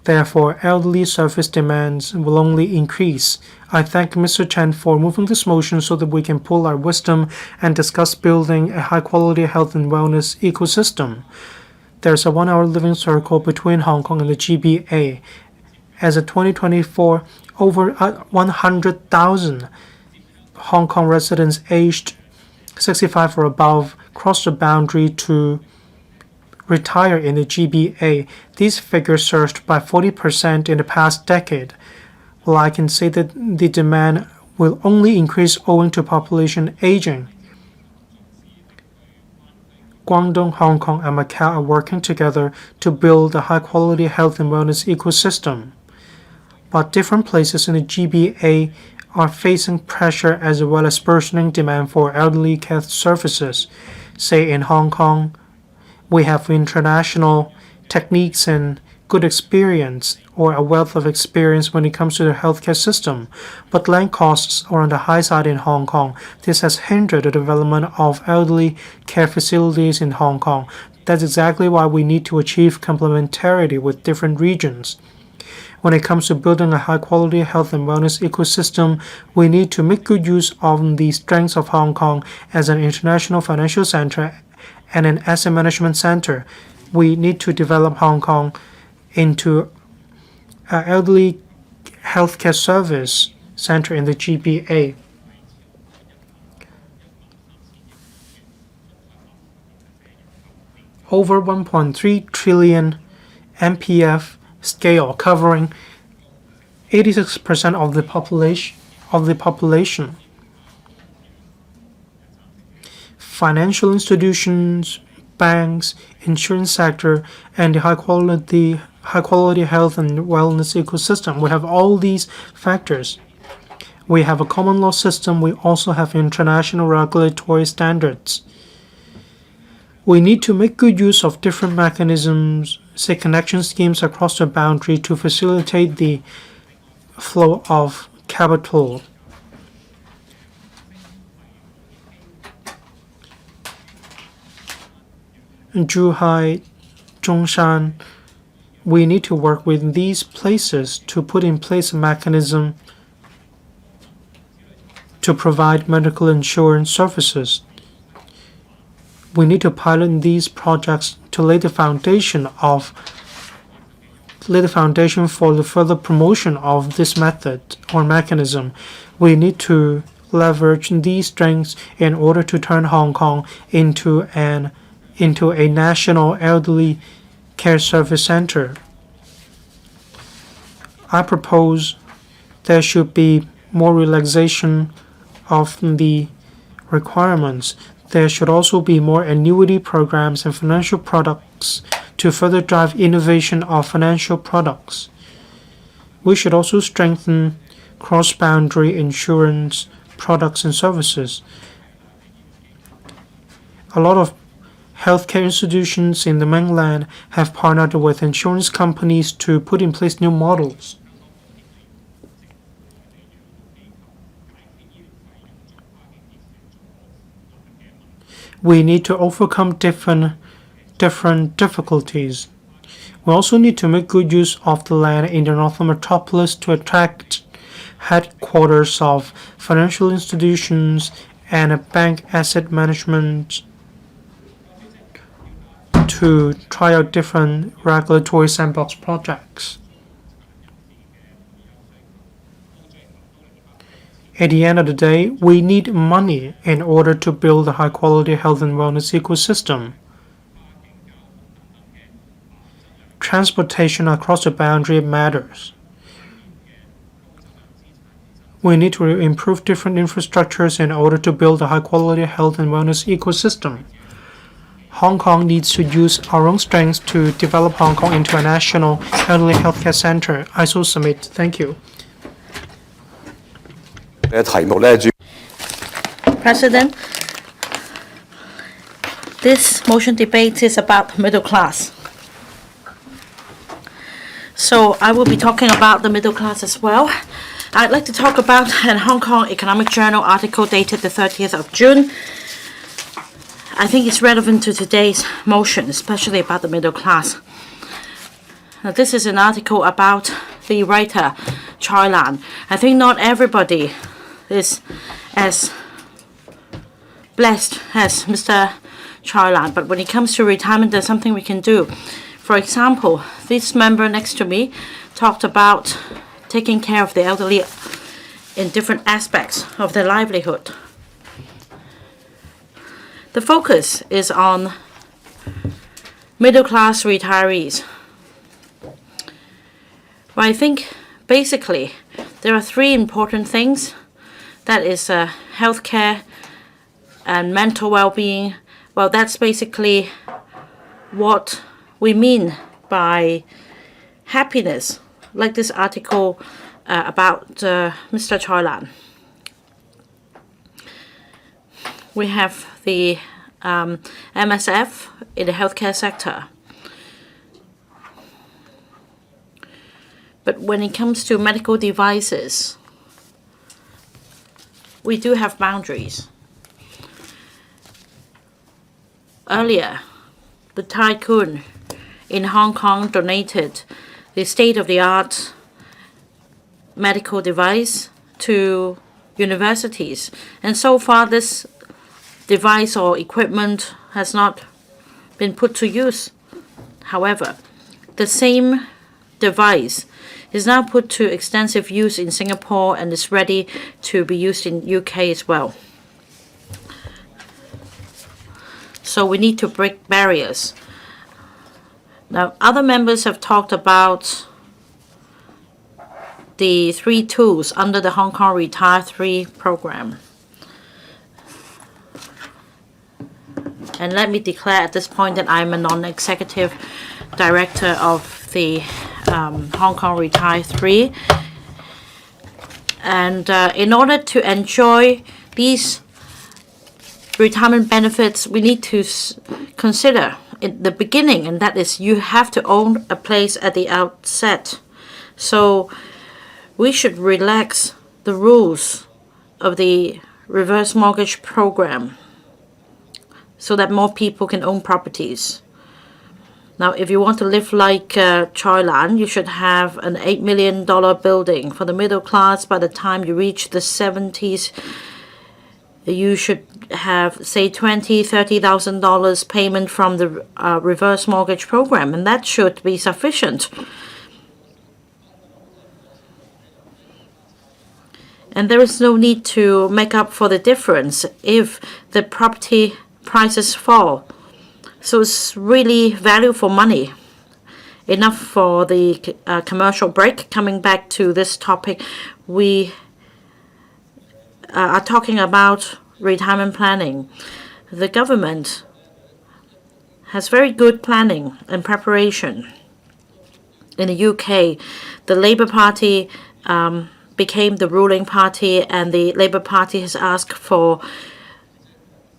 Therefore, elderly service demands will only increase. I thank Mr. Chen for moving this motion so that we can pool our wisdom and discuss building a high-quality health and wellness ecosystem. There's a 1-hour living circle between Hong Kong and the GBA. As of 2024, over 100,000 Hong Kong residents aged 65 or above crossed the boundary to retire in the GBA. These figures surged by 40% in the past decade. Well, I can say that the demand will only increase owing to population aging. Guangdong, Hong Kong, and Macau are working together to build a high-quality health and wellness ecosystem. But different places in the GBA are facing pressure as well as burgeoning demand for elderly care services. Say in Hong Kong, we have international techniques and good experience or a wealth of experience when it comes to the healthcare system, but land costs are on the high side in Hong Kong. This has hindered the development of elderly care facilities in Hong Kong. That's exactly why we need to achieve complementarity with different regions. When it comes to building a high-quality health and wellness ecosystem, we need to make good use of the strengths of Hong Kong as an international financial center and an asset management center. We need to develop Hong Kong into an elderly healthcare service center in the GBA. Over 1.3 trillion MPF scale covering 86% of the population. Financial institutions, banks, insurance sector, and the high quality health and wellness ecosystem. We have all these factors. We have a common law system. We also have international regulatory standards. We need to make good use of different mechanisms, say connection schemes across the boundary to facilitate the flow of capital. Zhuhai, Zhongshan, we need to work with these places to put in place a mechanism to provide medical insurance services. We need to pilot these projects to lay the foundation for the further promotion of this method or mechanism. We need to leverage these strengths in order to turn Hong Kong into a national elderly care service center. I propose there should be more relaxation of the requirements. There should also be more annuity programs and financial products to further drive innovation of financial products. We should also strengthen cross-boundary insurance products and services. A lot of healthcare institutions in the mainland have partnered with insurance companies to put in place new models. We need to overcome different difficulties. We also need to make good use of the land in the northern metropolis to attract headquarters of financial institutions and bank asset management to try out different regulatory sandbox projects. At the end of the day, we need money in order to build a high-quality health and wellness ecosystem. Transportation across the boundary matters. We need to improve different infrastructures in order to build a high-quality health and wellness ecosystem. Hong Kong needs to use our own strengths to develop Hong Kong into a national elderly healthcare center. I so submit. Thank you. President, this motion debate is about middle class. So I will be talking about the middle class as well. I'd like to talk about an Hong Kong Economic Journal article dated the 30th of June. I think it's relevant to today's motion, especially about the middle class. Now, this is an article about the writer, Choi Lan. I think not everybody is as blessed as Mr. Choi Lan, but when it comes to retirement, there's something we can do. For example, this member next to me talked about taking care of the elderly in different aspects of their livelihood. The focus is on middle-class retirees. Well, I think basically there are three important things. That is healthcare and mental well-being. Well, that's basically what we mean by happiness, like this article about Mr. Choi Lan. We have the MSF in the healthcare sector. But when it comes to medical devices, we do have boundaries. Earlier, the tycoon in Hong Kong donated the state-of-the-art medical device to universities. And so far, this device or equipment has not been put to use. However, the same device is now put to extensive use in Singapore and is ready to be used in UK as well. So we need to break barriers. Now, other members have talked about the 3 tools under the Hong Kong Retire 3 program. And let me declare at this point that I'm a non-executive director of the Hong Kong Retire 3. And in order to enjoy these retirement benefits, we need to consider in the beginning, and that is you have to own a place at the outset. So we should relax the rules of the reverse mortgage program so that more people can own properties. Now, if you want to live like Choi Lan, you should have an $8 million building. For the middle class, by the time you reach the 70s, you should have, say, $20,000, $30,000 payment from the reverse mortgage program, and that should be sufficient. And there is no need to make up for the difference if the property prices fall. So it's really value for money. Enough for the commercial break. Coming back to this topic, we are talking about retirement planning. The government has very good planning and preparation. In the UK, the Labour Party became the ruling party, and the Labour Party has asked for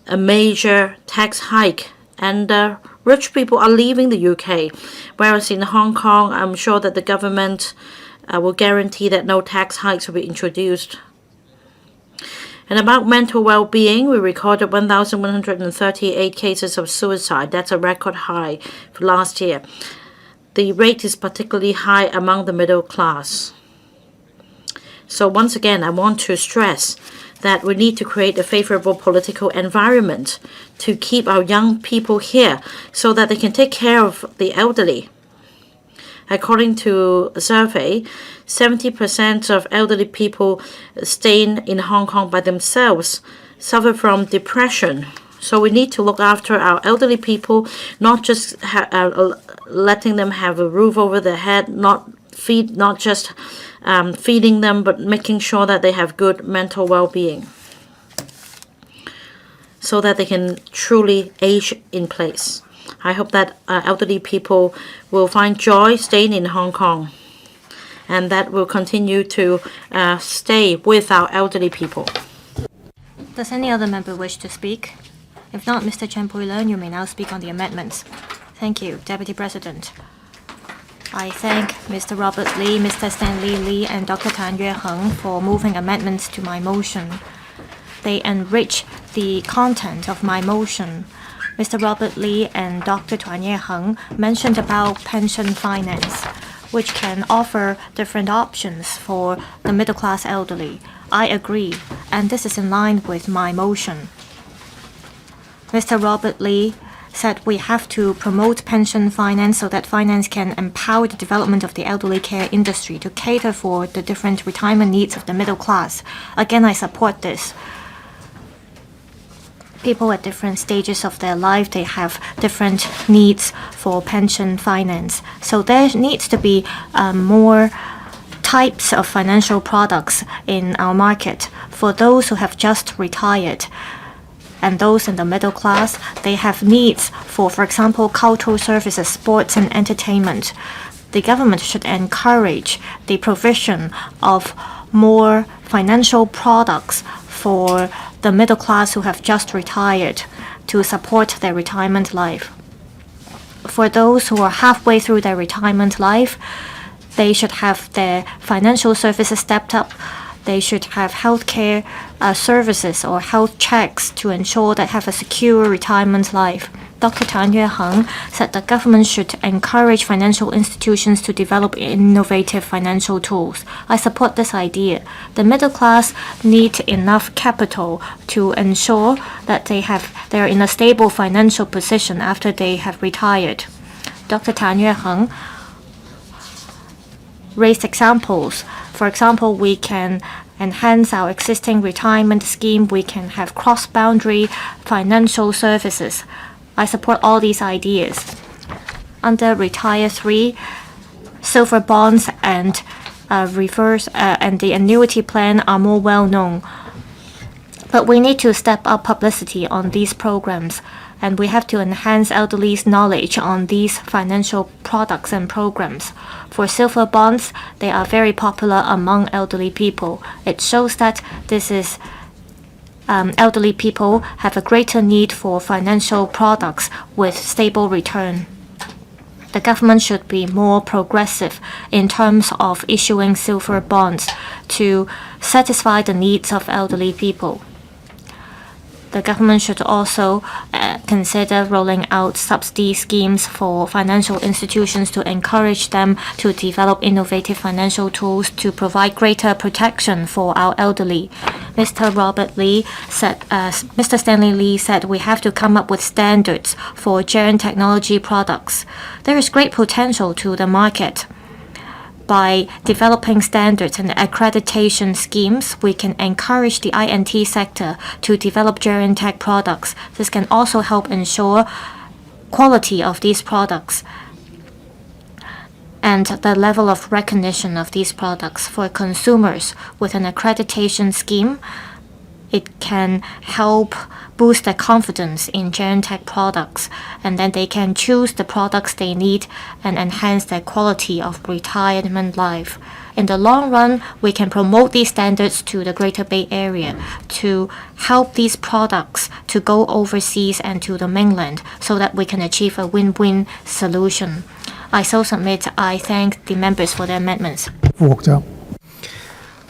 a major tax hike, and rich people are leaving the UK. Whereas in Hong Kong, I'm sure that the government will guarantee that no tax hikes will be introduced. And about mental well-being, we recorded 1,138 cases of suicide. That's a record high for last year. The rate is particularly high among the middle class. So once again, I want to stress that we need to create a favorable political environment to keep our young people here so that they can take care of the elderly. According to a survey, 70% of elderly people staying in Hong Kong by themselves suffer from depression. So we need to look after our elderly people, not just letting them have a roof over their head, not just feeding them, but making sure that they have good mental well-being so that they can truly age in place. I hope that elderly people will find joy staying in Hong Kong, and that will continue to stay with our elderly people. Does any other member wish to speak? If not, Mr. Pui-leung, you may now speak on the amendments. Thank you, Deputy President. I thank Mr. Robert Lee, Mr. Stanley Lee, and Dr. Tan Yueheng for moving amendments to my motion. They enrich the content of my motion. Mr. Robert Lee and Dr. Tan Yueheng mentioned about pension finance, which can offer different options for the middle-class elderly. I agree, and this is in line with my motion. Mr. Robert Lee said we have to promote pension finance so that finance can empower the development of the elderly care industry to cater for the different retirement needs of the middle class. Again, I support this. People at different stages of their life, they have different needs for pension finance. So there needs to be more types of financial products in our market for those who have just retired. And those in the middle class, they have needs for example, cultural services, sports, and entertainment. The government should encourage the provision of more financial products for the middle class who have just retired to support their retirement life. For those who are halfway through their retirement life, they should have their financial services stepped up. They should have healthcare services or health checks to ensure they have a secure retirement life. Dr. Tan Yueheng said the government should encourage financial institutions to develop innovative financial tools. I support this idea. The middle class need enough capital to ensure that they are in a stable financial position after they have retired. Dr. Tan Yueheng raised examples. For example, we can enhance our existing retirement scheme. We can have cross-boundary financial services. I support all these ideas. Under Retire 3, silver bonds and reverse and the annuity plan are more well known. But we need to step up publicity on these programs, and we have to enhance elderly's knowledge on these financial products and programs. For silver bonds, they are very popular among elderly people. It shows that this is elderly people have a greater need for financial products with stable return. The the government should be more progressive in terms of issuing silver bonds to satisfy the needs of elderly people. The government should also consider rolling out subsidy schemes for financial institutions to encourage them to develop innovative financial tools to provide greater protection for our elderly. Mr. Stanley Lee said we have to come up with standards for gene technology products. There is great potential to the market. By developing standards and accreditation schemes, we can encourage the INT sector to develop geriatric products. This can also help ensure quality of these products and the level of recognition of these products for consumers. With an accreditation scheme, it can help boost their confidence in geriatric products, and then they can choose the products they need and enhance their quality of retirement life. In the long run, we can promote these standards to the Greater Bay Area to help these products to go overseas and to the mainland so that we can achieve a win-win solution. I so submit. I thank the members for their amendments. 副局長。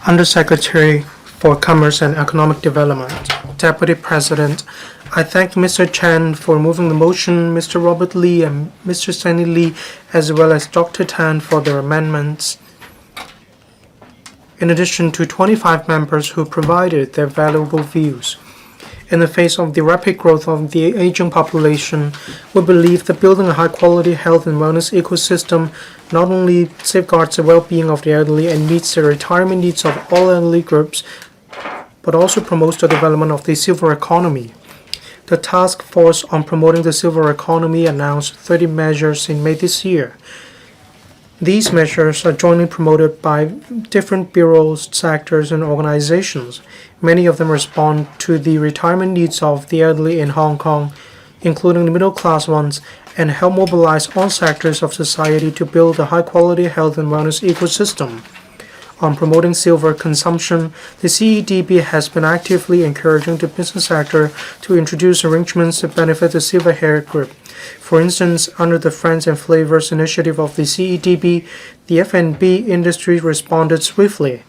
Undersecretary for Commerce and Economic Development, Deputy President, I thank Mr. Chen for moving the motion, Mr. Robert Lee and Mr. Stanley Lee, as well as Dr. Tan for their amendments, in addition to 25 members who provided their valuable views. In the face of the rapid growth of the aging population, we believe that building a high-quality health and wellness ecosystem not only safeguards the well-being of the elderly and meets the retirement needs of all elderly groups, but also promotes the development of the silver economy. The task force on promoting the silver economy announced 30 measures in May this year. These measures are jointly promoted by different bureaus, sectors, and organizations. Many of them respond to the retirement needs of the elderly in Hong Kong, including the middle-class ones, and help mobilize all sectors of society to build a high-quality health and wellness ecosystem. On promoting silver consumption, the CEDB has been actively encouraging the business sector to introduce arrangements to benefit the silver hair group. For instance, under the Friends and Flavors initiative of the CEDB, the F&B industry responded swiftly.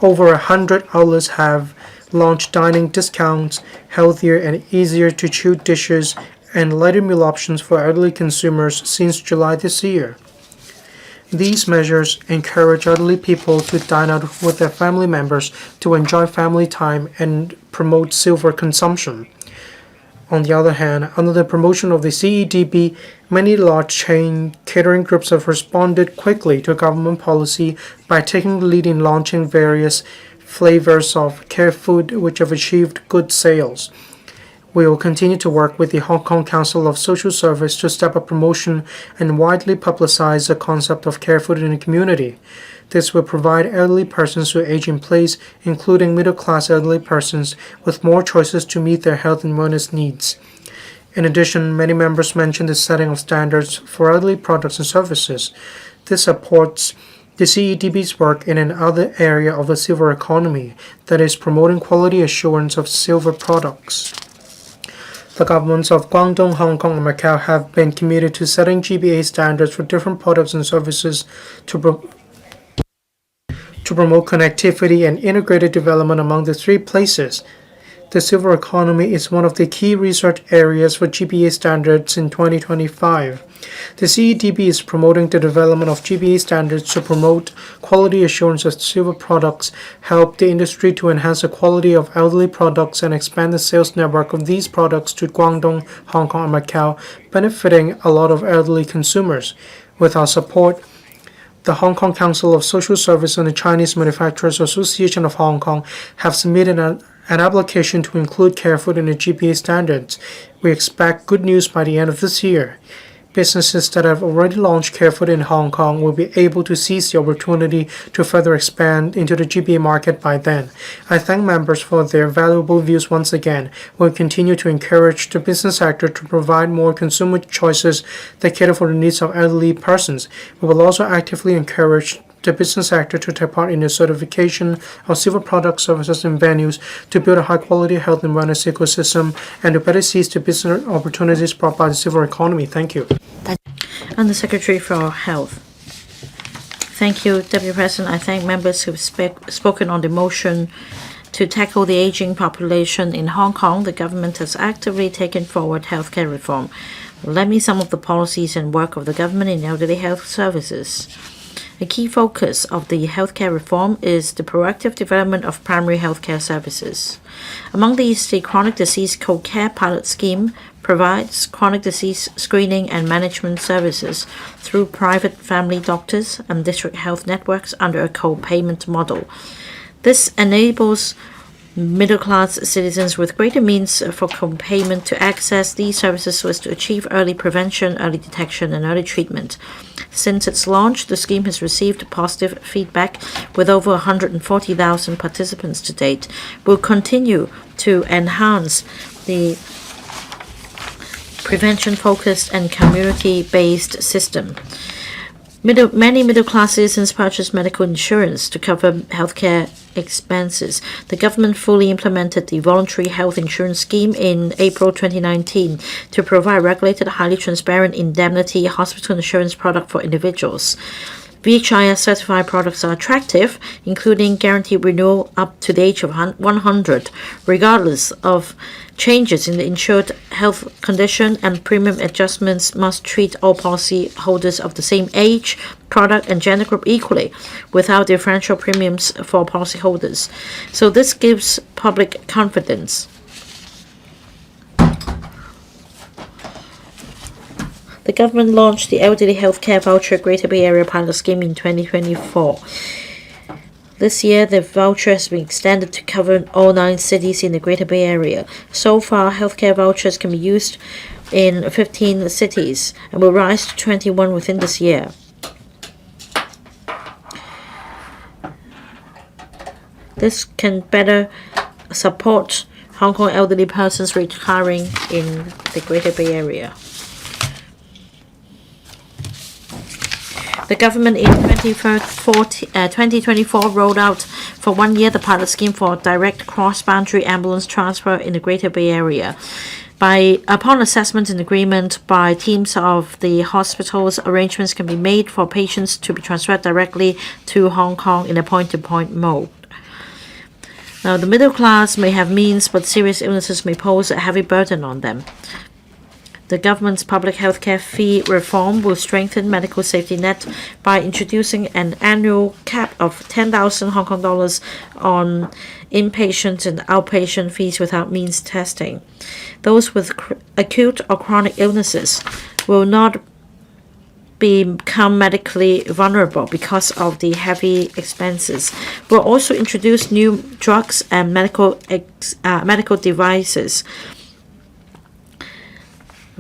Over 100 outlets have launched dining discounts, healthier and easier to chew dishes, and lighter meal options for elderly consumers since July this year. These measures encourage elderly people to dine out with their family members to enjoy family time and promote silver consumption. On the other hand, under the promotion of the CEDB, many large chain catering groups have responded quickly to government policy by taking the lead in launching various flavors of care food which have achieved good sales. We will continue to work with the Hong Kong Council of Social Service to step up promotion and widely publicize the concept of care food in the community. This will provide elderly persons who age in place, including middle-class elderly persons, with more choices to meet their health and wellness needs. In addition, many members mentioned the setting of standards for elderly products and services. This supports the CEDB's work in another area of the silver economy, that is, promoting quality assurance of silver products. The governments of Guangdong, Hong Kong, and Macau have been committed to setting GBA standards for different products and services to promote connectivity and integrated development among the three places. The silver economy is one of the key research areas for GBA standards in 2025. The CEDB is promoting the development of GBA standards to promote quality assurance of silver products, help the industry to enhance the quality of elderly products, and expand the sales network of these products to Guangdong, Hong Kong, and Macau, benefiting a lot of elderly consumers. With our support, the Hong Kong Council of Social Service and the Chinese Manufacturers Association of Hong Kong have submitted an application to include care food in the GBA standards. We expect good news by the end of this year. Businesses that have already launched care food in Hong Kong will be able to seize the opportunity to further expand into the GBA market by then. I thank members for their valuable views once again. We'll continue to encourage the business sector to provide more consumer choices that cater for the needs of elderly persons. We will also actively encourage the business sector to take part in the certification of silver products, services, and venues to build a high-quality health and wellness ecosystem and to better seize the business opportunities brought by the silver economy. Thank you. Undersecretary for Health. Thank you, Deputy President. I thank members who have spoken on the motion to tackle the aging population in Hong Kong. The government has actively taken forward healthcare reform. Let me sum up the policies and work of the government in elderly health services. A key focus of the healthcare reform is the proactive development of primary healthcare services. Among these, the Chronic Disease Co-Care Pilot Scheme provides chronic disease screening and management services through private family doctors and district health networks under a co-payment model. This enables middle-class citizens with greater means for co-payment to access these services so as to achieve early prevention, early detection, and early treatment. Since its launch, the scheme has received positive feedback with over 140,000 participants to date. We'll continue to enhance the prevention-focused and community-based system. Many middle-class citizens purchase medical insurance to cover healthcare expenses. The government fully implemented the voluntary health insurance scheme in April 2019 to provide regulated, highly transparent indemnity hospital insurance product for individuals. VHIS certified products are attractive, including guaranteed renewal up to the age of 100, regardless of changes in the insured health condition, and premium adjustments must treat all policy holders of the same age, product, and gender group equally, without differential premiums for policyholders. So this gives public confidence. The government launched the Elderly Healthcare Voucher Greater Bay Area Pilot Scheme in 2024. This year, the voucher has been extended to cover all 9 cities in the Greater Bay Area. So far, healthcare vouchers can be used in 15 cities and will rise to 21 within this year. This can better support Hong Kong elderly persons retiring in the Greater Bay Area. The government in 2024 rolled out for 1 year the pilot scheme for direct cross-boundary ambulance transfer in the Greater Bay Area. Upon assessment and agreement by teams of the hospitals, arrangements can be made for patients to be transferred directly to Hong Kong in a point-to-point mode. Now, the middle class may have means, but serious illnesses may pose a heavy burden on them. The government's public healthcare fee reform will strengthen medical safety net by introducing an annual cap of 10,000 Hong Kong dollars on inpatient and outpatient fees without means testing. Those with acute or chronic illnesses will not become medically vulnerable because of the heavy expenses. We'll also introduce new drugs and medical devices.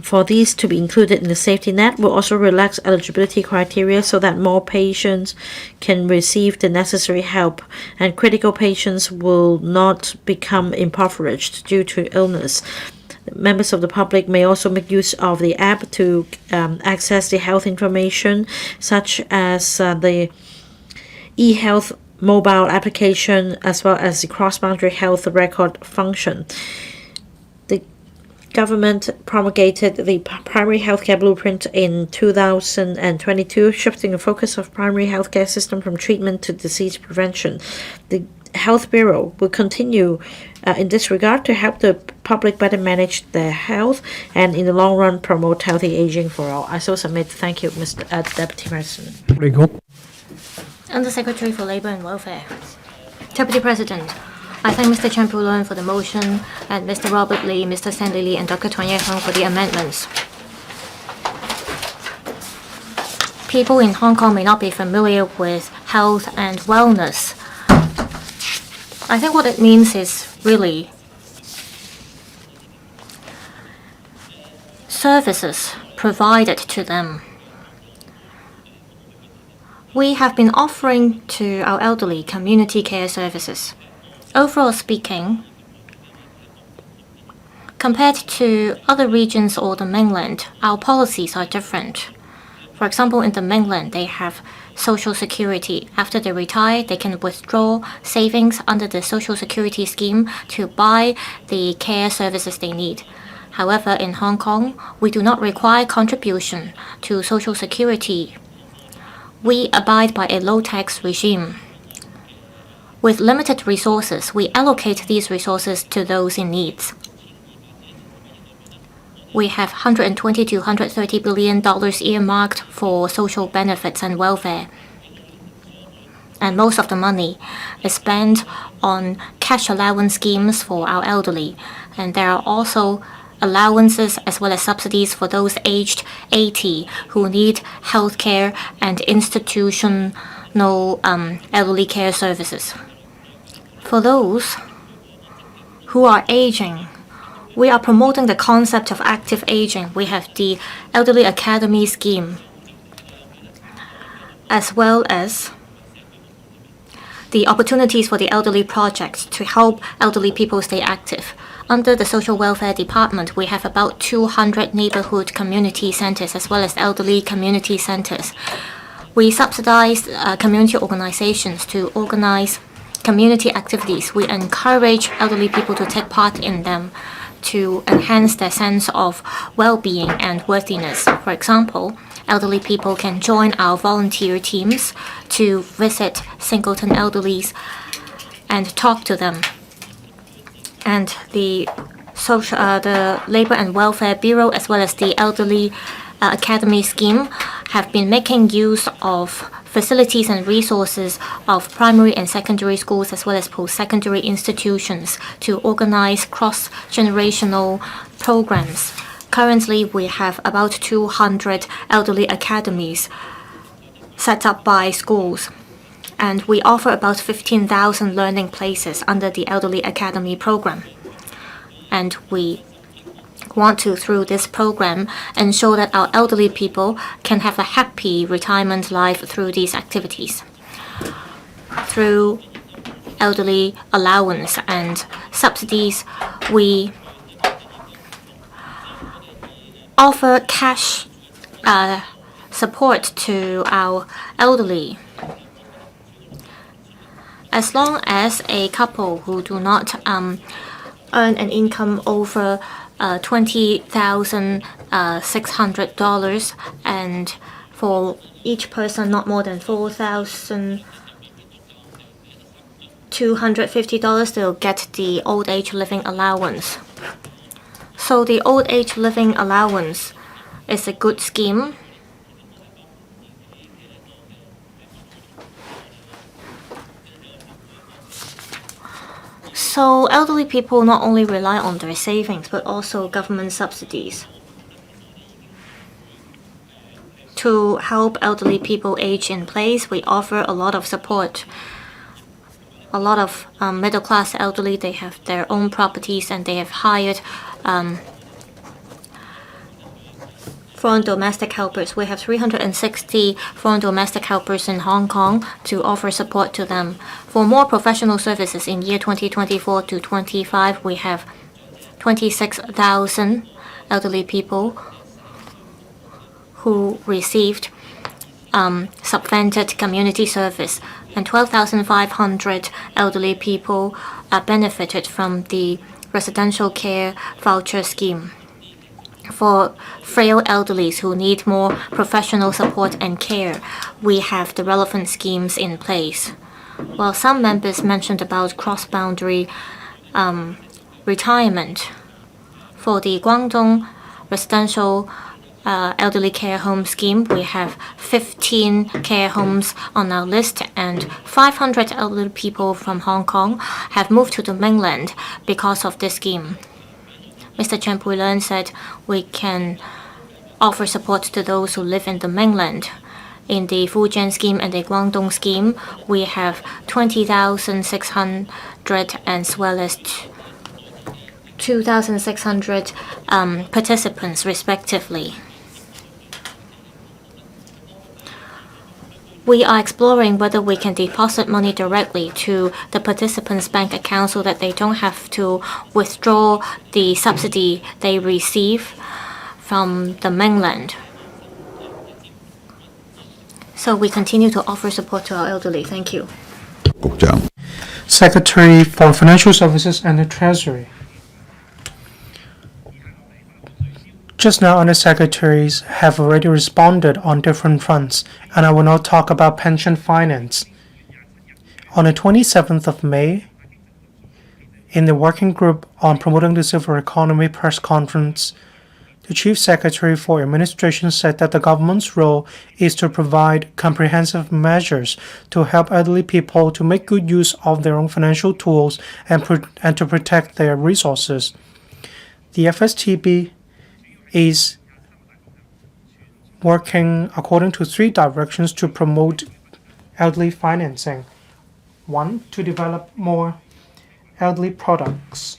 For these to be included in the safety net, we'll also relax eligibility criteria so that more patients can receive the necessary help, and critical patients will not become impoverished due to illness. Members of the public may also make use of the app to access the health information, such as the e-health mobile application, as well as the cross-boundary health record function. Government promulgated the primary healthcare blueprint in 2022, shifting the focus of primary healthcare system from treatment to disease prevention. The Health Bureau will continue in this regard to help the public better manage their health and in the long run promote healthy aging for all. I so submit. Thank you, Mr. Deputy President. Undersecretary for Labour and Welfare. Deputy President, I thank Mr. Pui-leung for the motion, and Mr. Robert LEE, Mr. Stanley and Dr. Yueheng for the amendments. People in Hong Kong may not be familiar with health and wellness. I think what it means is really services provided to them. We have been offering to our elderly community care services. Overall speaking, compared to other regions or the mainland, our policies are different. For example, in the mainland, they have social security. After they retire, they can withdraw savings under the social security scheme to buy the care services they need. However, in Hong Kong, we do not require contribution to Social Security. We abide by a low-tax regime. With limited resources, we allocate these resources to those in need. We have $120 to $130 billion earmarked for social benefits and welfare. And most of the money is spent on cash allowance schemes for our elderly. And there are also allowances as well as subsidies for those aged 80 who need health care and institutional elderly care services. For those who are aging, we are promoting the concept of active aging. We have the Elderly Academy scheme, as well as the opportunities for the elderly projects to help elderly people stay active. Under the Social Welfare Department, we have about 200 neighborhood community centers as well as elderly community centers. We subsidize community organizations to organize community activities. We encourage elderly people to take part in them to enhance their sense of well-being and worthiness. For example, elderly people can join our volunteer teams to visit singleton elderlies and talk to them. And the Labor and Welfare Bureau as well as the Elderly Academy scheme have been making use of facilities and resources of primary and secondary schools as well as post-secondary institutions to organize cross-generational programs. Currently, we have about 200 elderly academies set up by schools, and we offer about 15,000 learning places under the Elderly Academy program. And we want to, through this program, ensure that our elderly people can have a happy retirement life through these activities. Through elderly allowance and subsidies, we offer cash support to our elderly. As long as a couple who do not earn an income over $20,600, and for each person not more than $4,250, they'll get the old age living allowance. So the old age living allowance is a good scheme. So elderly people not only rely on their savings, but also government subsidies. To help elderly people age in place, we offer a lot of support. A lot of middle-class elderly, they have their own properties and they have hired foreign domestic helpers. We have 360 foreign domestic helpers in Hong Kong to offer support to them. For more professional services in year 2024 to 25, we have 26,000 elderly people who received subvented community service, and 12,500 elderly people benefited from the residential care voucher scheme. For frail elderlies who need more professional support and care, we have the relevant schemes in place. While some members mentioned about cross-boundary retirement, for the Guangdong residential elderly care home scheme, we have 15 care homes on our list, and 500 elderly people from Hong Kong have moved to the mainland because of this scheme. Mr. Pui-leung said we can offer support to those who live in the mainland. In the Fujian scheme and the Guangdong scheme, we have 20,600 as well as 2,600 participants respectively. We are exploring whether we can deposit money directly to the participants' bank account so that they don't have to withdraw the subsidy they receive from the mainland. So we continue to offer support to our elderly. Thank you. Secretary for Financial Services and the Treasury. Just now, undersecretaries have already responded on different fronts, and I will now talk about pension finance. On the 27th of May, in the Working Group on Promoting the Silver Economy press conference, the Chief Secretary for Administration said that the government's role is to provide comprehensive measures to help elderly people to make good use of their own financial tools and to protect their resources. The FSTB is working according to 3 directions to promote elderly financing. 1, to develop more elderly products.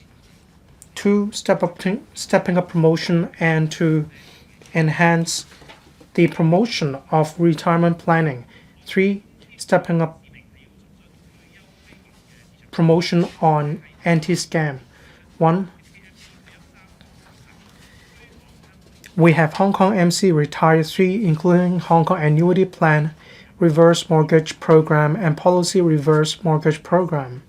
2, stepping up promotion and to enhance the promotion of retirement planning. 3, stepping up promotion on anti-scam. 1, we have Hong Kong MC Retire 3, including Hong Kong Annuity Plan, Reverse Mortgage Program, and Policy Reverse Mortgage Program.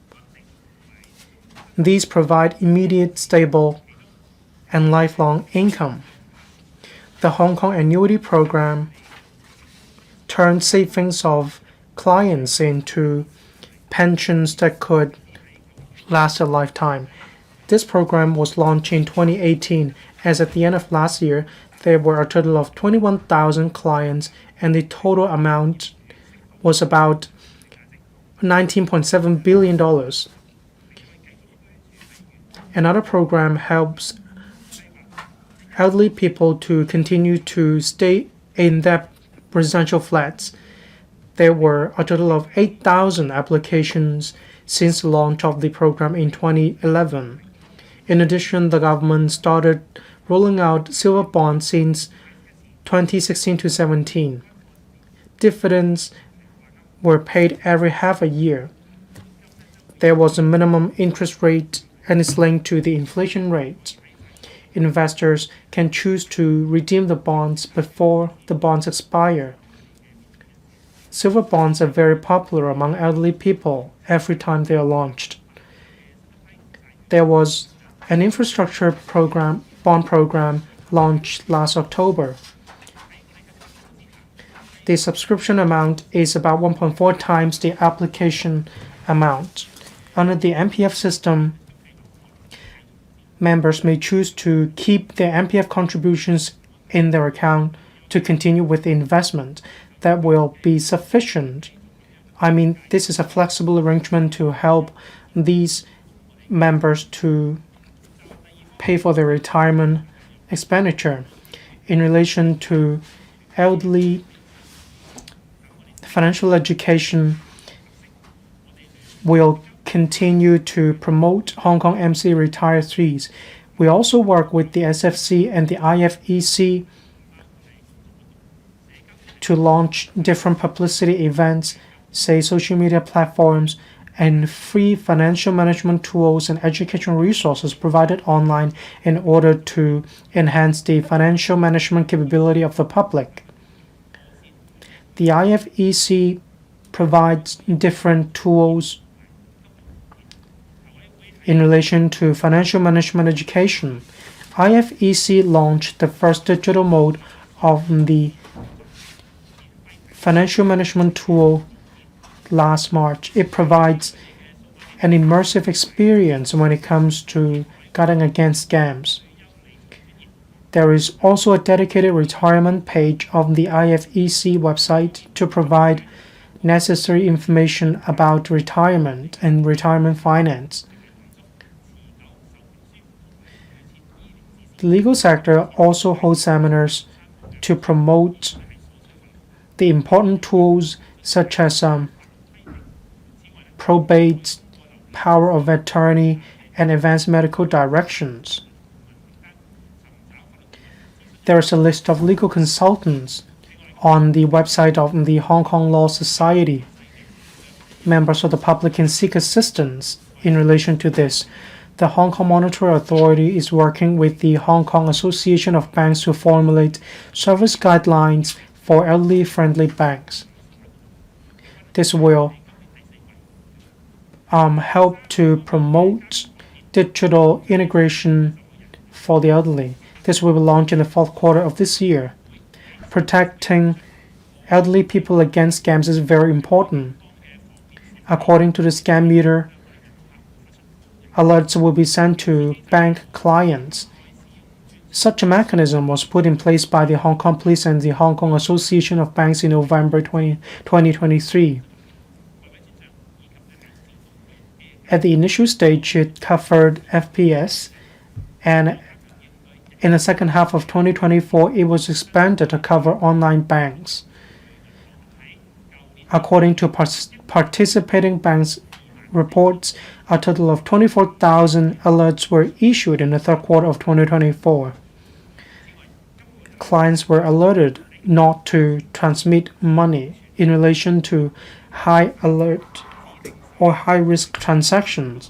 These provide immediate, stable, and lifelong income. The Hong Kong Annuity Program turns savings of clients into pensions that could last a lifetime. This program was launched in 2018, as at the end of last year, there were a total of 21,000 clients, and the total amount was about $19.7 billion. Another program helps elderly people to continue to stay in their residential flats. There were a total of 8,000 applications since the launch of the program in 2011. In addition, the government started rolling out silver bonds since 2016 to 17. Dividends were paid every half a year. There was a minimum interest rate and is linked to the inflation rate. Investors can choose to redeem the bonds before the bonds expire. Silver bonds are very popular among elderly people every time they are launched. There was an infrastructure bond program launched last October. The subscription amount is about 1.4 times the application amount. Under the MPF system, members may choose to keep their MPF contributions in their account to continue with the investment. That will be sufficient. This is a flexible arrangement to help these members to pay for their retirement expenditure. In relation to elderly financial education, we'll continue to promote Hong Kong MC Retire 3s. We also work with the SFC and the IFEC to launch different publicity events, say social media platforms, and free financial management tools and educational resources provided online in order to enhance the financial management capability of the public. The IFEC provides different tools in relation to financial management education. IFEC launched the first digital mode of the financial management tool last March. It provides an immersive experience when it comes to guarding against scams. There is also a dedicated retirement page on the IFEC website to provide necessary information about retirement and retirement finance. The legal sector also holds seminars to promote the important tools such as probate, power of attorney, and advanced medical directions. There is a list of legal consultants on the website of the Hong Kong Law Society. Members of the public can seek assistance in relation to this. The Hong Kong Monetary Authority is working with the Hong Kong Association of Banks to formulate service guidelines for elderly-friendly banks. This will help to promote digital integration for the elderly. This will be launched in the fourth quarter of this year. Protecting elderly people against scams is very important. According to the scam meter, alerts will be sent to bank clients. Such a mechanism was put in place by the Hong Kong Police and the Hong Kong Association of Banks in November 2023. At the initial stage, it covered FPS, and in the second half of 2024, it was expanded to cover online banks. According to participating banks reports, a total of 24,000 alerts were issued in the third quarter of 2024. Clients were alerted not to transmit money in relation to high alert or high-risk transactions.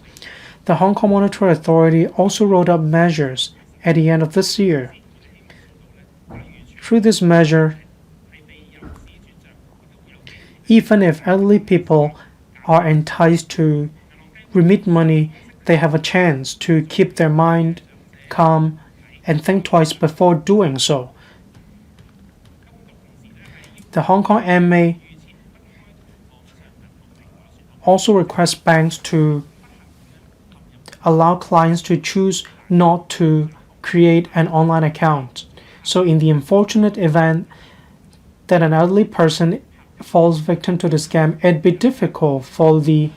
The Hong Kong Monetary Authority also rolled out measures at the end of this year. Through this measure, even if elderly people are enticed to remit money, they have a chance to keep their mind calm and think twice before doing so. The Hong Kong MA also requests banks to allow clients to choose not to create an online account. So in the unfortunate event that an elderly person falls victim to the scam, it'd be difficult for the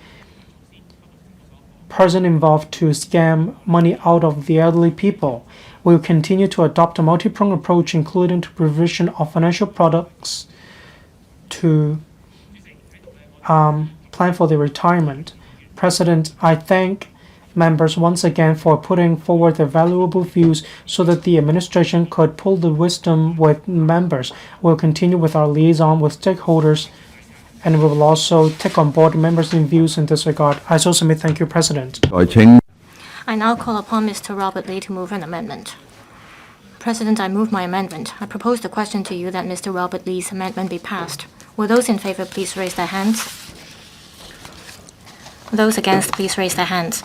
person involved to scam money out of the elderly people. We will continue to adopt a multi-pronged approach, including the provision of financial products to plan for their retirement. President, I thank members once again for putting forward their valuable views so that the administration could pull the wisdom with members. We'll continue with our liaison with stakeholders, and we will also take on board members' views in this regard. I so submit. Thank you, President. I now call upon Mr. Robert Lee to move an amendment. President, I move my amendment. I propose the question to you that Mr. Robert Lee's amendment be passed. Will those in favor please raise their hands? Those against, please raise their hands.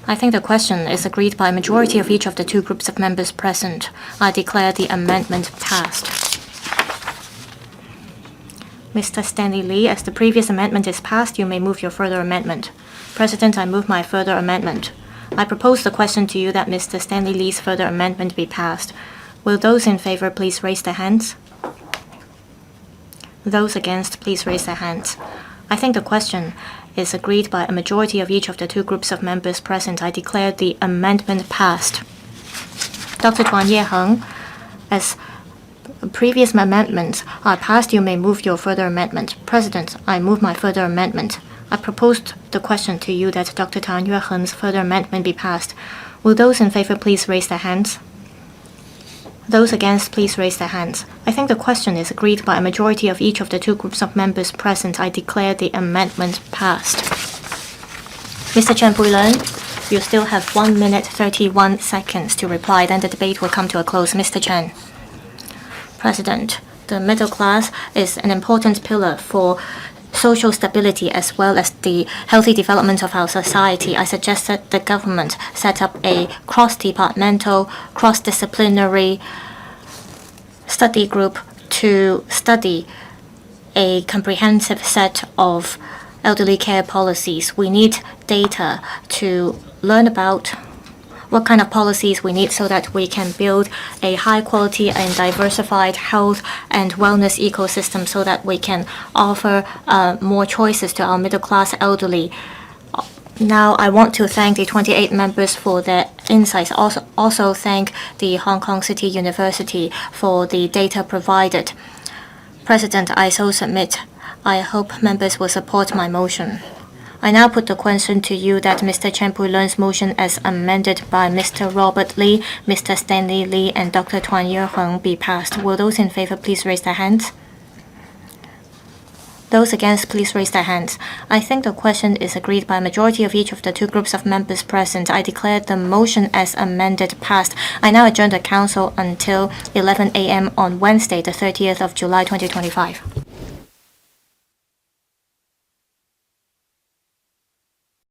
I think the question is agreed by a majority of each of the two groups of members present. I declare the amendment passed. Mr. Stanley Lee, as the previous amendment is passed, you may move your further amendment. President, I move my further amendment. I propose the question to you that Mr. Stanley Lee's further amendment be passed. Will those in favor please raise their hands? Those against, please raise their hands. I think the question is agreed by a majority of each of the two groups of members present. I declare the amendment passed. Dr. Yueheng, as previous amendments are passed, you may move your further amendment. President, I move my further amendment. I proposed the question to you that Dr. Yueheng's further amendment be passed. Will those in favor please raise their hands? Those against, please raise their hands. I think the question is agreed by a majority of each of the two groups of members present. I declare the amendment passed. Mr. Chen Pui-leung, you still have 1 minute 31 seconds to reply, then the debate will come to a close. Mr. Chen. President, the middle class is an important pillar for social stability as well as the healthy development of our society. I suggest that the government set up a cross-departmental, cross-disciplinary study group to study a comprehensive set of elderly care policies. We need data to learn about what kind of policies we need so that we can build a high quality and diversified health and wellness ecosystem so that we can offer more choices to our middle class elderly. Now, I want to thank the 28 members for their insights. Also thank the Hong Kong City University for the data provided. President, I so submit. I hope members will support my motion. I now put the question to you that Mr. Chen Pui-leung's motion as amended by Mr. Robert Lee, Mr. Stanley Lee, and Dr. Yueheng be passed. Will those in favor please raise their hands? Those against, please raise their hands. I think the question is agreed by a majority of each of the two groups of members present. I declare the motion as amended passed. I now adjourn the Council until 11 a.m. on Wednesday, the 30th of July, 2025.